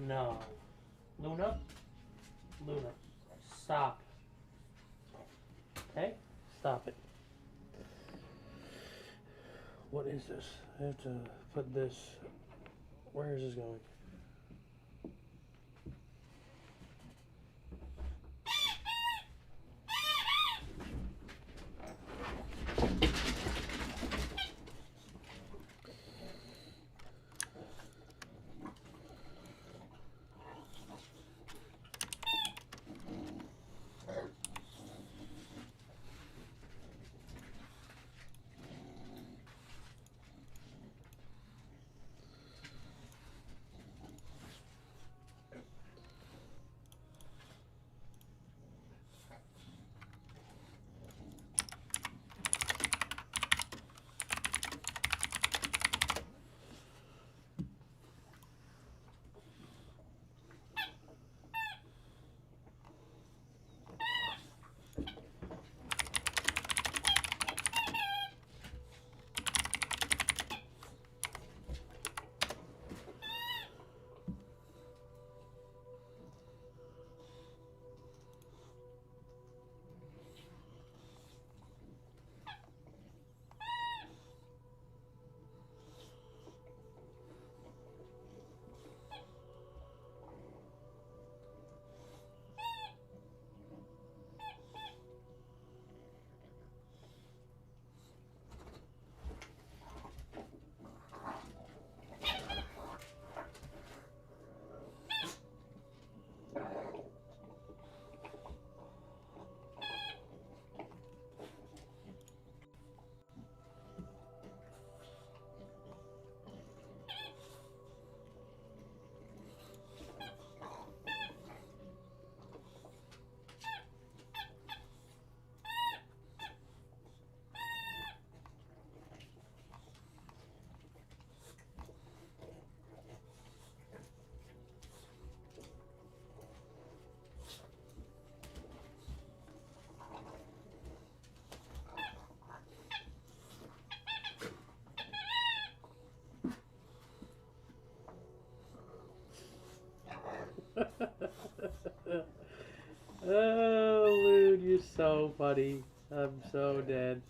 No. Luna? Luna. Stop. Okay? Stop it. What is this? I have to put this... Where is this going? Oh, Loon, you're so funny. I'm so dead.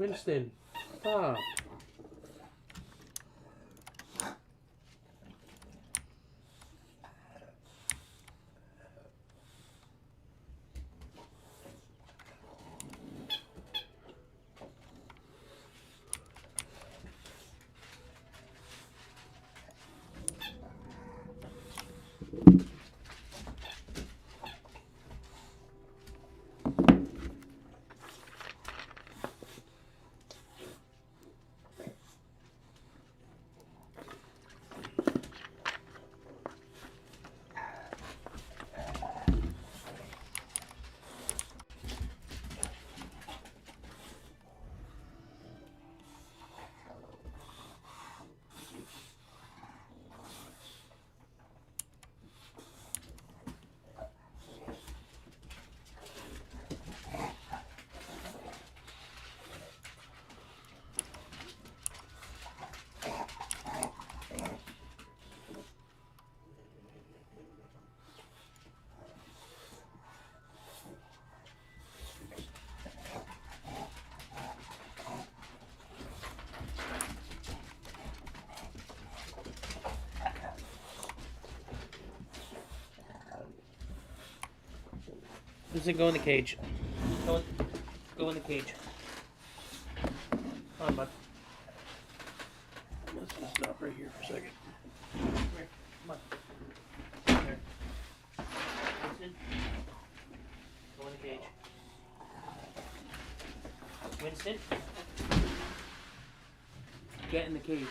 Winston, stop. Listen, go in the cage. Go in the cage. Come on, bud. Let's just stop right here for a second. Come here. Come on. Come here. Winston. Go in the cage. Winston. Get in the cage.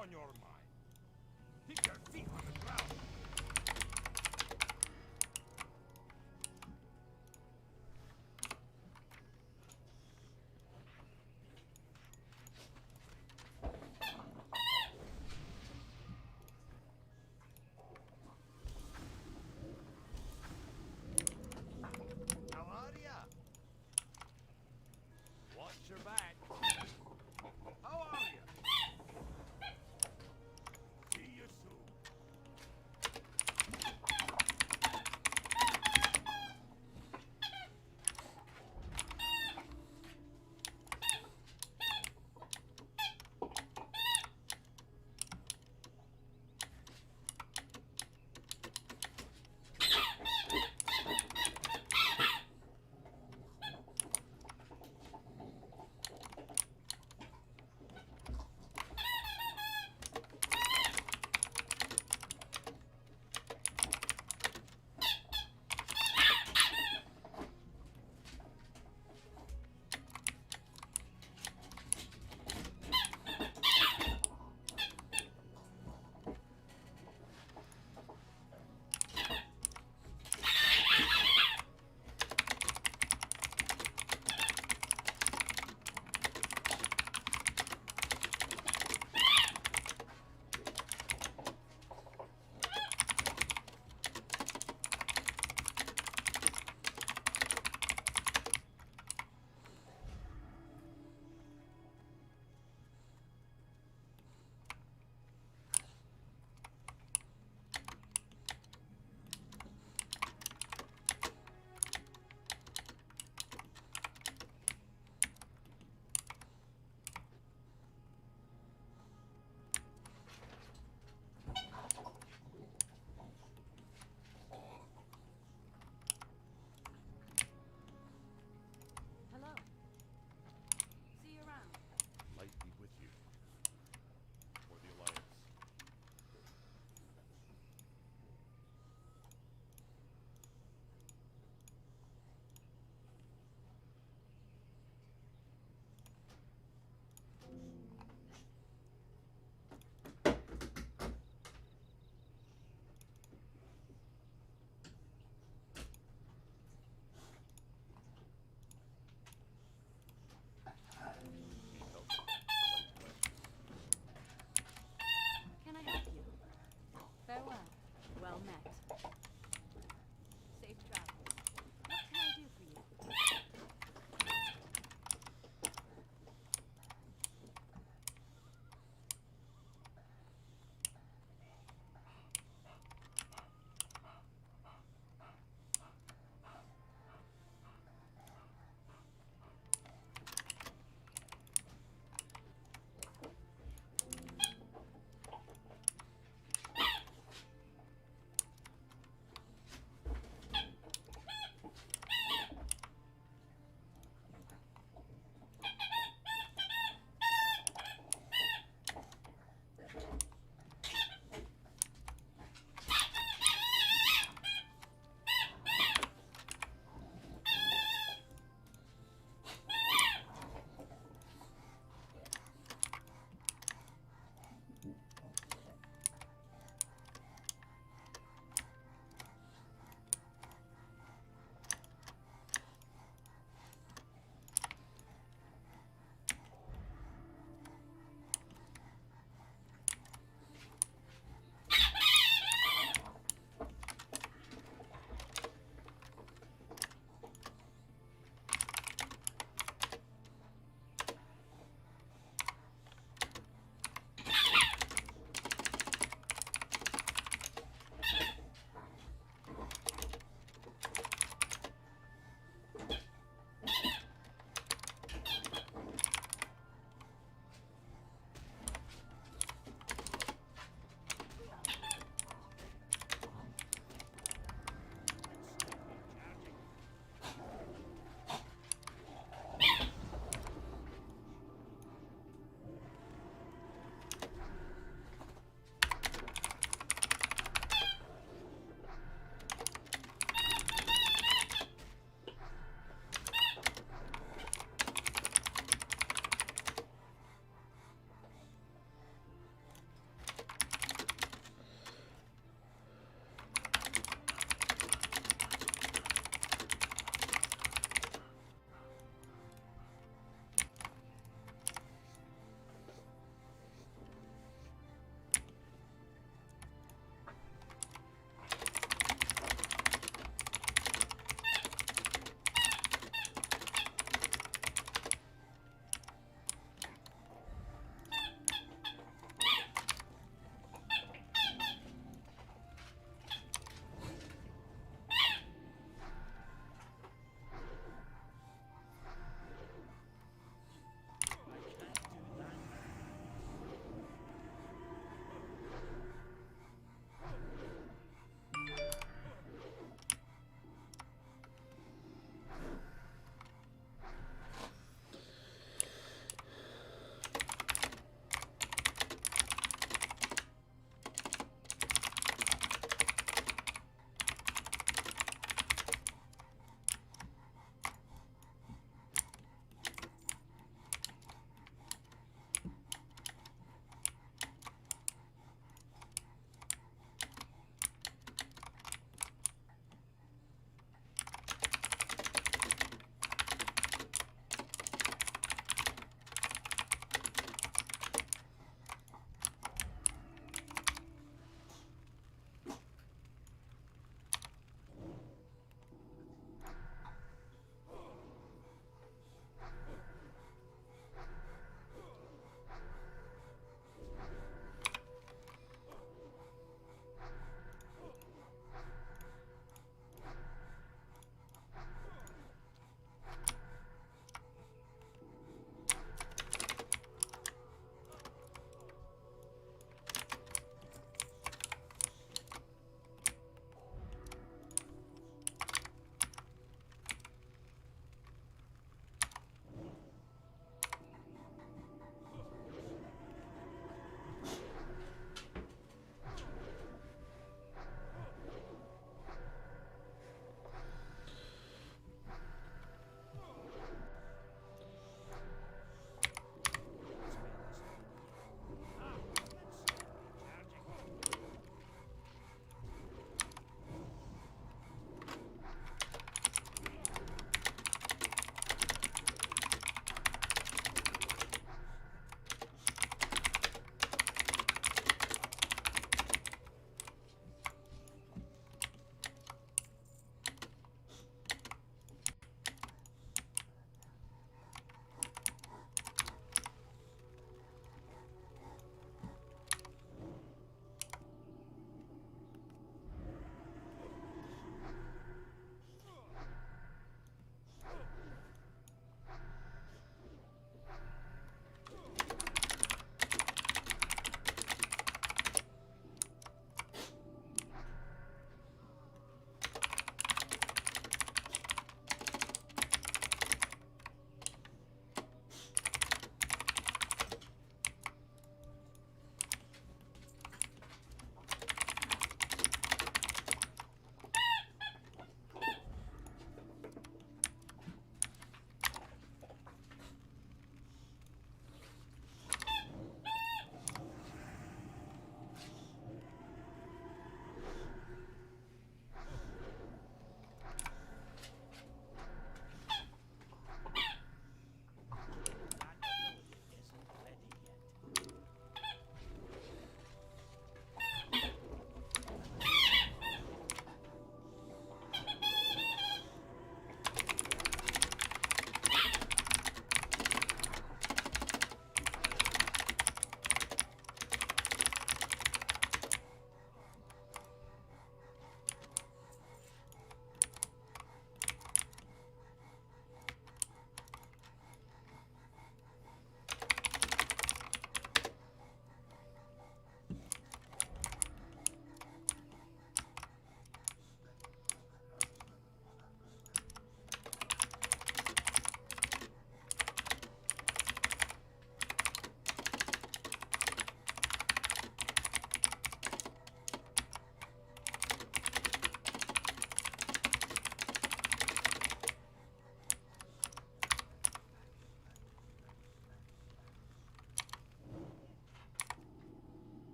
on your mind? Keep your feet on the ground. How are ya? Watch your back. How are you?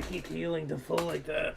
keep healing to full like that.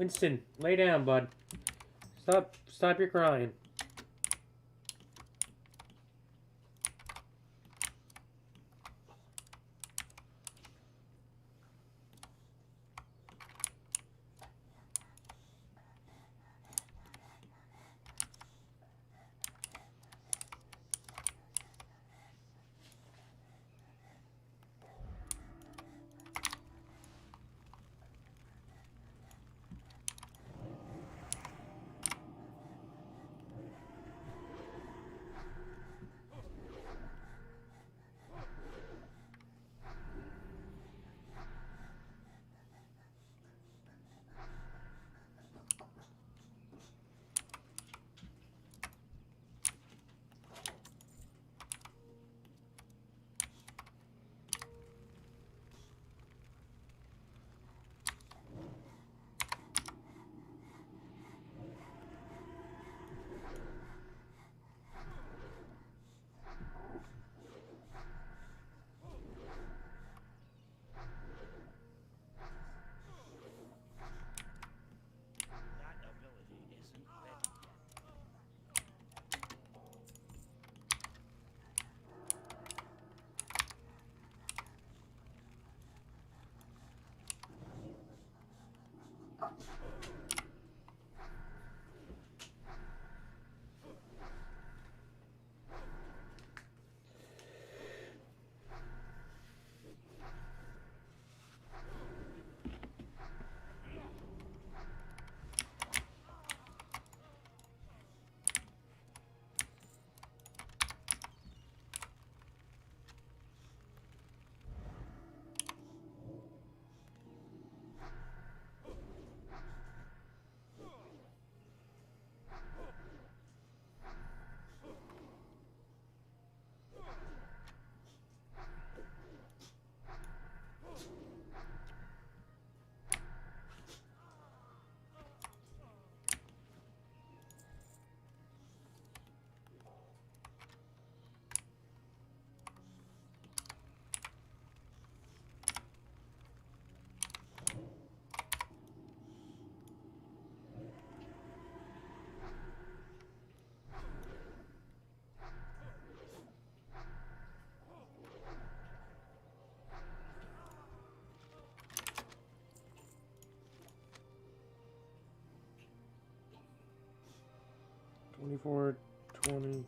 Winston, lay down, bud. Stop your crying. That ability isn't ready yet. $24, $20.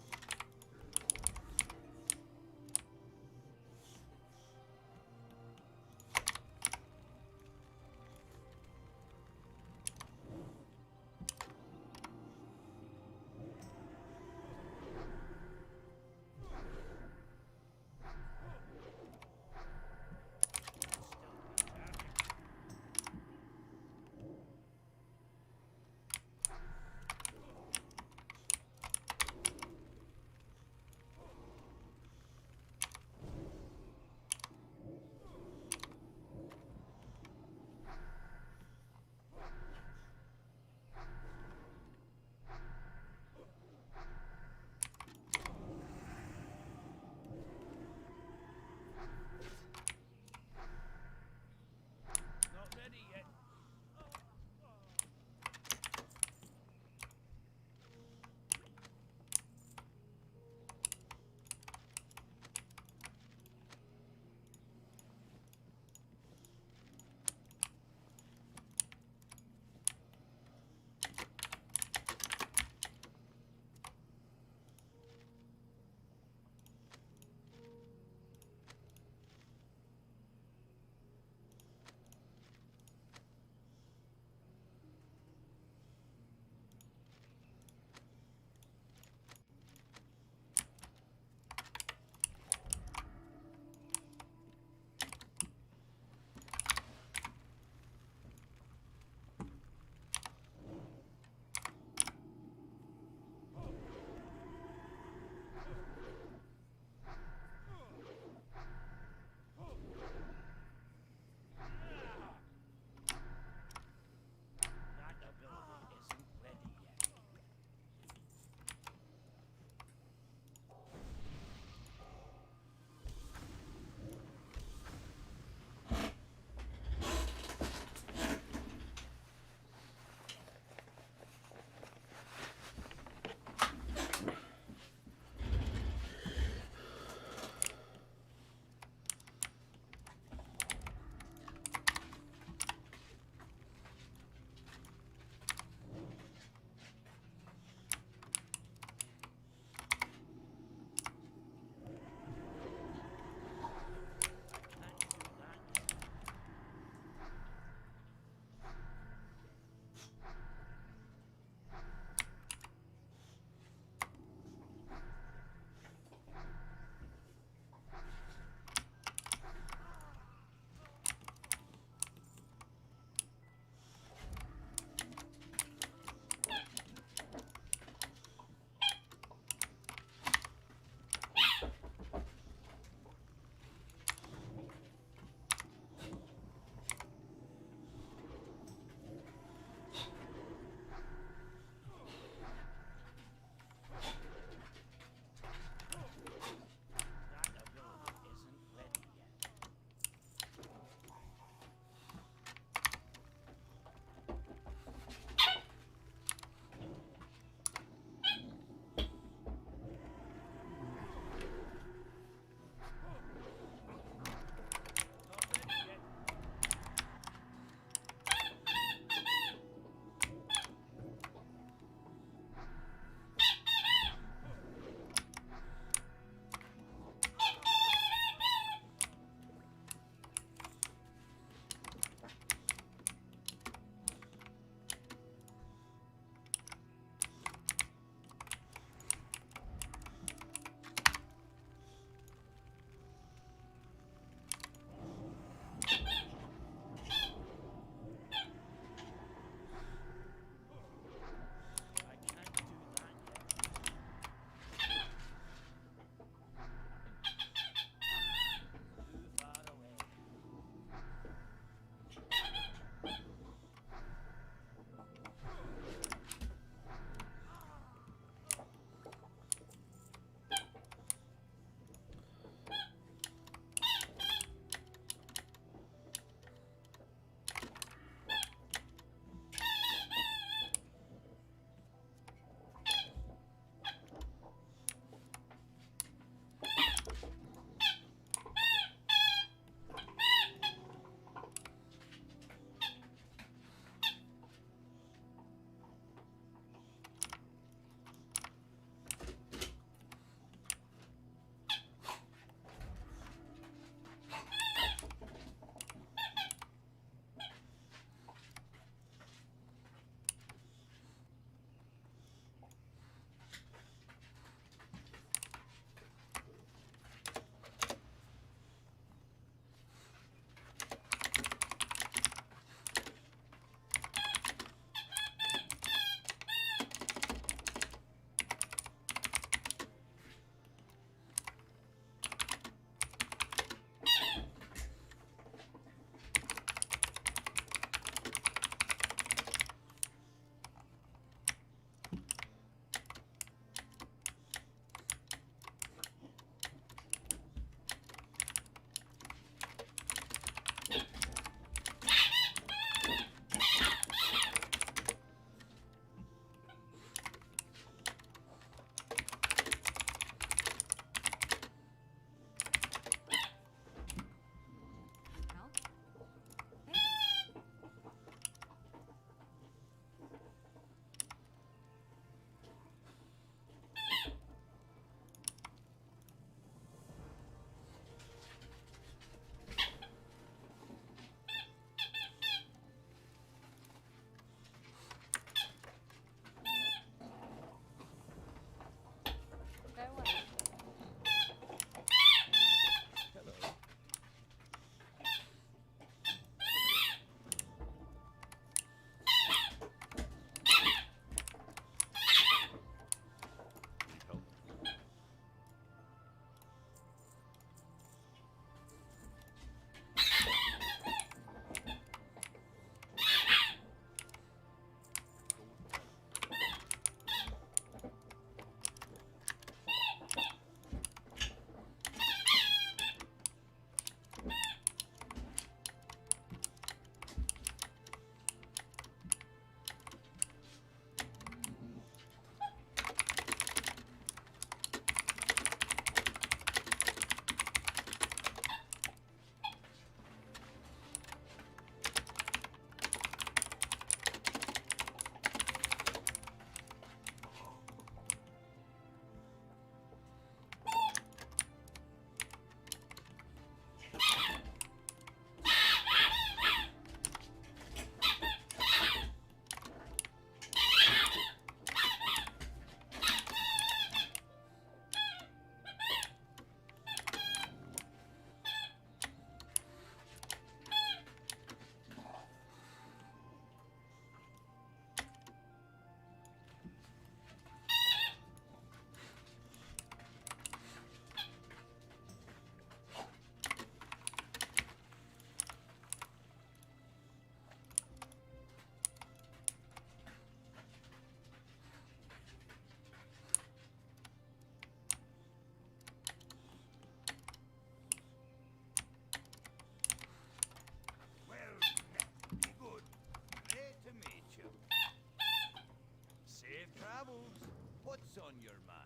on your mind?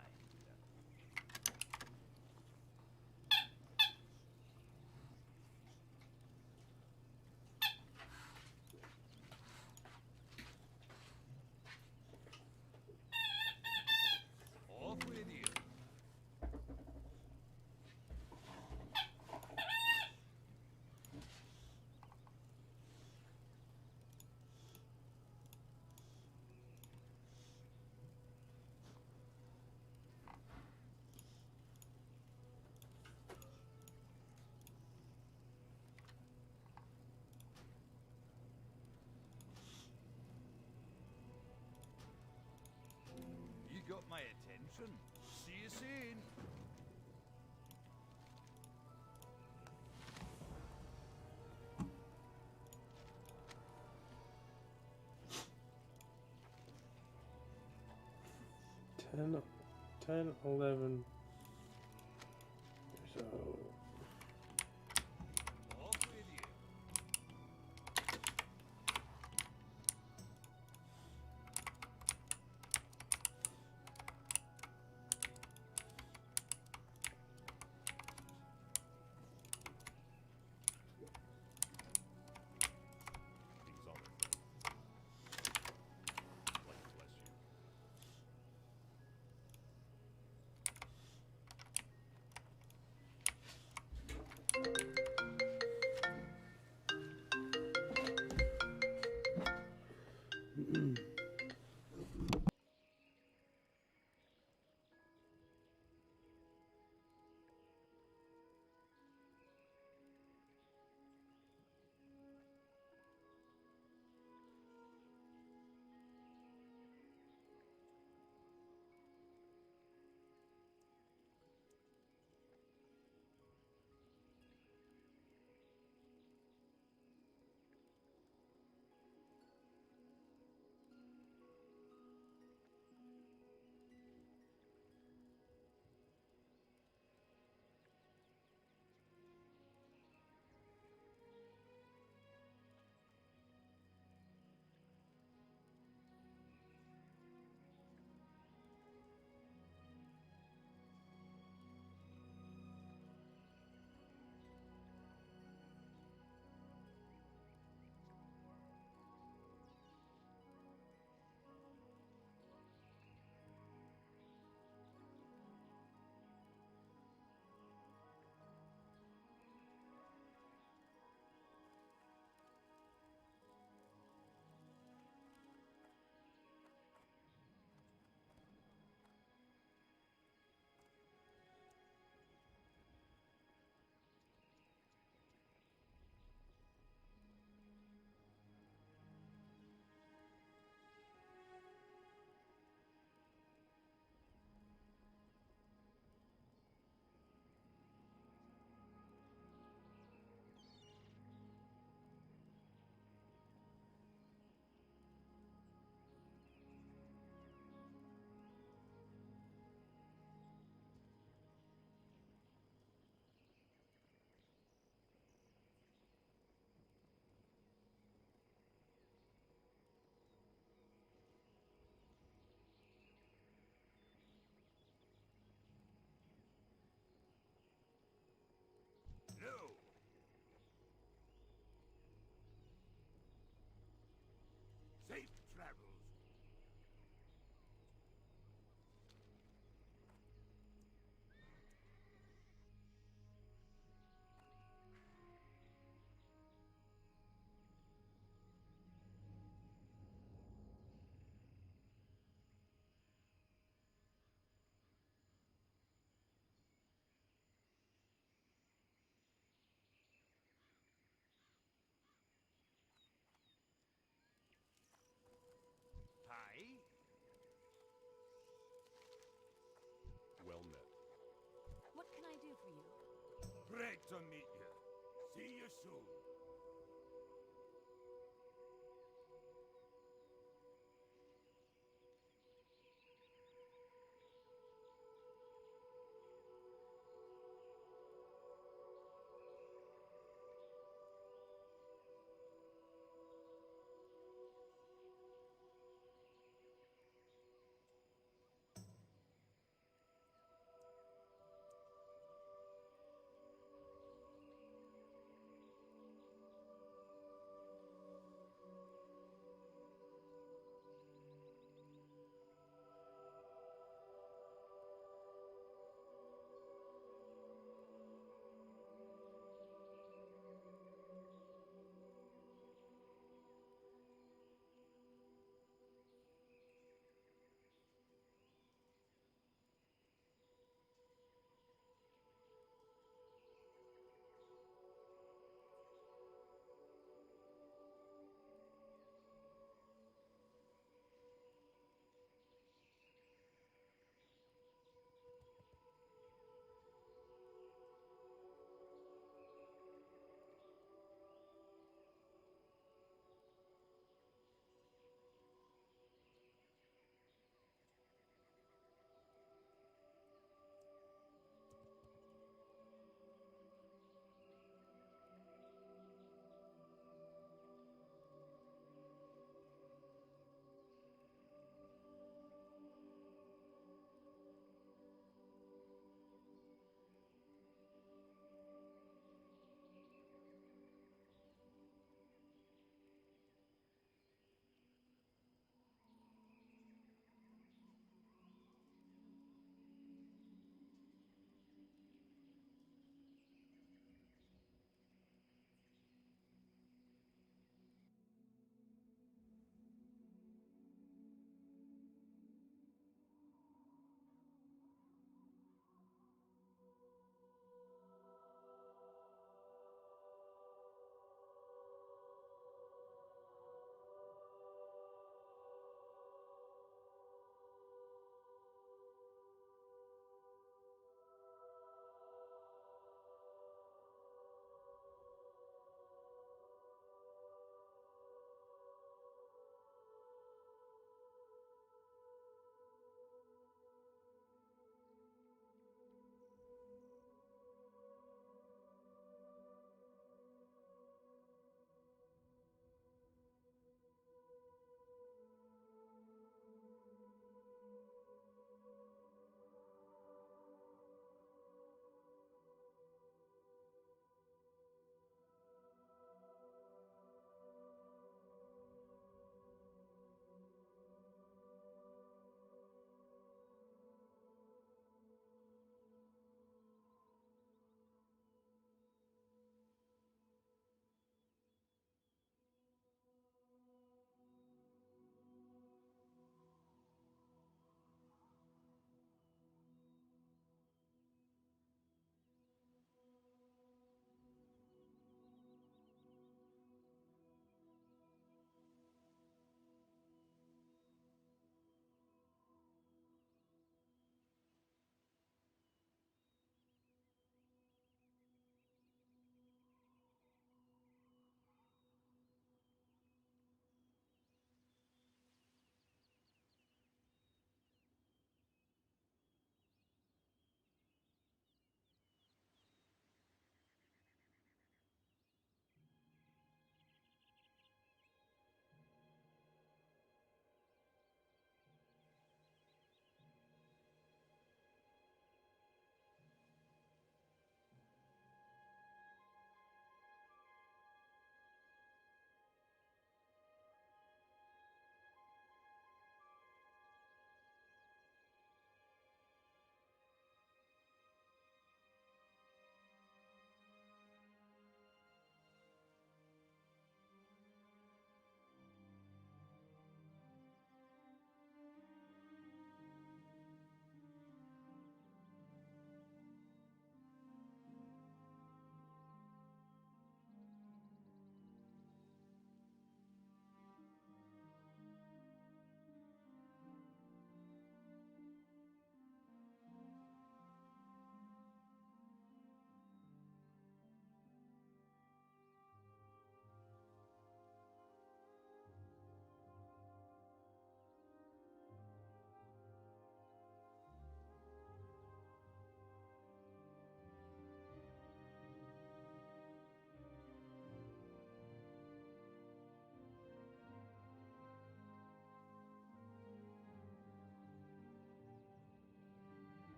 Off with you. You got my attention. See you soon. Ten, 11 years old. Off with you. Things on their friend. Light bless you. No. Safe travels. Hi. Well met. What can I do for you? Great to meet you. See you soon.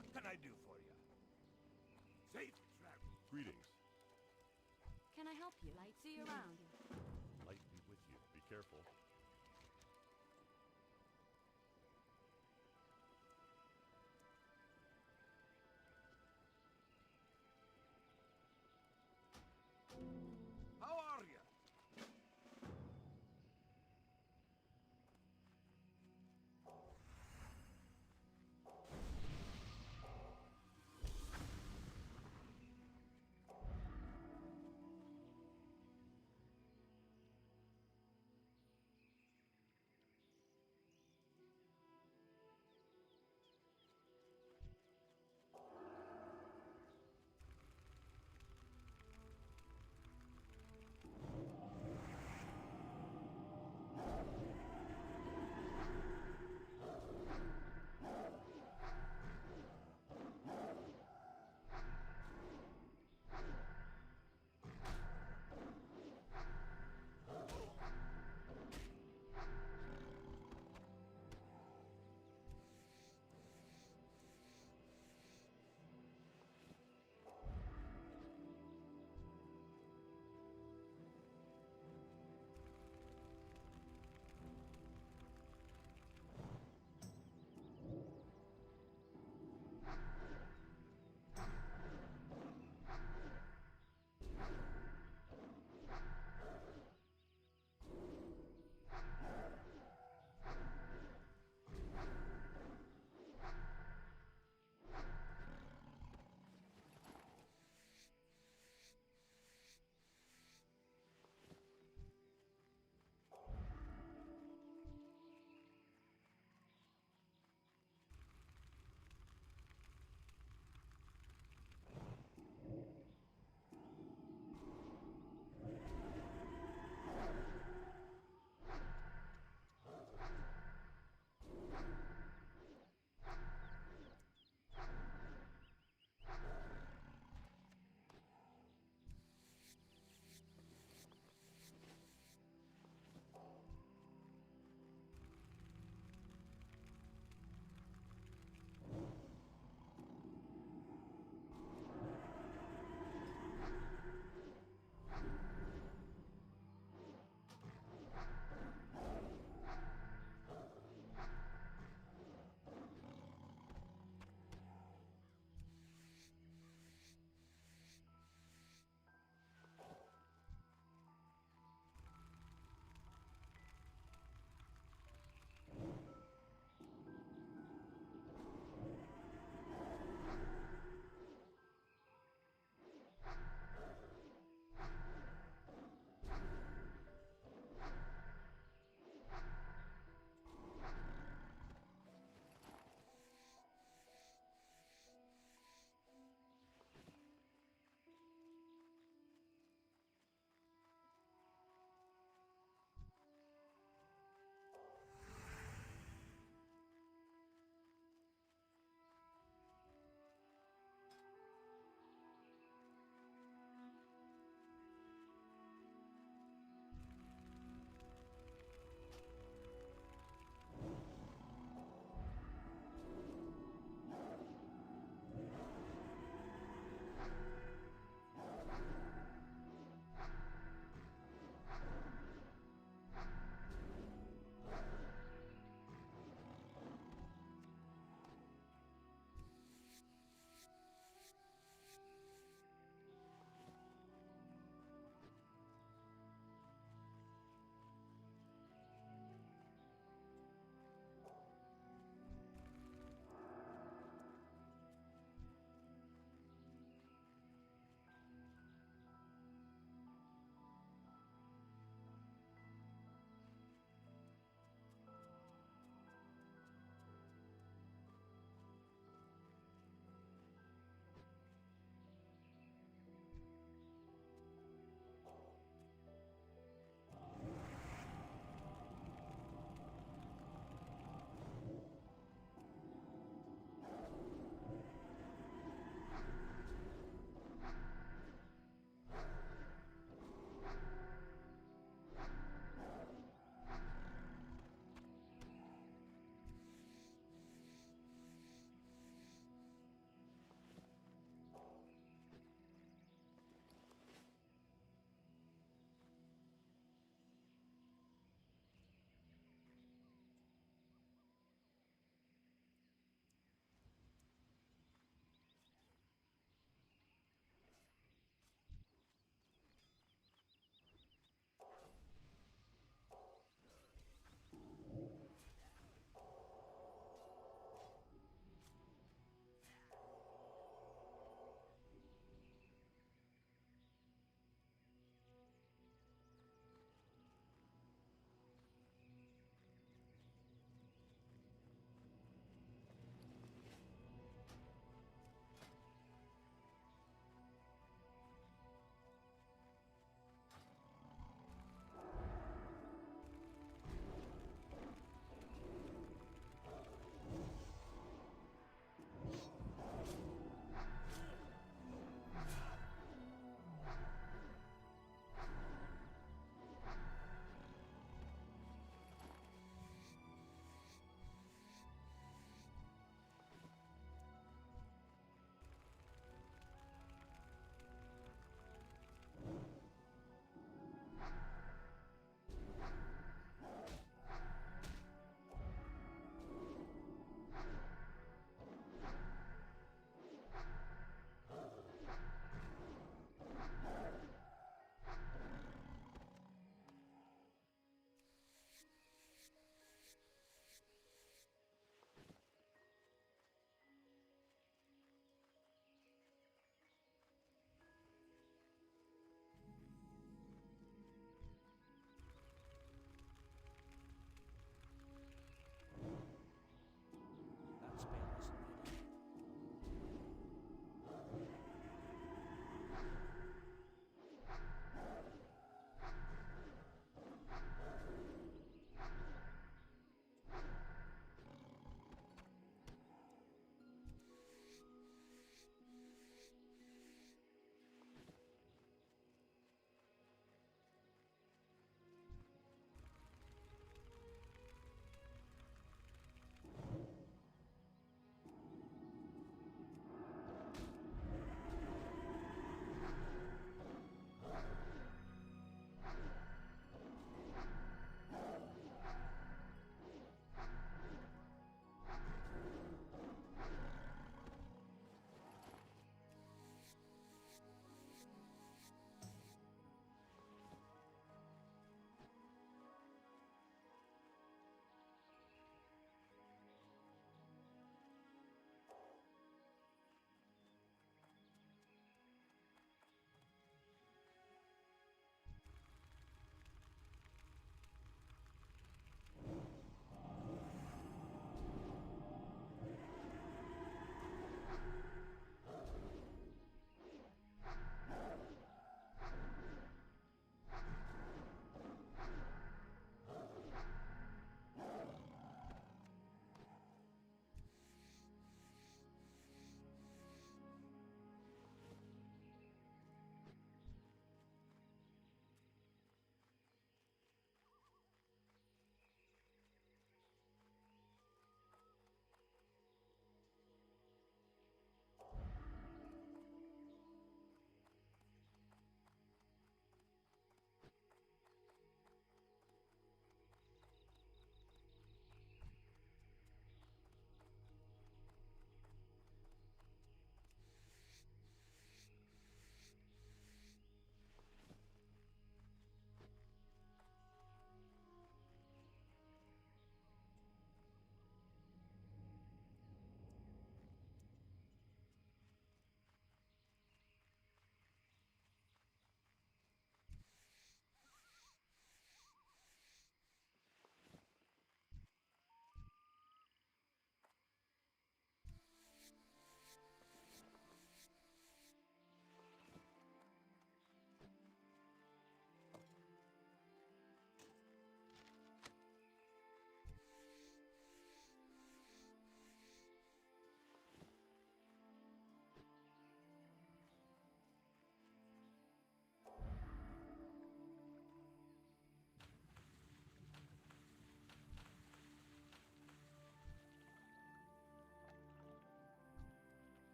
What can I do for you? Safe travel. Greetings. Can I help you? Light See you around. Light be with you. Be careful. How are you?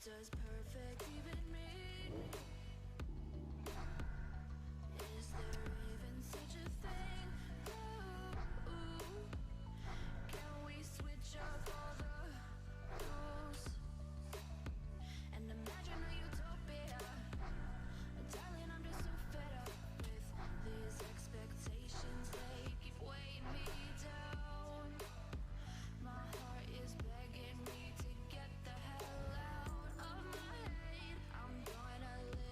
Does perfect even mean? Is there even such a thing? Ooh, can we switch up all the rules and imagine a utopia? Darling, I'm just so fed up with these expectations. They keep weighing me down. My heart is begging me to get the hell out of my head. I'm gonna live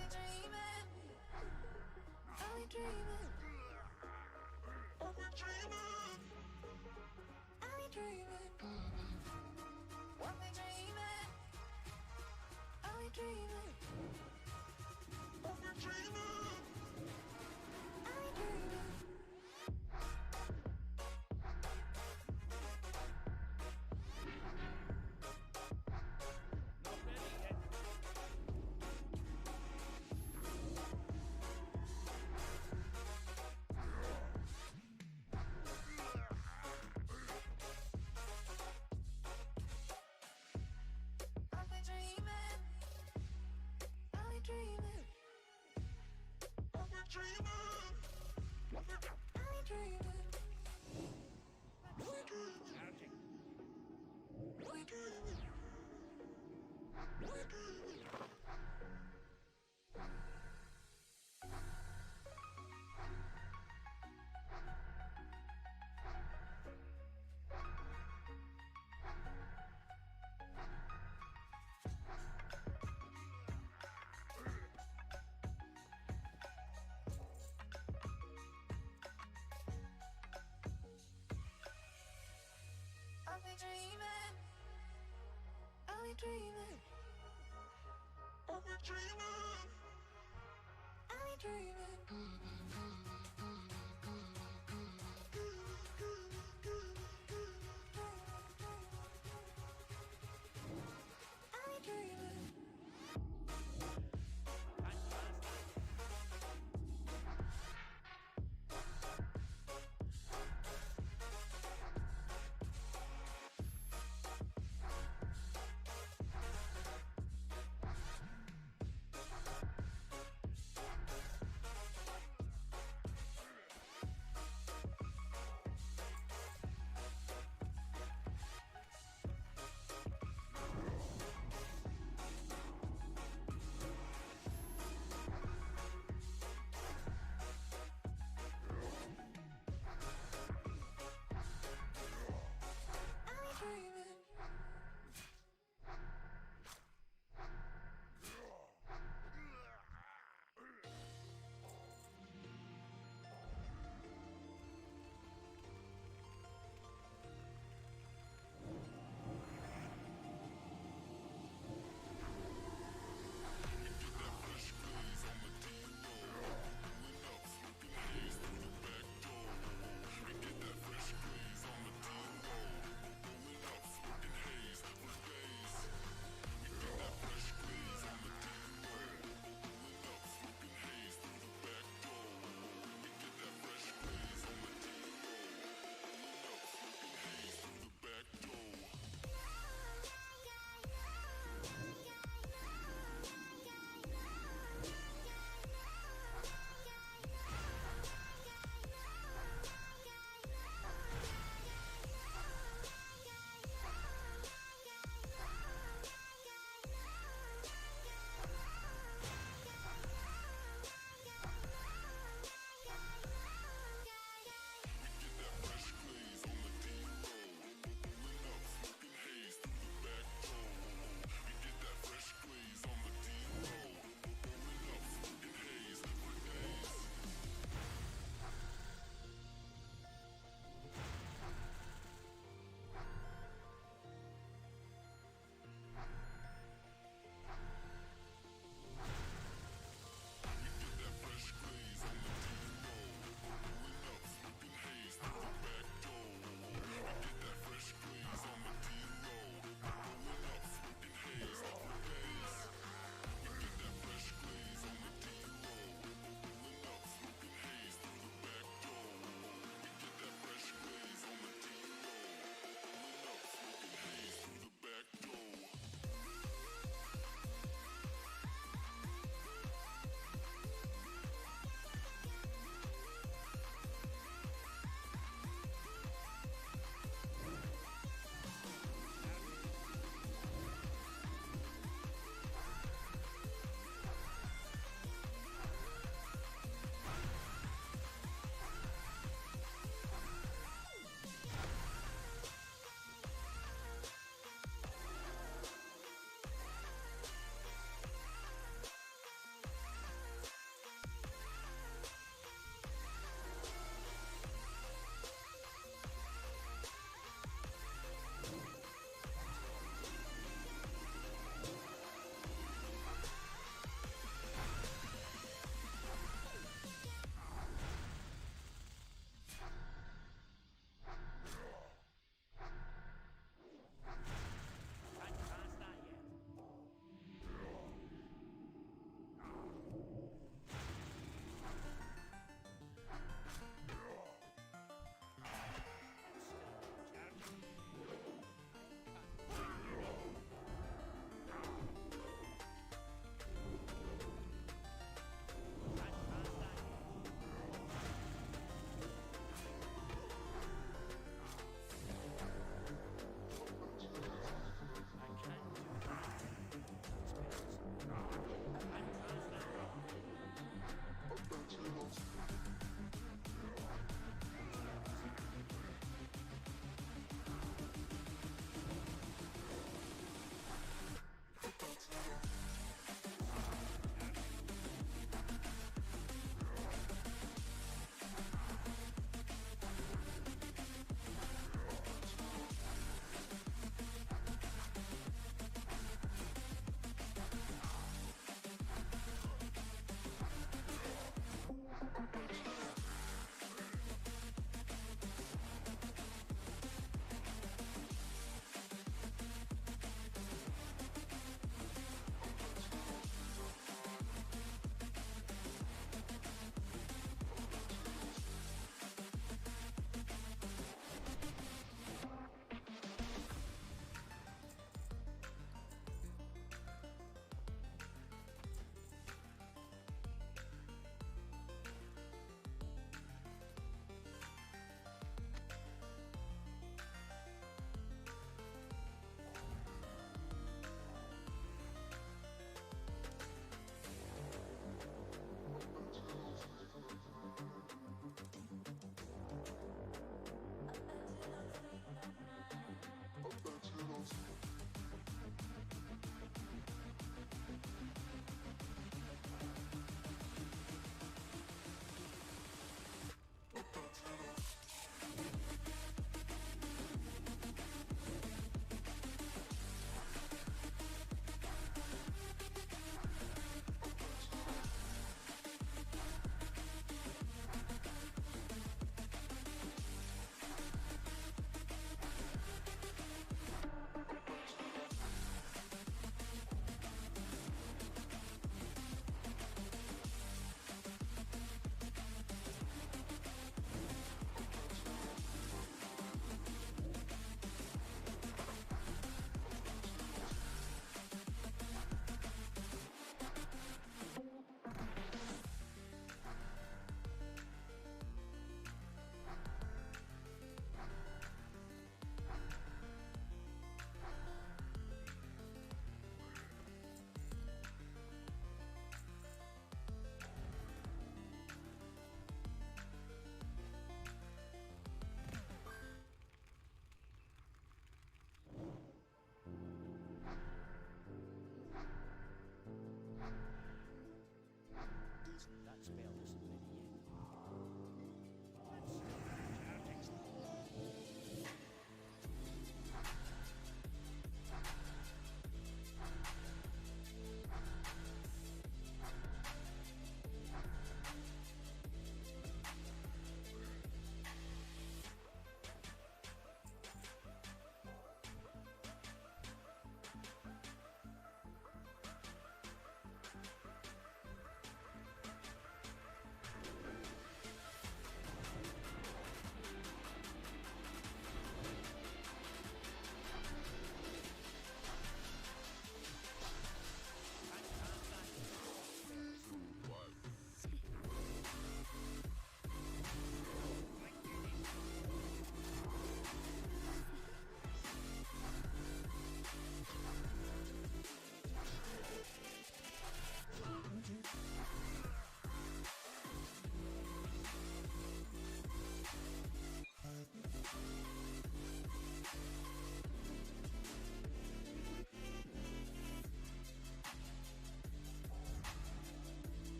Not ready yet. Charging. Fantastic.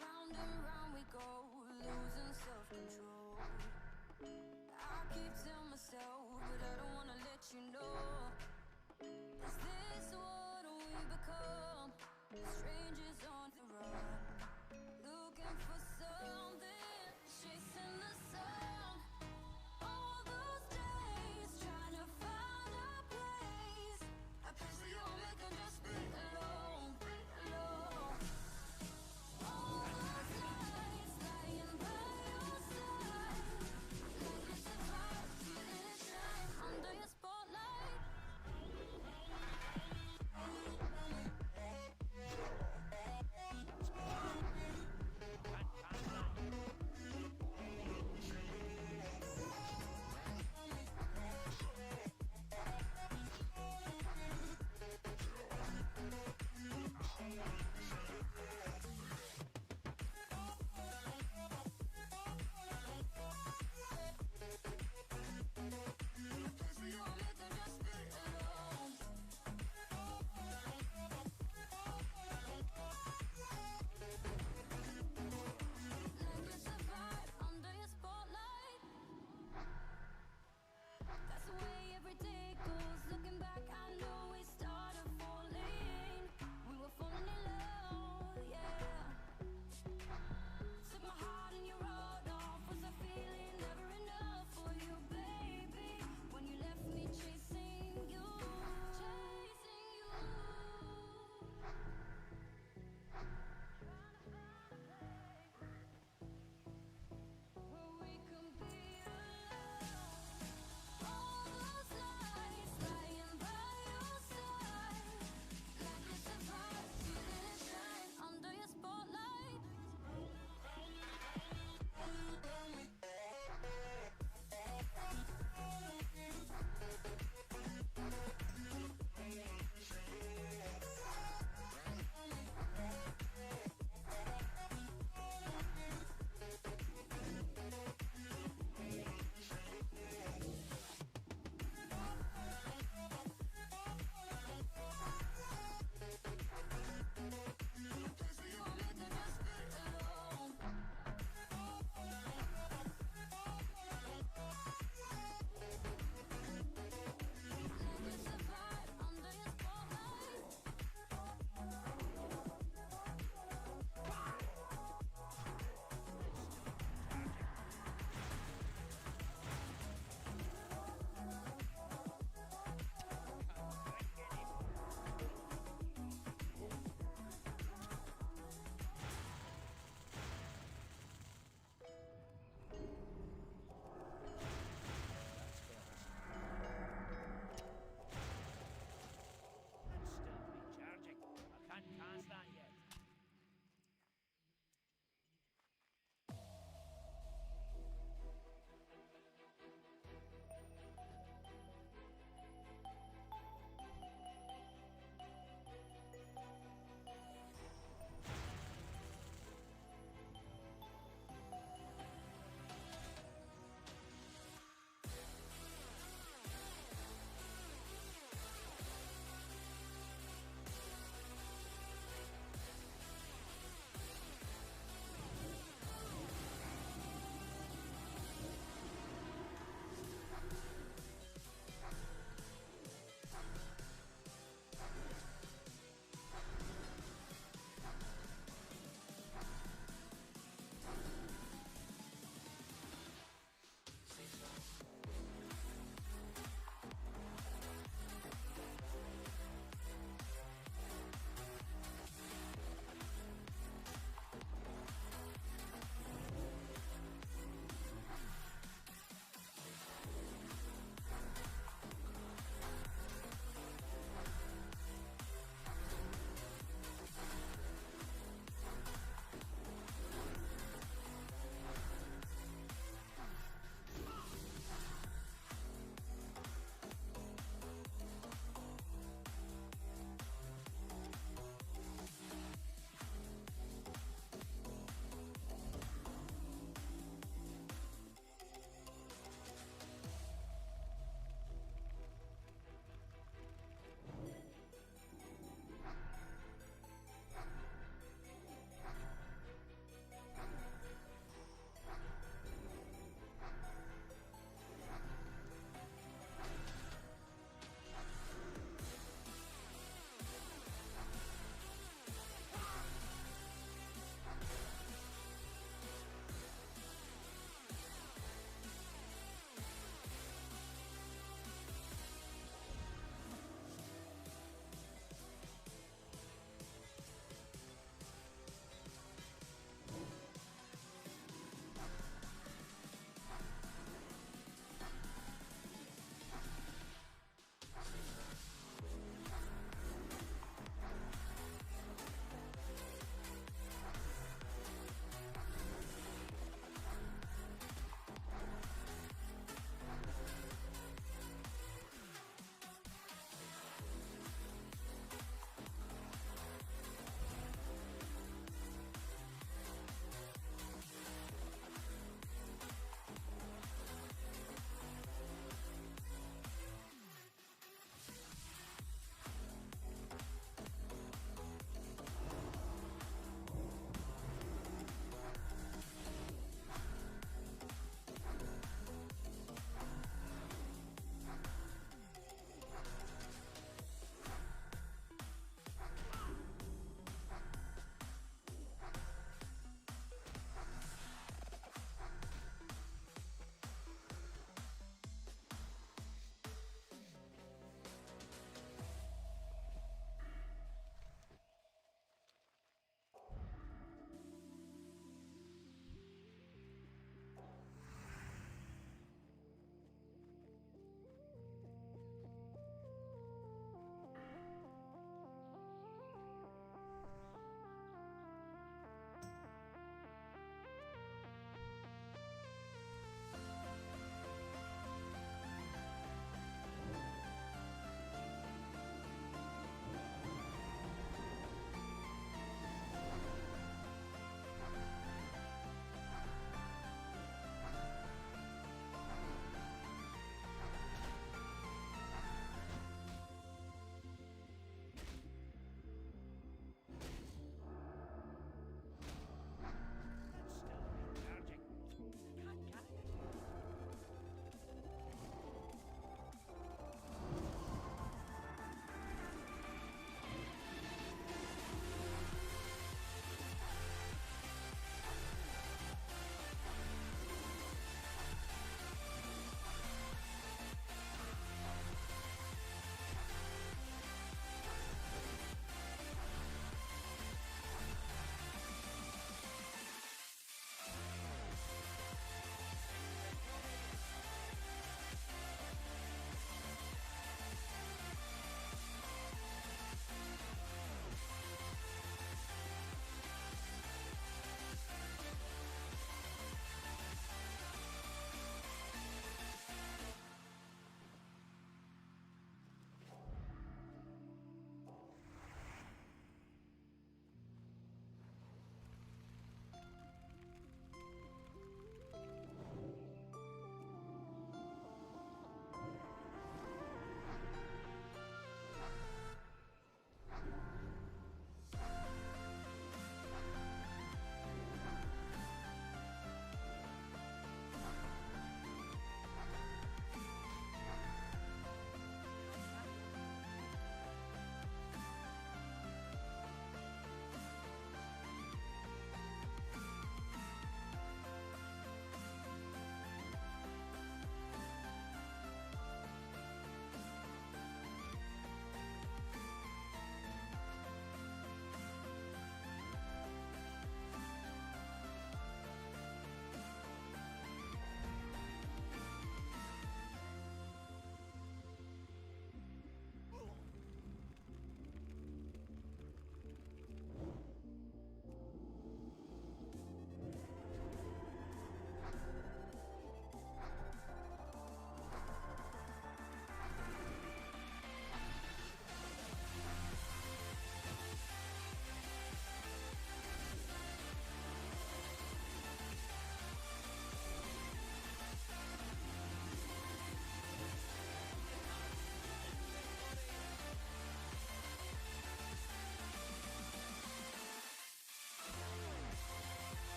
Round and round we go, losing self-control. I keep telling myself, but I don't wanna let you know. Is this what we become? Strangers on the run, looking for something, chasing the sun. All those days, trying to find a place where you and me can just be alone, alone. All those nights lying by your side.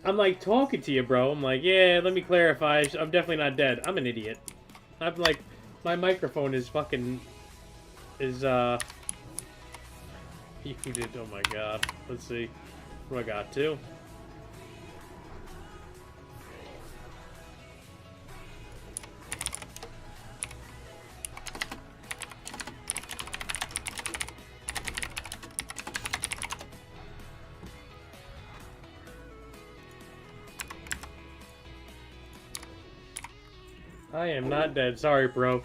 I'm like talking to you, bro. I'm like, yeah, let me clarify. I'm definitely not dead. I'm an idiot. I'm like, my microphone is fucking, muted. Oh my god. Let's see. What do I got? 2? I am not dead. Sorry, bro.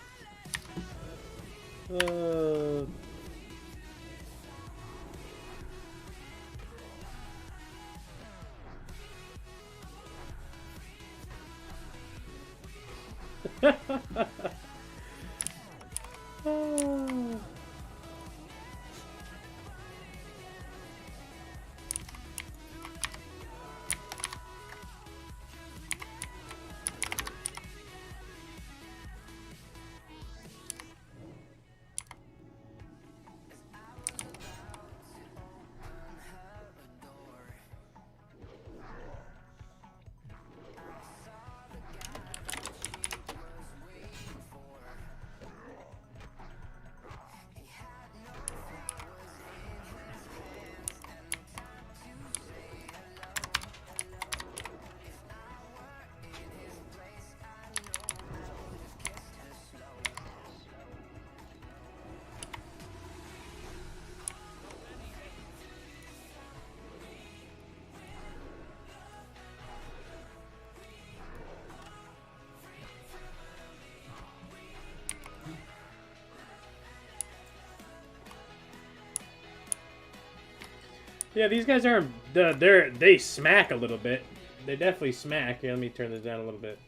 Yeah, these guys aren't. They smack a little bit. They definitely smack. Yeah, let me turn this down a little bit.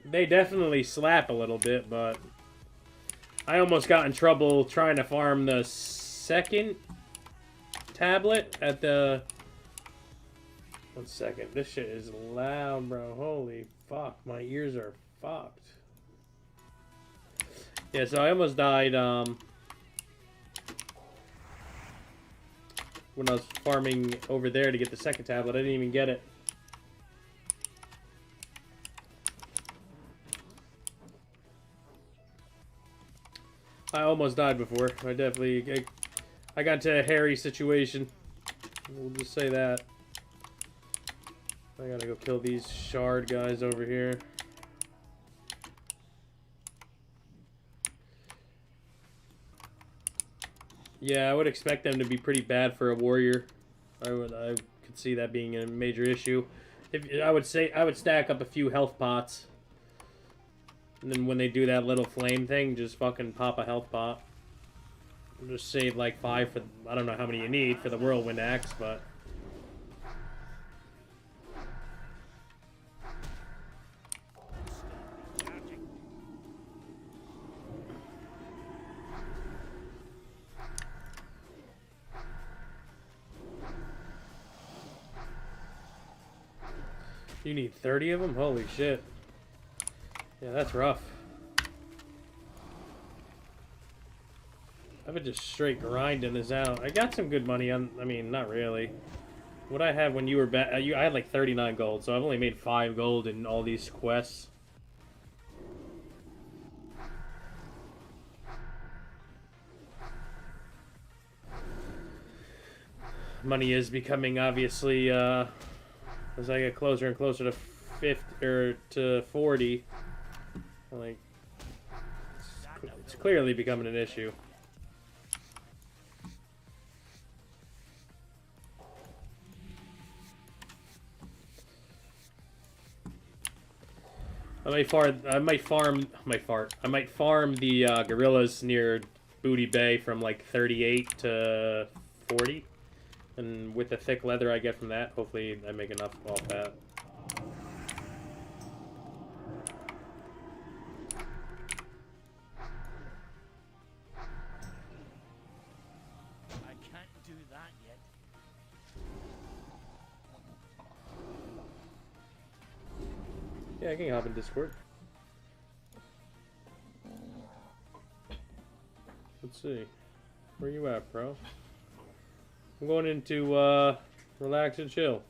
They definitely slap a little bit, but I almost got in trouble trying to farm the second tablet at the. 1 second. This shit is loud, bro. Holy fuck. My ears are fucked. Yeah, so I almost died when I was farming over there to get the second tablet. I didn't even get it. I almost died before. I got into a hairy situation. We'll just say that. I gotta go kill these shard guys over here. Yeah, I would expect them to be pretty bad for a warrior. I could see that being a major issue. I would stack up a few health pots. And then when they do that little flame thing, just fucking pop a health pot. Just save like 5 for, I don't know how many you need for the whirlwind axe, but you need 30 of them? Holy shit. Yeah, that's rough. I've been just straight grinding this out. I got some good money on, I mean, not really. What I had when you were back, I had like 39 gold, so I've only made 5 gold in all these quests. Money is becoming obviously, as I get closer and closer to 50 or to 40, like it's clearly becoming an issue. I might farm the gorillas near Booty Bay from like 38 to 40. And with the thick leather I get from that, hopefully I make enough off that. I can't do that yet. Yeah, I can hop in Discord. Let's see. Where you at, bro? I'm going into relax and chill.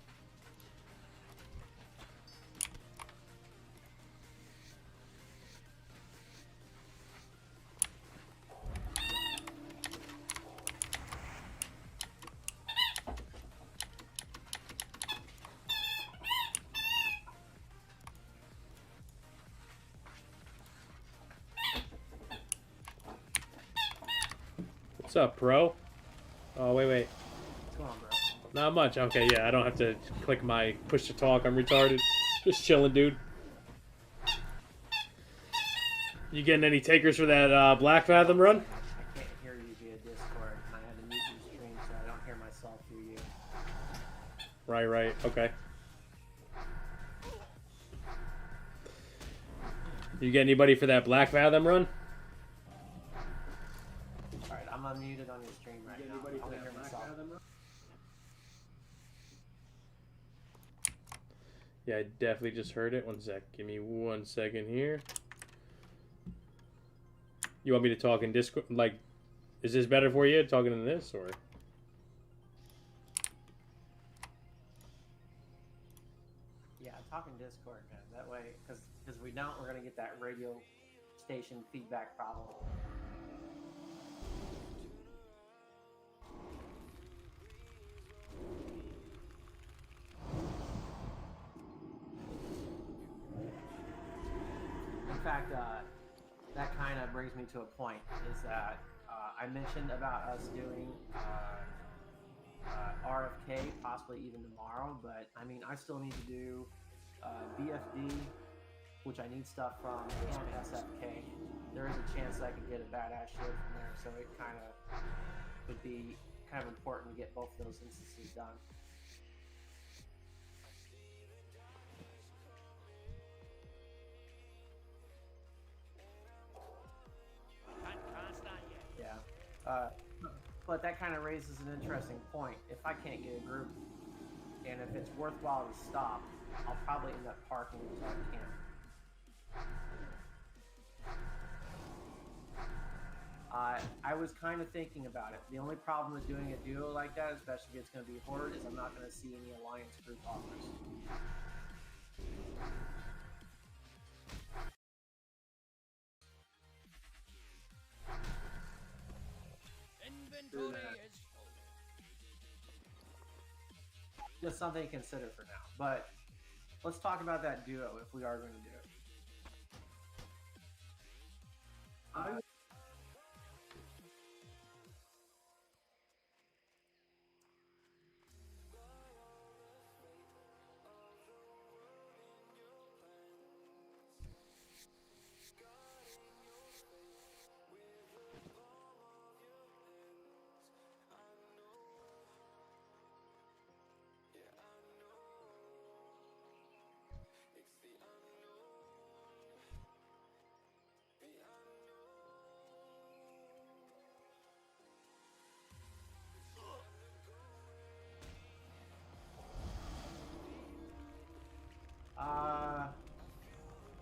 What's up, bro? Oh, wait. What's going on, bro? Not much. Okay, yeah, I don't have to click my push to talk. I'm retarded. Just chilling, dude. You getting any takers for that Black Fathom run? I can't hear you via Discord, and I had to mute your stream so I don't hear myself through you. Right. Okay. You get anybody for that Black Fathom run? Alright, I'm unmuted on your stream right now. I don't hear myself. Yeah, I definitely just heard it. One sec. Give me 1 second here. You want me to talk in Discord? Like, is this better for you, talking in this, or? Yeah, talk in Discord, man. That way, because we don't, we're going to get that radio station feedback problem. In fact, that kind of brings me to a point, is that I mentioned about us doing RFK possibly even tomorrow, but I mean, I still need to do BFD, which I need stuff from, and SFK. There is a chance I could get a badass shield from there, so it kind of would be kind of important to get both of those instances done. Con's not yet. Yeah. But that kind of raises an interesting point. If I can't get a group, and if it's worthwhile to stop, I'll probably end up parking until I can. I was kind of thinking about it. The only problem with doing a duo like that, especially if it's going to be Horde, is I'm not going to see any Alliance group offers. Inventory is full. Just something to consider for now. But let's talk about that duo if we are going to do it.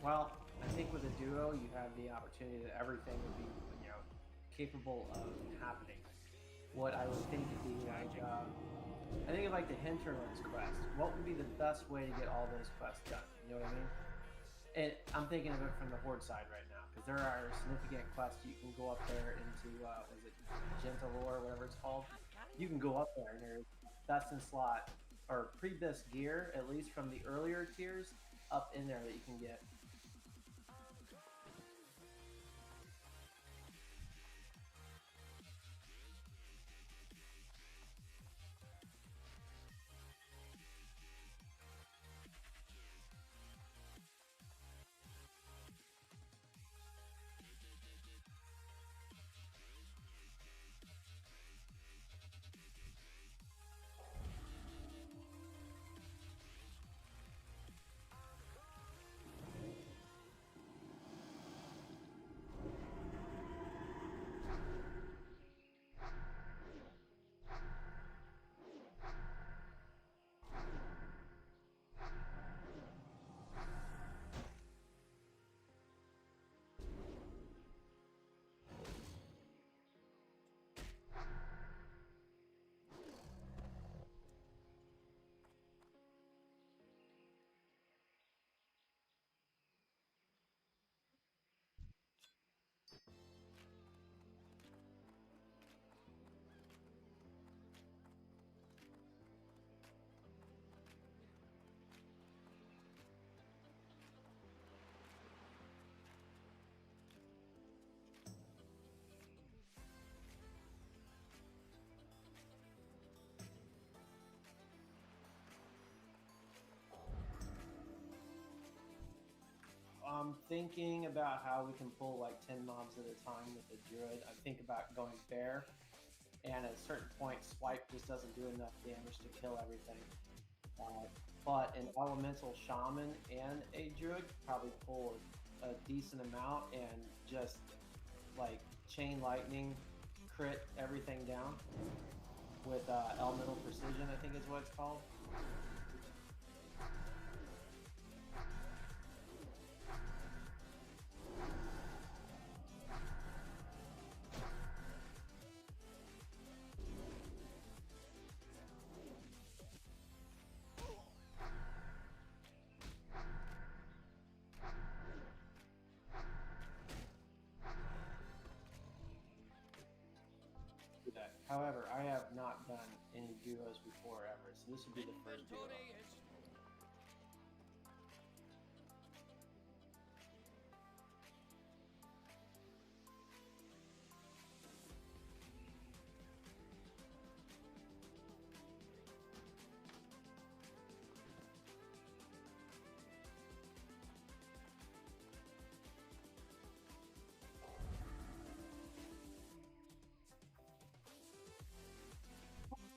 Well, I think with a duo, you have the opportunity that everything would be, capable of happening. What I would think would be like, I think of like the Hinterlands quest. What would be the best way to get all those quests done? You know what I mean? And I'm thinking of it from the Horde side right now, because there are significant quests you can go up there into, was it Gentalore, whatever it's called? You can go up there and there's best in slot, or pre-best gear, at least from the earlier tiers, up in there that you can get. I'm thinking about how we can pull like 10 mobs at a time with the druid. I think about going bear, and at a certain point, swipe just doesn't do enough damage to kill everything. But an elemental shaman and a druid could probably pull a decent amount and just like chain lightning, crit everything down with elemental precision, I think is what it's called. That. However, I have not done any duos before ever, so this would be the first duo. Inventory is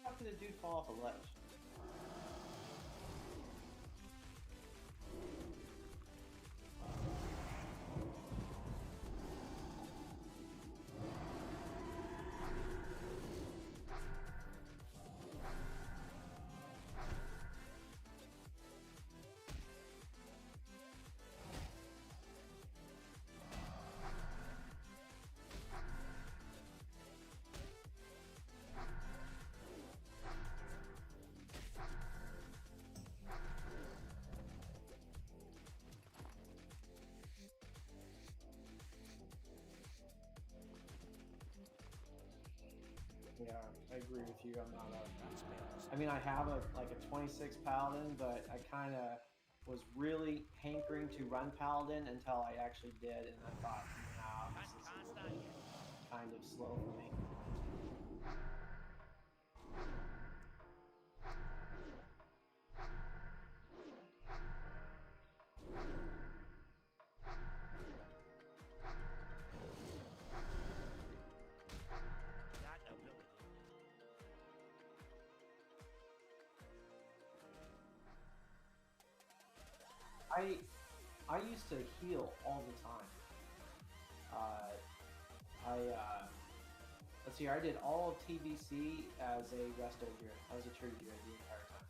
How could a dude fall off a ledge? Yeah, I agree with you. I'm not a. I mean, I have a like a 26 paladin, but I kind of was really hankering to run paladin until I actually did, and I thought, nah, this is kind of slow for me. that ability. I used to heal all the time. Let's see, I did all of TBC as a resto druid. I was a tree druid the entire time.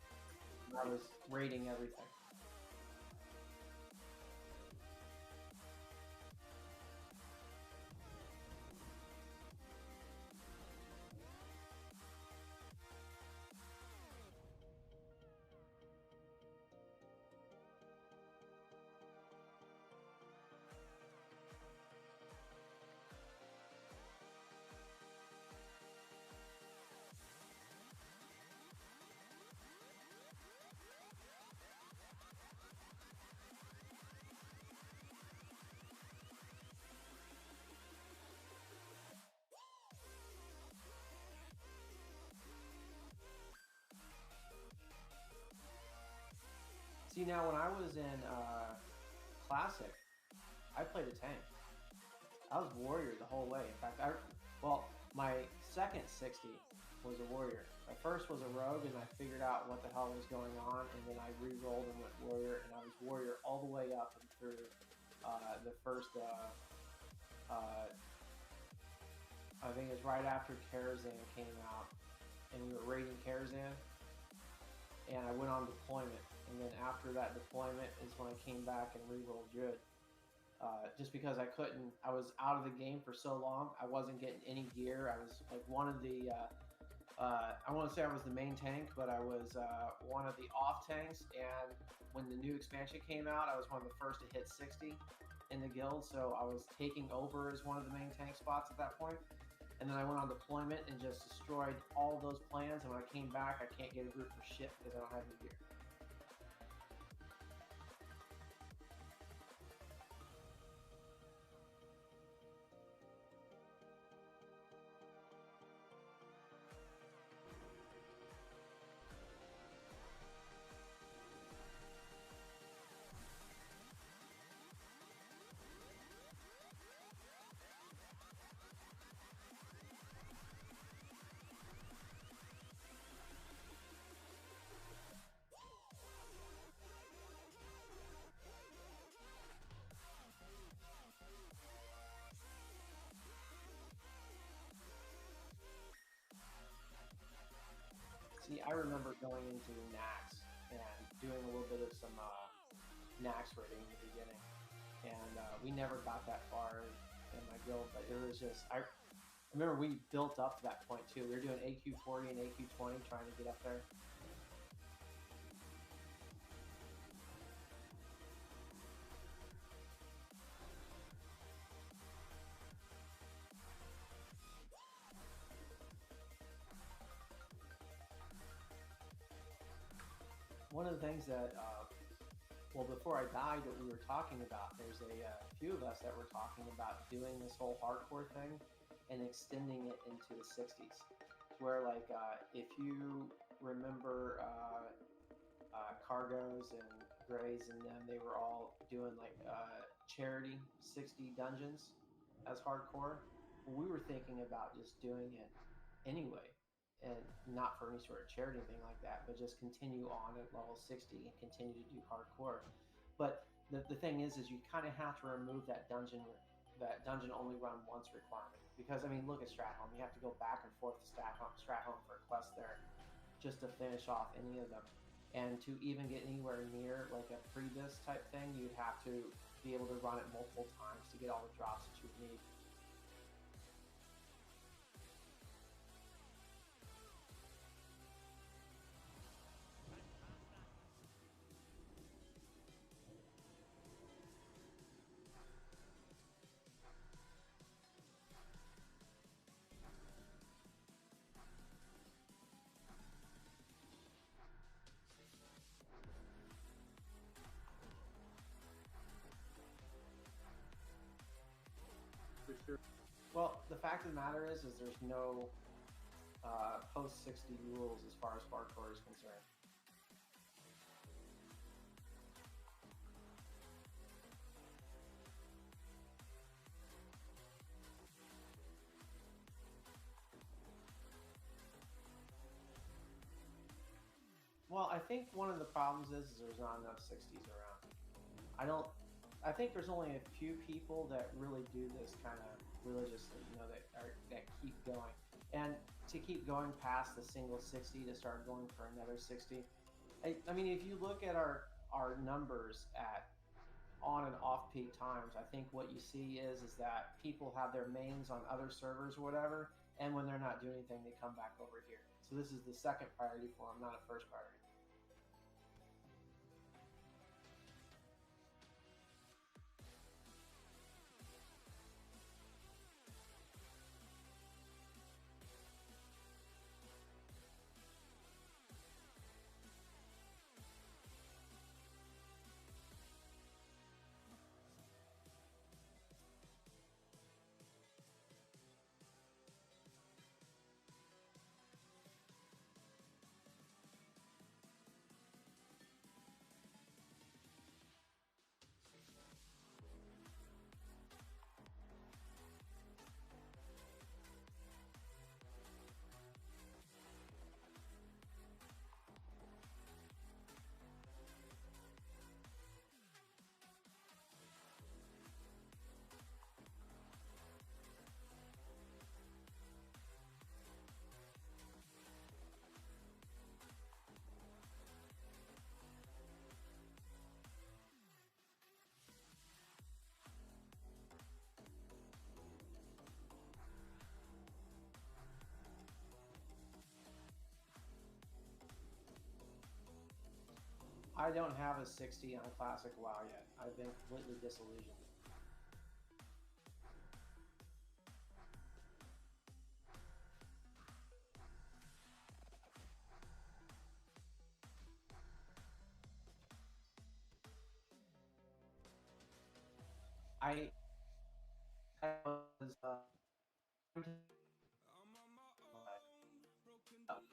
I was raiding everything. See, now when I was in Classic, I played a tank. I was warrior the whole way. In fact, my second 60 was a warrior. My first was a rogue, and I figured out what the hell was going on, and then I re-rolled and went warrior, and I was warrior all the way up and through the first. I think it was right after Karazhan came out, and we were raiding Karazhan, and I went on deployment. And then after that deployment is when I came back and re-rolled Druid. Just because I couldn't, I was out of the game for so long, I wasn't getting any gear. I was like one of the, I want to say I was the main tank, but I was one of the off tanks. And when the new expansion came out, I was one of the first to hit 60 in the guild. So I was taking over as one of the main tank spots at that point. And then I went on deployment and just destroyed all those plans. And when I came back, I can't get a group for shit because I don't have any gear. some Nax rating in the beginning, and we never got that far in my guild. But it was just I remember we built up to that point too. We were doing AQ 40 and AQ 20 trying to get up there. One of the things that, well, before I died, that we were talking about, there's a few of us that were talking about doing this whole hardcore thing and extending it into the 60s. Where, like, if you remember Cargos and Grays and them, they were all doing like charity 60 dungeons as hardcore. Well, we were thinking about just doing it anyway, and not for any sort of charity thing like that, but just continue on at level 60 and continue to do hardcore. But the thing is you kind of have to remove that dungeon only run once requirement, because I mean, look at Stratholme. You have to go back and forth to Stratholme for a quest there just to finish off any of them. And to even get anywhere near like a pre-bis type thing, you'd have to be able to run it multiple times to get all the drops that you need. For sure. Well, the fact of the matter is there's no post 60 rules as far as hardcore is concerned. Well, I think one of the problems is there's not enough 60s around. I think there's only a few people that really do this kind of religiously, you know, that keep going. And to keep going past the single 60 to start going for another 60. I mean, if you look at our numbers at on and off peak times, I think what you see is that people have their mains on other servers or whatever, and when they're not doing anything, they come back over here. So this is the second priority for them, not a first priority. I don't have a 60 on Classic WoW yet. I've been completely disillusioned. I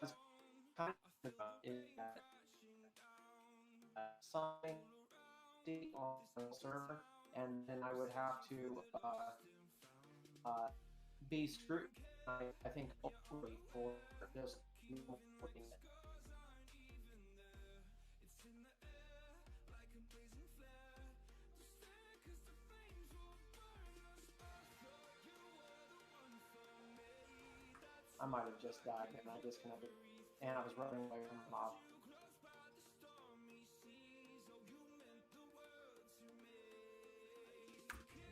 was kind of is that something on the server, and then I would have to be screwed. I think hopefully for just putting it. I might have just died and I disconnected, and I was running away from the mob.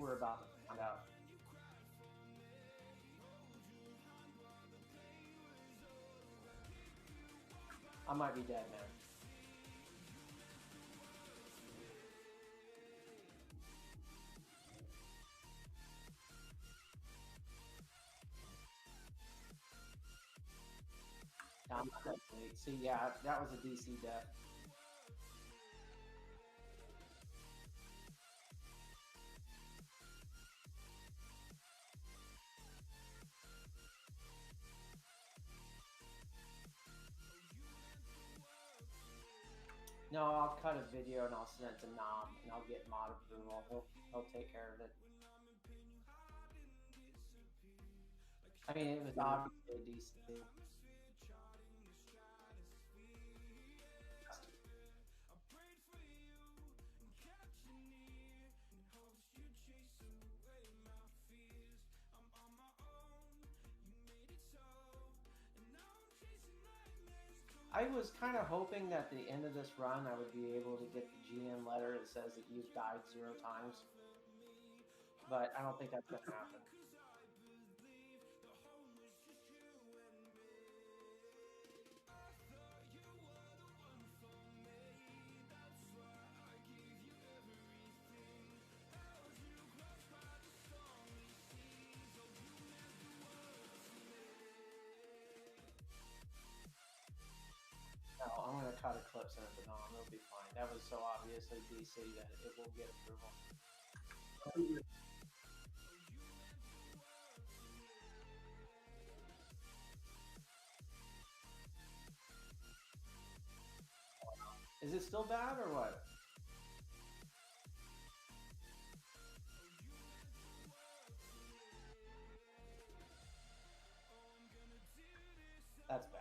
We're about to find out. I might be dead, man. I'm not that late. See, yeah, that was a DC death. No, I'll cut a video and I'll send it to Nam and I'll get mod approval. He'll take care of it. I mean, it was obviously a DC. I was kind of hoping that at the end of this run I would be able to get the GM letter that says that you've died 0 times. But I don't think that's going to happen. No, I'm going to cut a clip send it to Nom. It'll be fine. That was so obviously DC that it will get approval. Is it still bad or what? That's bad.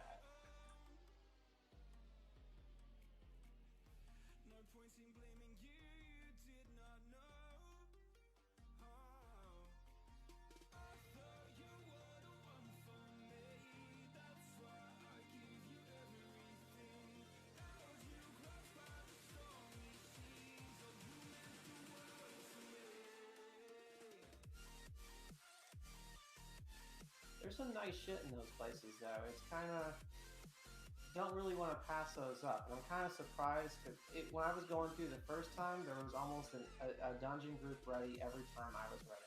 There's some nice shit in those places, though. It's kind of... Don't really want to pass those up. And I'm kind of surprised, because when I was going through the first time, there was almost a dungeon group ready every time I was ready.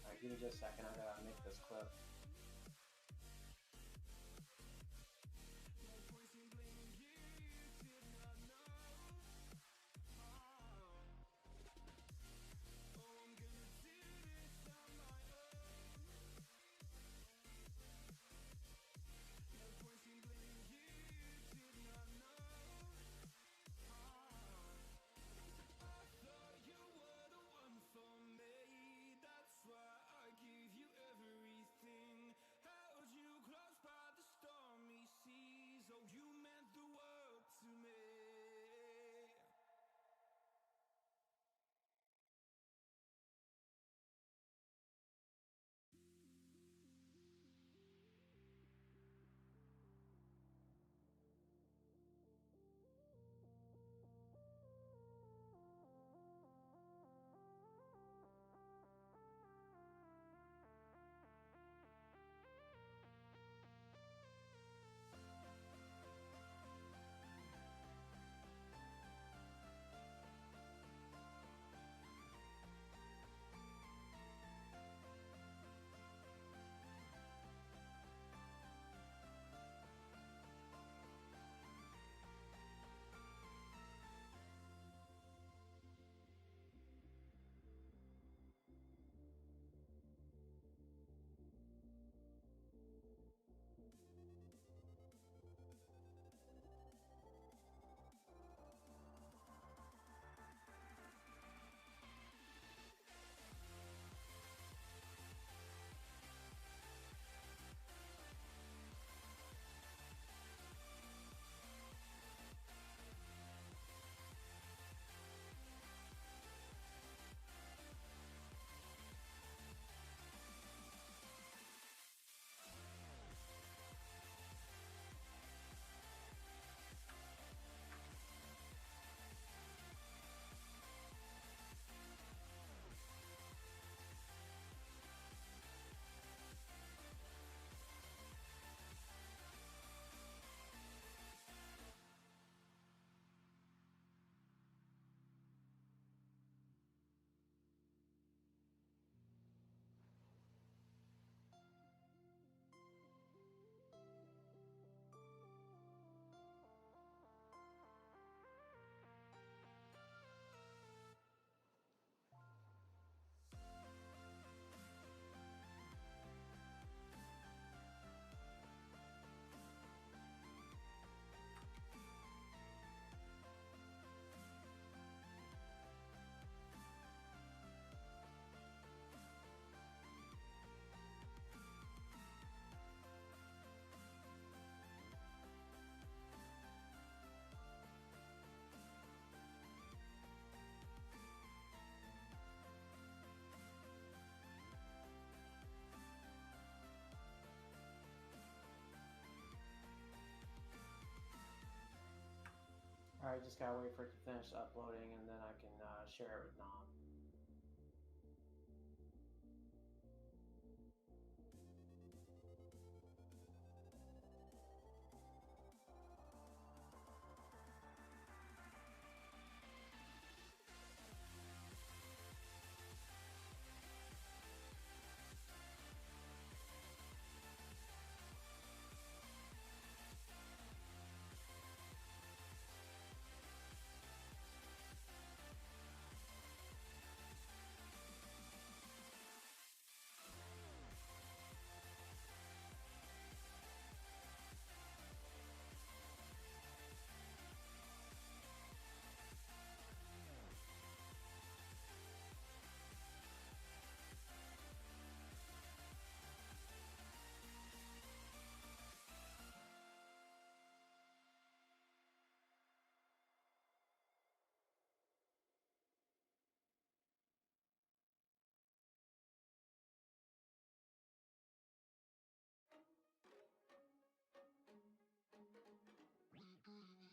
Alright, give me just a second. I gotta make this clip. That's why I give you everything. I just gotta wait for it to finish uploading, and then I can share it with Nom. I've been dreaming. I've been dreaming.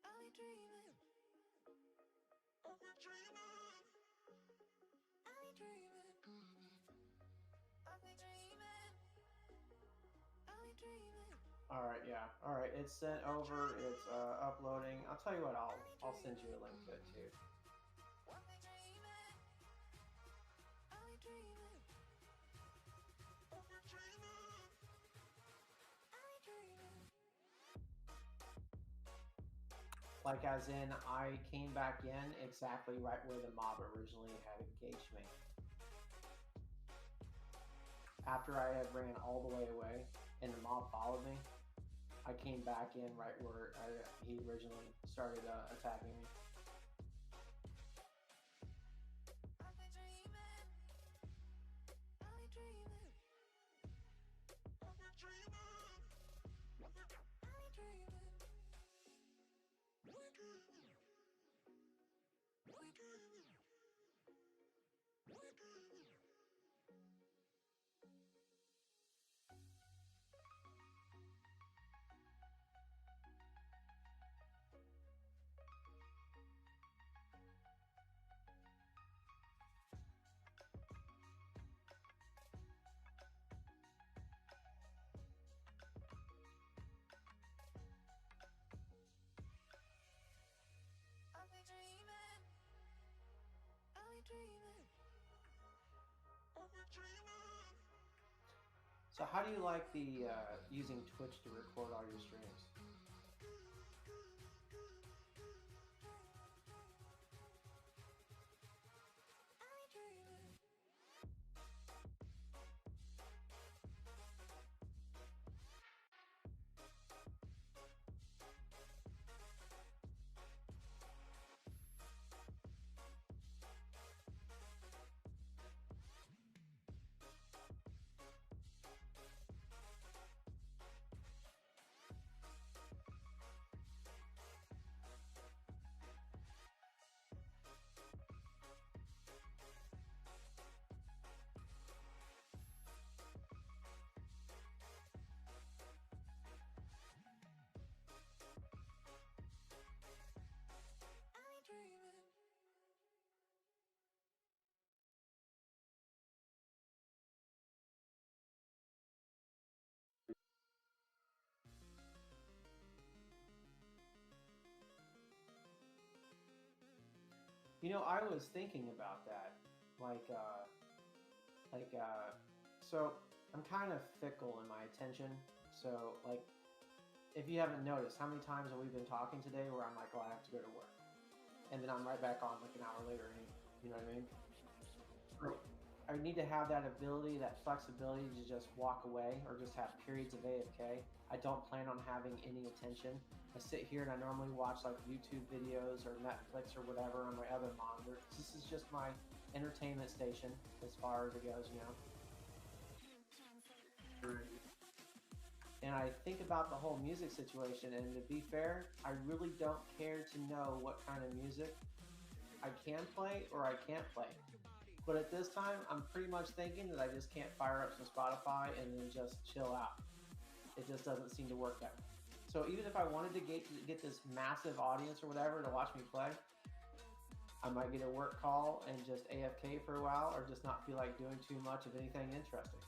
I've been dreaming. I've been dreaming. I've been dreaming. I've been dreaming. All right, yeah. All right, it's sent over. It's uploading. I'll tell you what. I'll send you a link to it too. I've been dreaming. I've been dreaming. I've been dreaming. I've been dreaming. Like as in, I came back in exactly right where the mob originally had engaged me. After I had ran all the way away and the mob followed me, I came back in right where he originally started attacking me. I've been dreaming. I've been dreaming. I've been dreaming. I've been dreaming. I've been dreaming. I've been dreaming. I've been dreaming. I've been dreaming. I've been dreaming. I've been dreaming. So how do you like the using Twitch to record all your streams? I've been dreaming. I've been dreaming. You know, I was thinking about that. So I'm kind of fickle in my attention. So, like, if you haven't noticed, how many times have we been talking today where I'm like, oh, I have to go to work. And then I'm right back on like an hour later. And you know what I mean? So I need to have that ability, that flexibility to just walk away or just have periods of AFK. I don't plan on having any attention. I sit here and I normally watch like YouTube videos or Netflix or whatever on my other monitor. This is just my entertainment station as far as it goes, you know. And I think about the whole music situation, and to be fair, I really don't care to know what kind of music I can play or I can't play. But at this time, I'm pretty much thinking that I just can't fire up some Spotify and then just chill out. it just doesn't seem to work that way. So even if I wanted to get this massive audience or whatever to watch me play, I might get a work call and just AFK for a while, or just not feel like doing too much of anything interesting.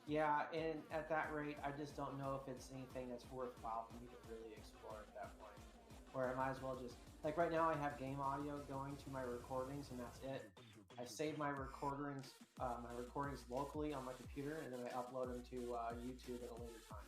Yeah, and at that rate, I just don't know if it's anything that's worthwhile for me to really explore at that point. Where I might as well just, like right now I have game audio going to my recordings and that's it. I save my recordings locally on my computer, and then I upload them to YouTube at a later time.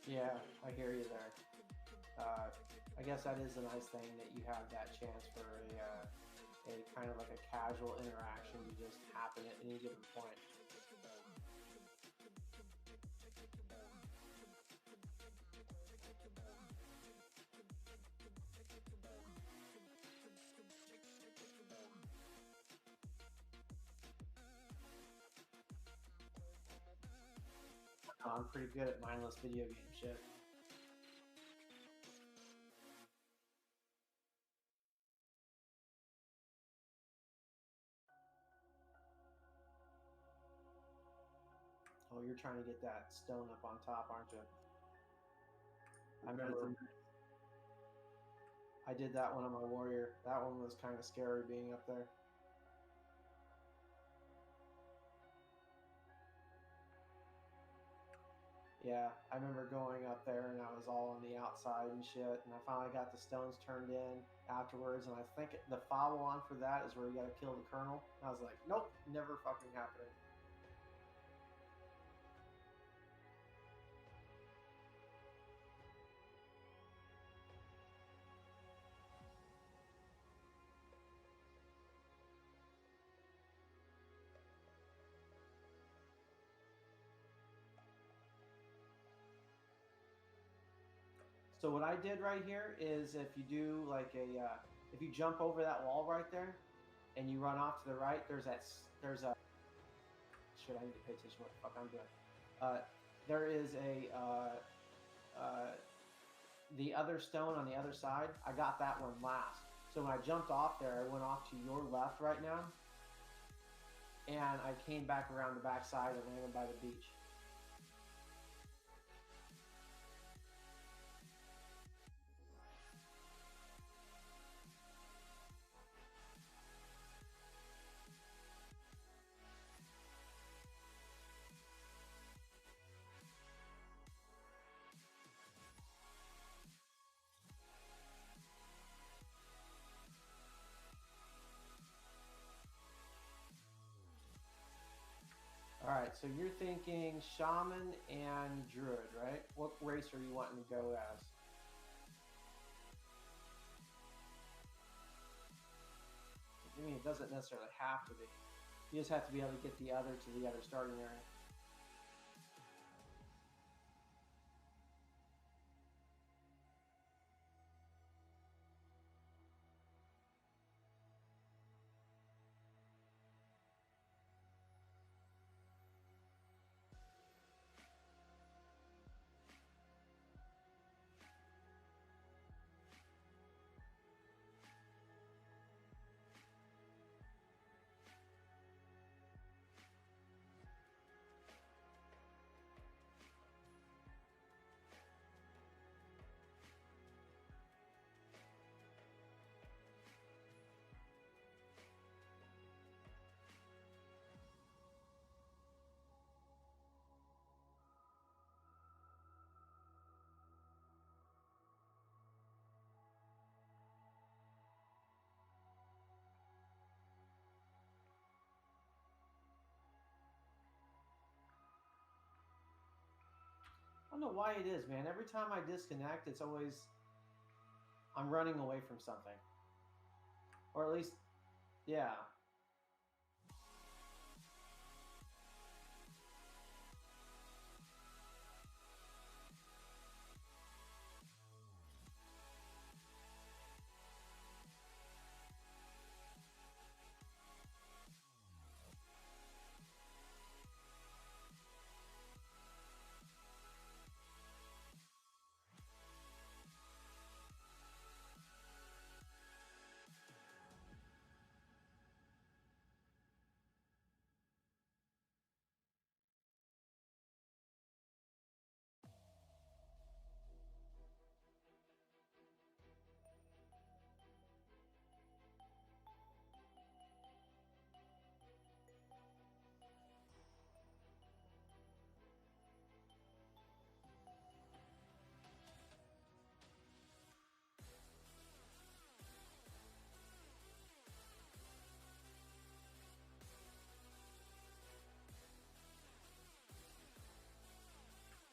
Yeah, I hear you there. I guess that is a nice thing that you have that chance for a kind of like a casual interaction to just happen at any given point. I'm pretty good at mindless video game shit. Oh, you're trying to get that stone up on top, aren't you? I remember I did that one on my warrior. That one was kind of scary being up there. Yeah, I remember going up there and I was all on the outside and shit, and I finally got the stones turned in afterwards, and I think the follow-on for that is where you gotta kill the colonel. And I was like, nope, never fucking happening. So what I did right here is if you do like if you jump over that wall right there, and you run off to the right, there's a shit. I need to pay attention to what the fuck I'm doing. There is the other stone on the other side. I got that one last. So when I jumped off there, I went off to your left right now, and I came back around the back side and landed by the beach. All right, so you're thinking shaman and druid, right? What race are you wanting to go as? I mean, it doesn't necessarily have to be. You just have to be able to get the other to the other starting area. don't know why it is, man. Every time I disconnect, it's always I'm running away from something, or at least, yeah.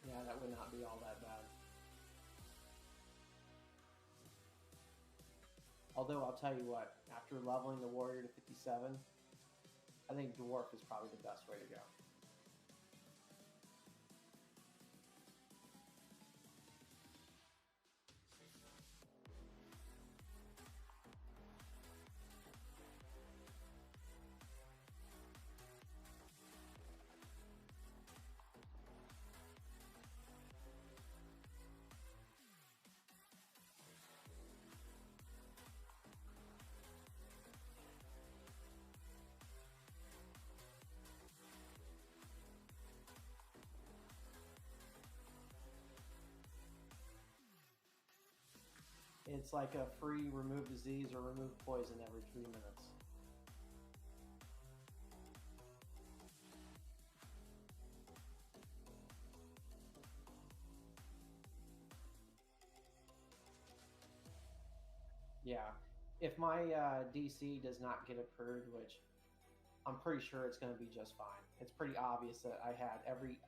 Yeah, that would not be all that bad. Although I'll tell you what, after leveling the warrior to 57, I think dwarf is probably the best way to go. It's like a free remove disease or remove poison every 3 minutes. Yeah. If my DC does not get approved, which I'm pretty sure it's going to be just fine. It's pretty obvious that I had every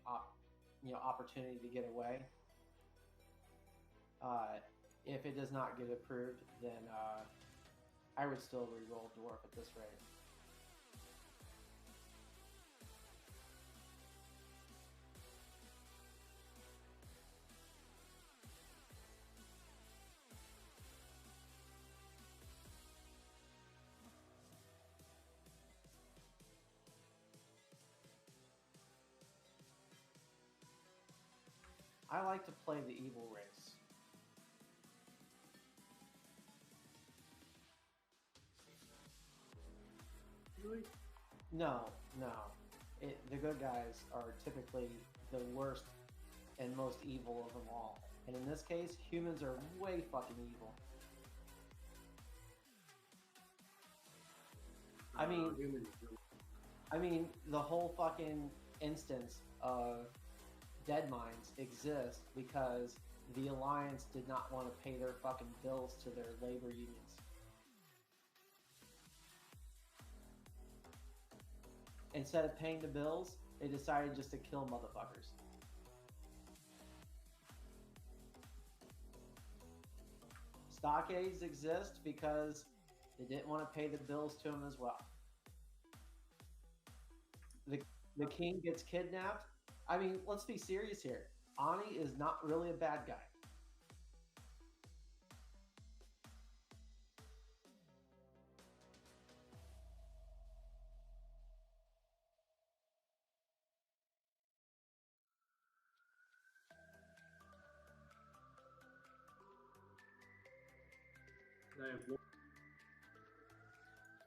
opportunity to get away. If it does not get approved, then I would still re-roll dwarf at this rate. I like to play the evil race. Really? No. The good guys are typically the worst and most evil of them all. And in this case, humans are way fucking evil. I mean, the whole fucking instance of Dead Mines exists because the Alliance did not want to pay their fucking bills to their labor unions. Instead of paying the bills, they decided just to kill motherfuckers. Stockades exist because they didn't want to pay the bills to them as well. The king gets kidnapped. I mean, let's be serious here. Ani is not really a bad guy.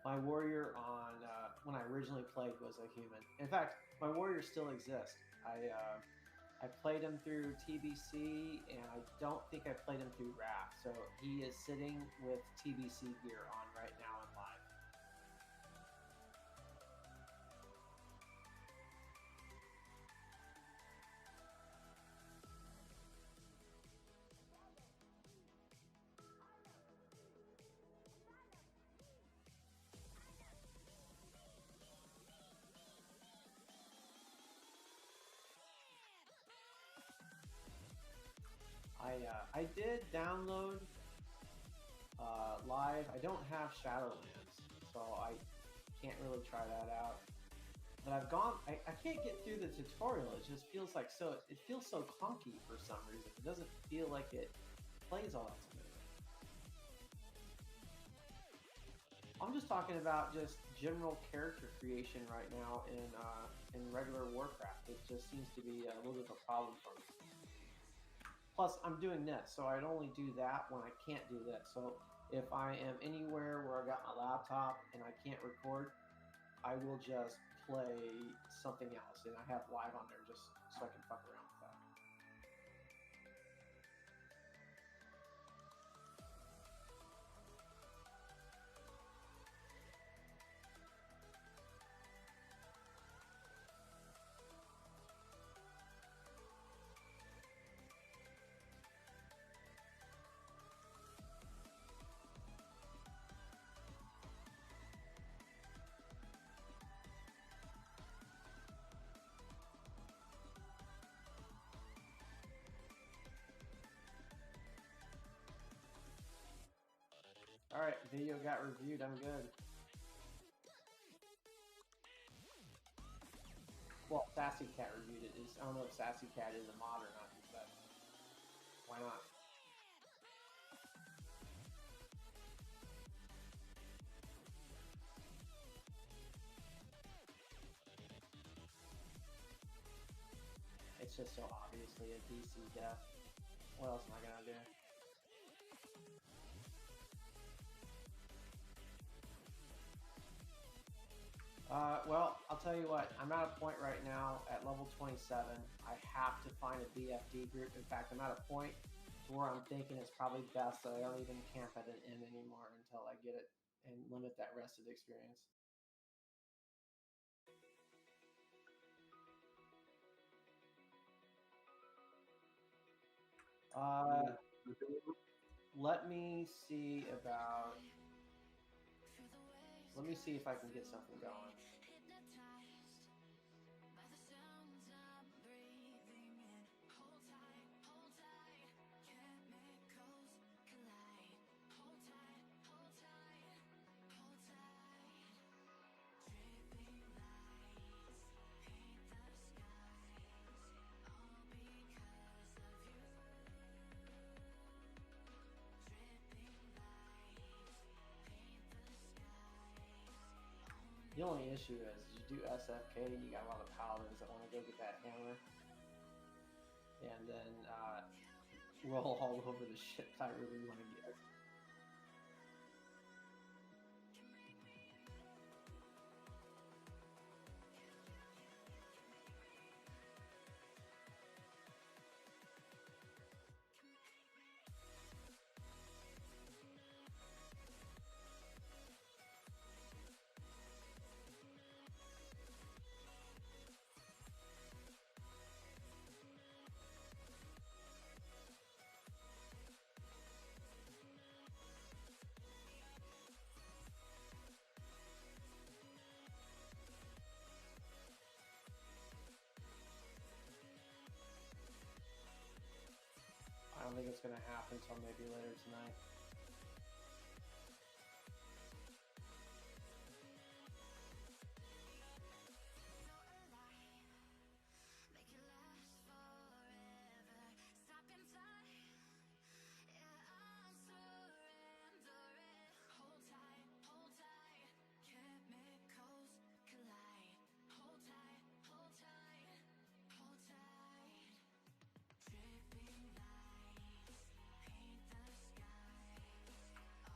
My warrior on when I originally played was a human. In fact, my warrior still exists. I played him through TBC, and I don't think I played him through Wrath. So he is sitting with TBC gear on right now in live. I did download live. I don't have Shadowlands, so I can't really try that out. But I've gone. I can't get through the tutorial. It just feels like so. It feels so clunky for some reason. It doesn't feel like it plays all that smooth. I'm just talking about just general character creation right now in regular Warcraft. It just seems to be a little bit of a problem for me. Plus, I'm doing this, so I'd only do that when I can't do this. So if I am anywhere where I got my laptop and I can't record, I will just play something else, and I have live on there just so I can fuck around with that. Alright, video got reviewed, I'm good. Well, Sassy Cat reviewed it. I don't know if Sassy Cat is a mod or not, but why not? It's just so obviously a DC death. What else am I gonna do? Well, I'll tell you what, I'm at a point right now at level 27. I have to find a BFD group. In fact, I'm at a point to where I'm thinking it's probably best that I don't even camp at an inn anymore until I get it and limit that rested experience. Let me see about. Let me see if I can get something going. The only issue is you do SFK, you got a lot of paladins that want to go get that hammer, and then roll all over the shit I really want to get. I don't think it's going to happen until maybe later tonight.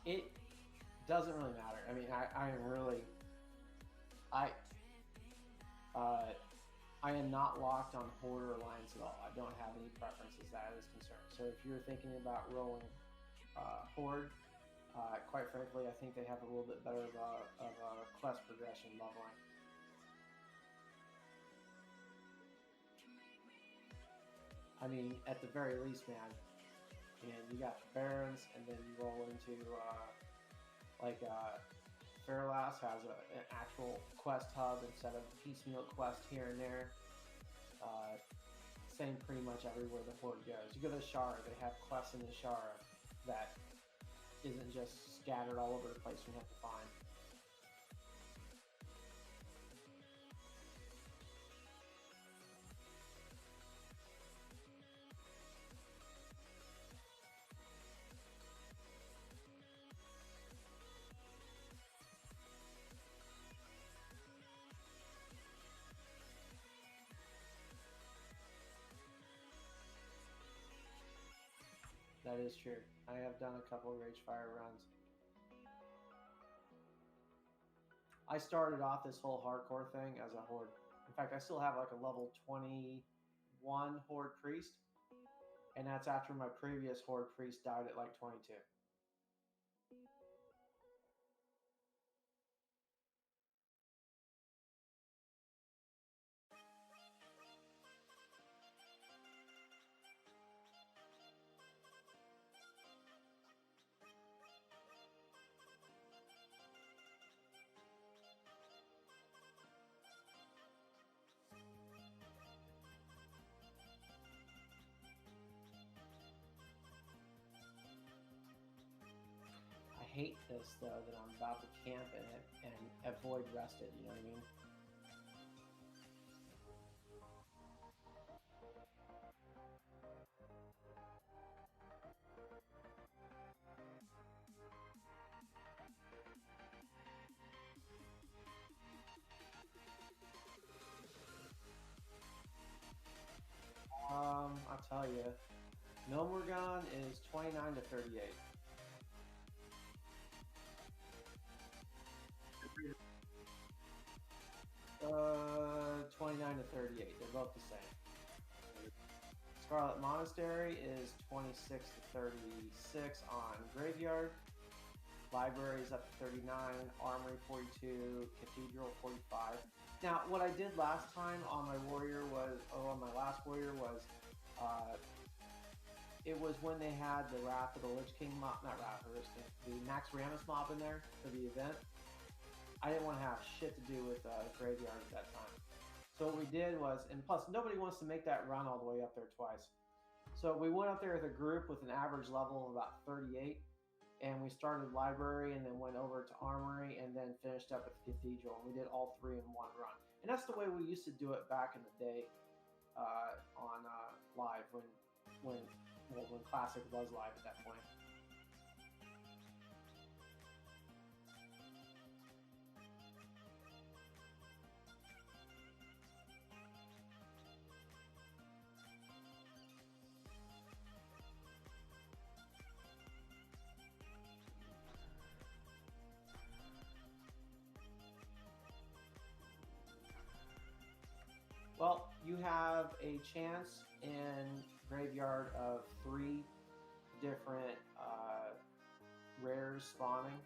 It doesn't really matter. I mean, I am really, I am not locked on Horde or Alliance at all. I don't have any preferences that is concerned. So if you're thinking about rolling Horde, quite frankly, I think they have a little bit better of a quest progression leveling. I mean, at the very least, man, and you got the Barons, and then you roll into Fairlass has an actual quest hub instead of piecemeal quest here and there. same pretty much everywhere the horde goes. You go to the Shara, they have quests in the Shara that isn't just scattered all over the place you have to find. That is true. I have done a couple of Ragefire runs. I started off this whole hardcore thing as a horde. In fact, I still have like a level 21 horde priest, and that's after my previous horde priest died at like 22. I hate this though, that I'm about to camp in it and avoid rested, you know what I mean? I'll tell you, Nomurgon is 29 to 38. 29 to 38. They're both the same. Scarlet Monastery is 26 to 36 on Graveyard. Library is up to 39. Armory 42. Cathedral 45. Now, what I did last time on my warrior was, or on my last warrior was, it was when they had the Wrath of the Lich King mob, not Wrath of the Lich King, the Max Ramus mob in there for the event. I didn't want to have shit to do with Graveyard at that time. So what we did was, and plus nobody wants to make that run all the way up there twice. So we went up there as a group with an average level of about 38, and we started Library and then went over to Armory and then finished up at the Cathedral. We did all three in one run. And that's the way we used to do it back in the day on live when Classic was live at that point. Well, you have a chance in Graveyard of 3 different rares spawning.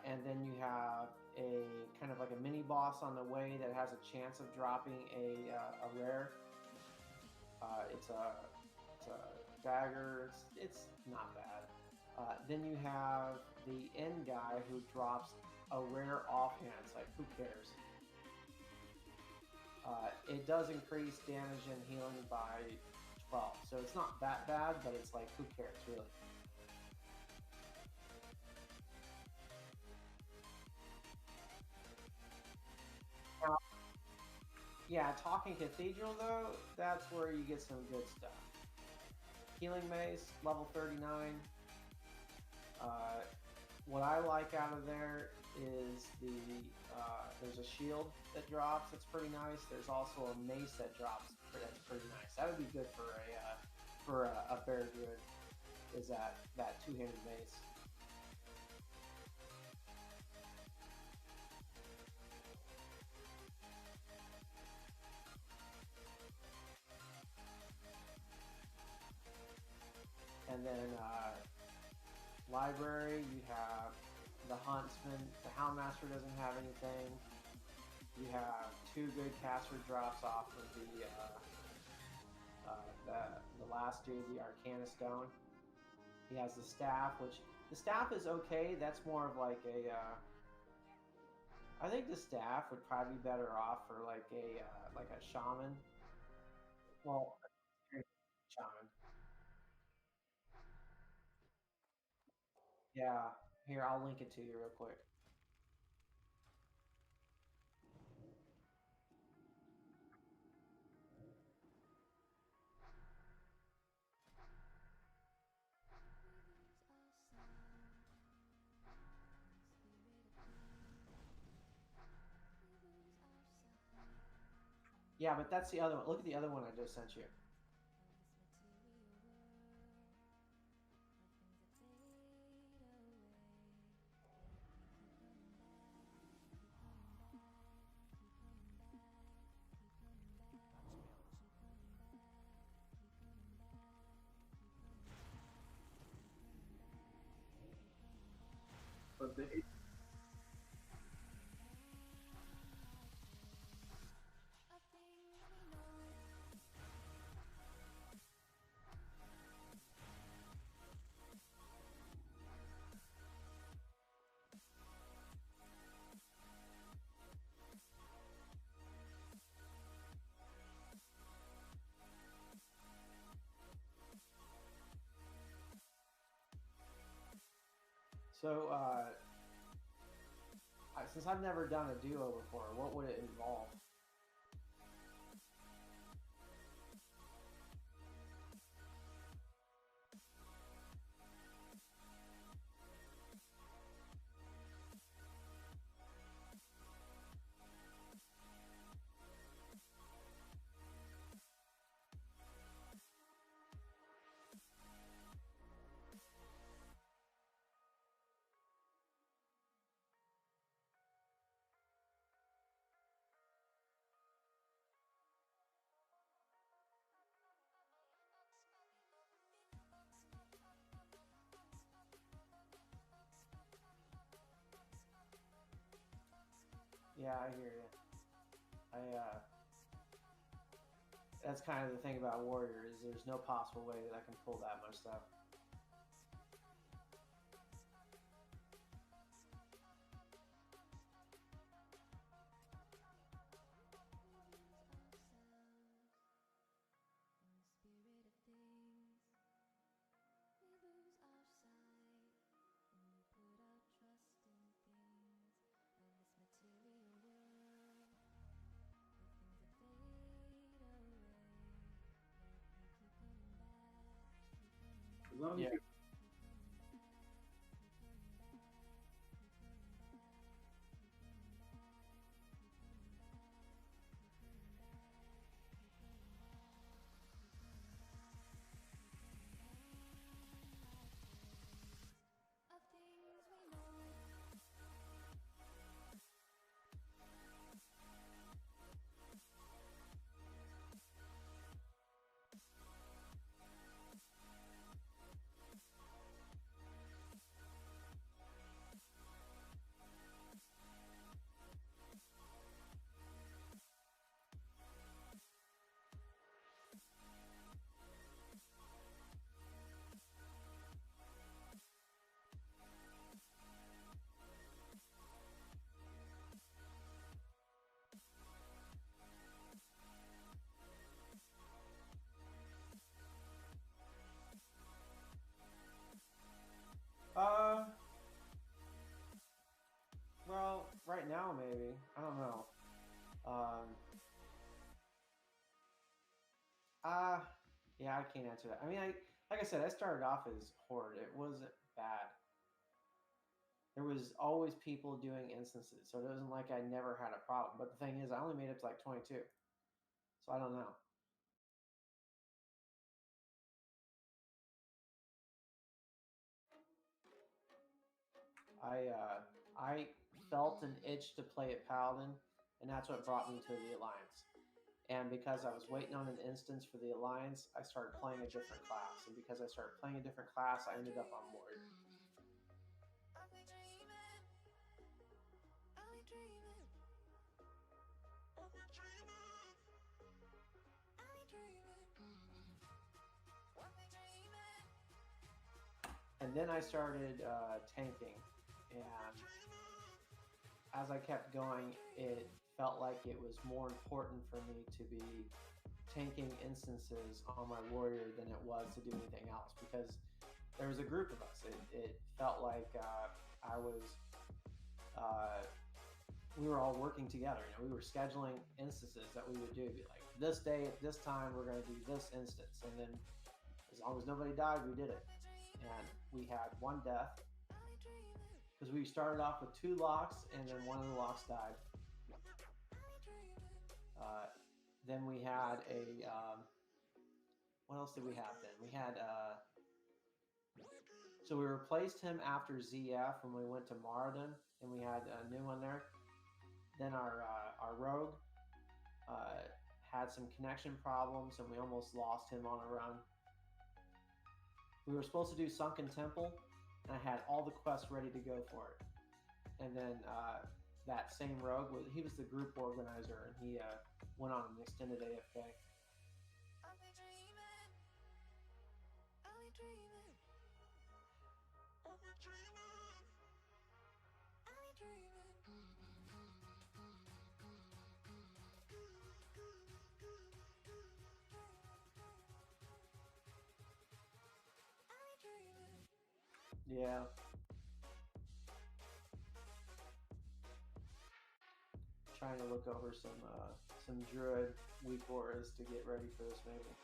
And then you have a kind of like a mini boss on the way that has a chance of dropping a rare. It's a dagger. It's not bad. Then you have the end guy who drops a rare offhand. It's like, who cares? It does increase damage and healing by 12, so it's not that bad, but it's like, who cares, really? Yeah, talking Cathedral, though, that's where you get some good stuff. Healing Mace, level 39. What I like out of there is there's a shield that drops. That's pretty nice. There's also a mace that drops. That's pretty nice. That would be good for a bear druid. Is that two-handed mace? And then Library, you have the Huntsman. The Houndmaster doesn't have anything. You have 2 good caster drops off of the last dude, the Arcana Stone. He has the staff, which the staff is okay. That's more of like a I think the staff would probably be better off for like a shaman. Well, shaman. Yeah. Here, I'll link it to you real quick. Yeah, but that's the other one. Look at the other one I just sent you. But the So, since I've never done a duo before, what would it involve? Yeah, I hear you. That's kind of the thing about Warrior is there's no possible way that I can pull that much stuff. As long as you well, right now maybe. I don't know. Yeah, I can't answer that. I mean, like I said, I started off as Horde. It wasn't bad. There was always people doing instances, so it wasn't like I never had a problem. But the thing is, I only made it to like 22, so I don't know. I felt an itch to play at Paladin, and that's what brought me to the Alliance. And because I was waiting on an instance for the Alliance, I started playing a different class. And because I started playing a different class, I ended up on Warrior. And then I started tanking, and as I kept going, it felt like it was more important for me to be tanking instances on my warrior than it was to do anything else, because there was a group of us. It felt like I was, we were all working together. You know, we were scheduling instances that we would do. Be like, this day at this time, we're going to do this instance, and then as long as nobody died, we did it. And we had one death because we started off with 2 locks, and then one of the locks died. Then we had a what else did we have then? We had so we replaced him after ZF when we went to Moradin, and we had a new one there. Then our rogue had some connection problems, and we almost lost him on a run. We were supposed to do Sunken Temple, and I had all the quests ready to go for it. And then that same rogue, he was the group organizer, and he went on an extended AFK. Yeah. Trying to look over some druid weak auras to get ready for this maybe.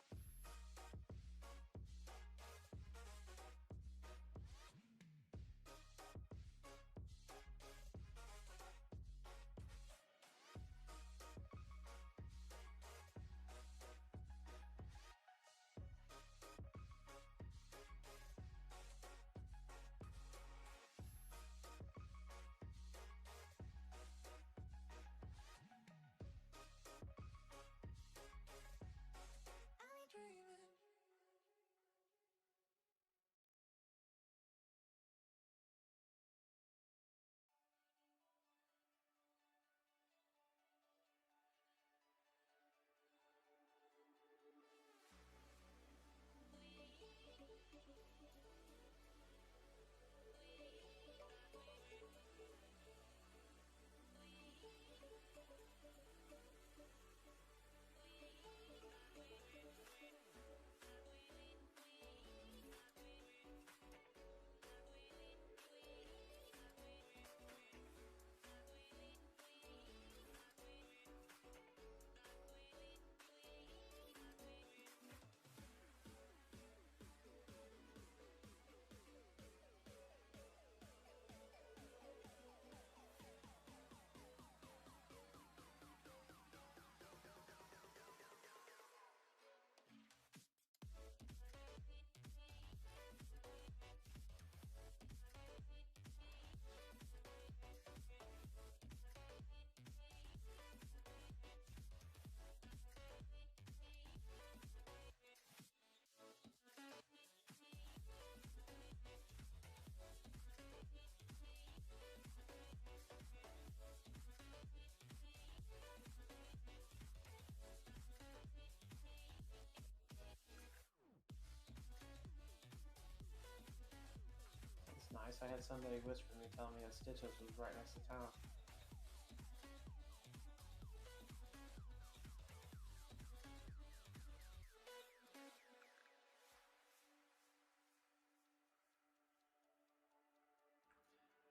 It's nice. I had somebody whisper me telling me that Stitches was right next to town.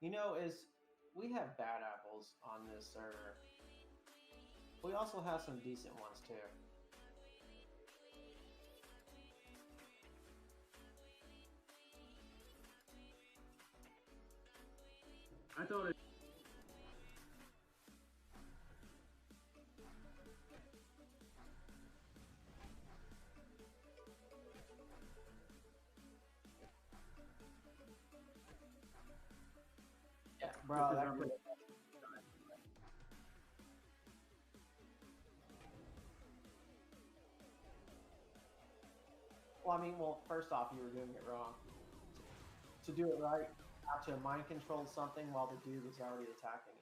You know, we have bad apples on this server. We also have some decent ones too. I thought it. Yeah, bro. Well, I mean, first off, you were doing it wrong. To do it right, you have to mind control something while the dude is already attacking it.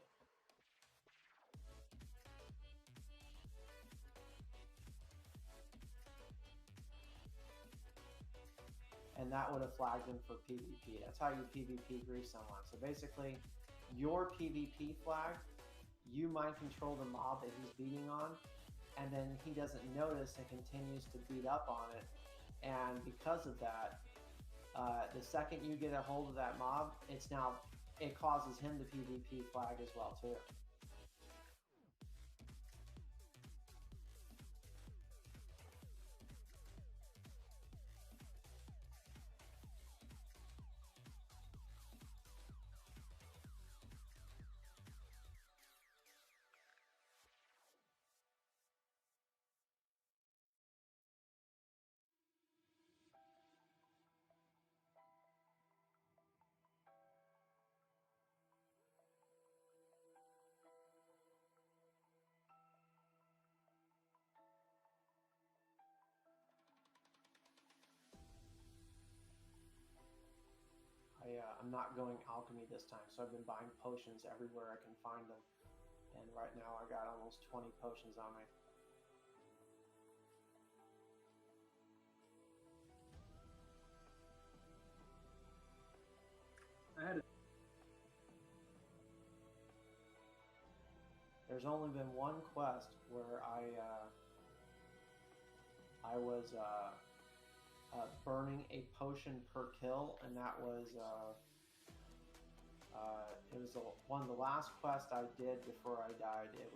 And that would have flagged him for PvP. That's how you PvP grief someone. So basically, your PvP flag you mind control the mob that he's beating on, and then he doesn't notice and continues to beat up on it. And because of that, the second you get a hold of that mob, it causes him to PvP flag as well too. I'm not going alchemy this time, so I've been buying potions everywhere I can find them. And right now I got almost 20 potions on me. There's only been one quest where I was burning a potion per kill, and that was it was one of the last quests I did before I died. It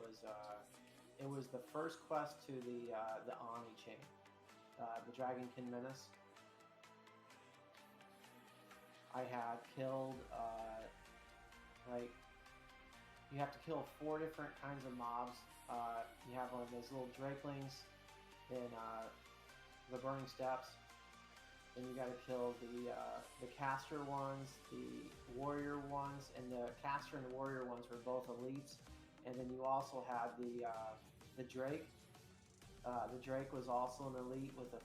was the first quest to the Ani chain, the Dragonkin Menace. I had killed like you have to kill 4 different kinds of mobs. You have one of those little drakelings, then the burning steps. Then you got to kill the caster ones, the warrior ones, and the caster and the warrior ones were both elites. And then you also had the drake. The drake was also an elite with a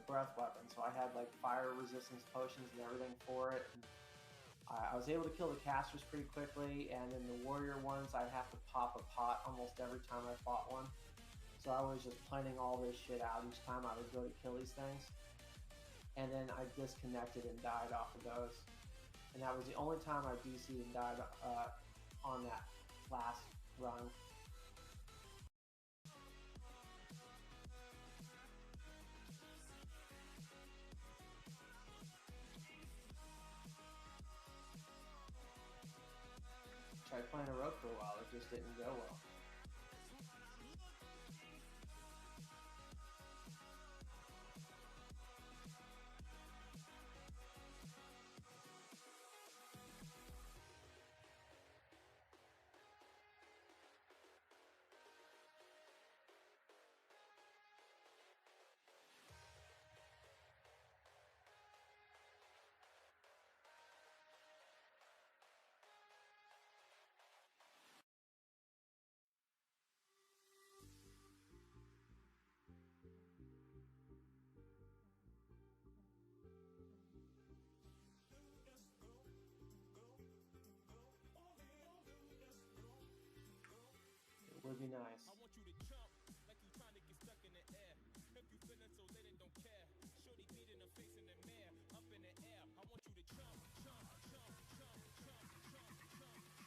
breath weapon. So I had like fire resistance potions and everything for it. And I was able to kill the casters pretty quickly, and then the warrior ones I'd have to pop a pot almost every time I fought one. So I was just planning all this shit out each time I would go to kill these things. And then I disconnected and died off of those. And that was the only time I DC'd and died on that last run. Tried playing a rogue for a while, it just didn't go well. It would be nice. I want you to jump like you trying to get stuck in the air. If you feeling so lit and don't care, shorty beat in the face in the mirror, up in the air. I want you to jump, jump, jump, jump, jump, jump, jump, jump.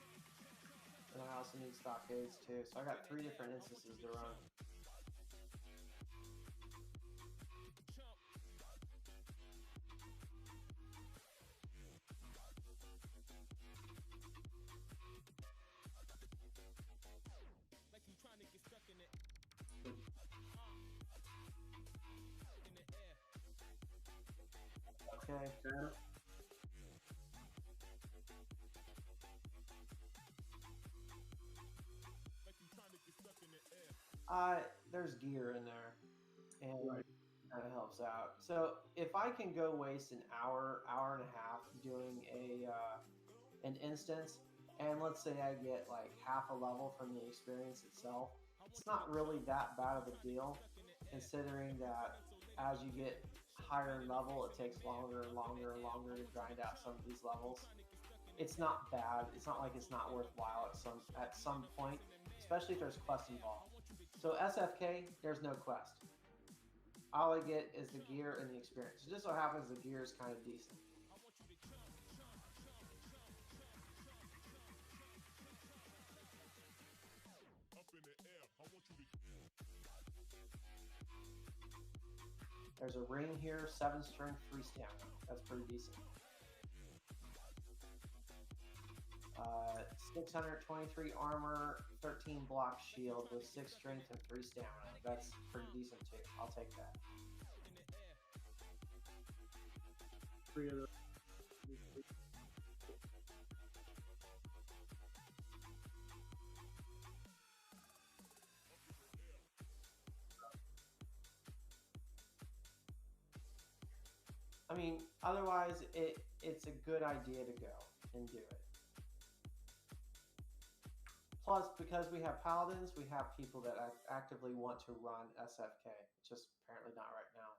And I also need stockades too, so I got 3 different instances to run. Like you trying to get stuck in it. Okay, fair. Like you trying to get stuck in the air. There's gear in there, and that helps out. So if I can go waste an hour, hour and a half doing an instance, and let's say I get like half a level from the experience itself, it's not really that bad of a deal, considering that as you get higher in level, it takes longer and longer and longer to grind out some of these levels. It's not bad. It's not like it's not worthwhile at some point, especially if there's quests involved. So SFK, there's no quest. All I get is the gear and the experience. It just so happens the gear is kind of decent. There's a ring here, 7 strength, 3 stamina. That's pretty decent. 623 armor, 13 block shield with 6 strength and 3 stamina. That's pretty decent too. I'll take that. 3 of those. I mean, otherwise, it's a good idea to go and do it. Plus, because we have paladins, we have people that actively want to run SFK. Just apparently not right now.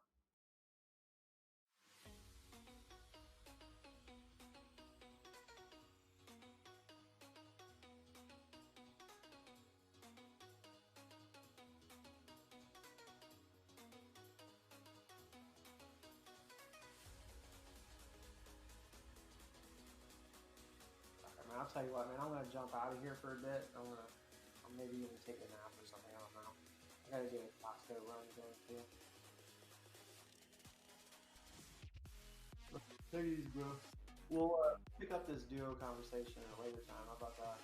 Man, I'll tell you what, man. I'm gonna jump out of here for a bit. I'll maybe even take a nap or something. I don't know. I gotta get a Costco run going too. Take it easy, bro. We'll pick up this duo conversation at a later time. How about that?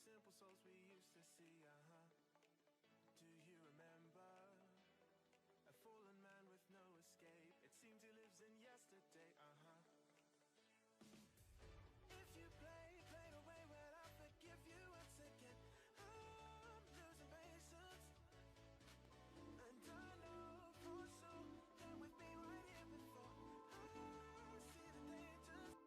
simple souls we used to see, Do you remember? A fallen man with no escape. It seems he lives in yesterday, If you play the way, well, I forgive you once again. I'm losing patience, and I know for sure that we've been right here before. I see the dangers.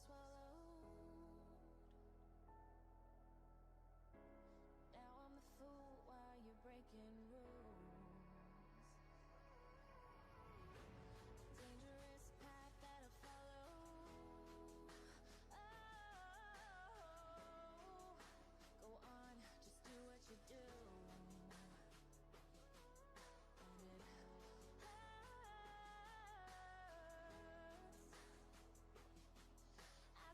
swallowed. Now I'm the fool while you're breaking rules. Dangerous path that I follow. Oh, go on, just do what you do. And it hurts. I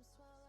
swallow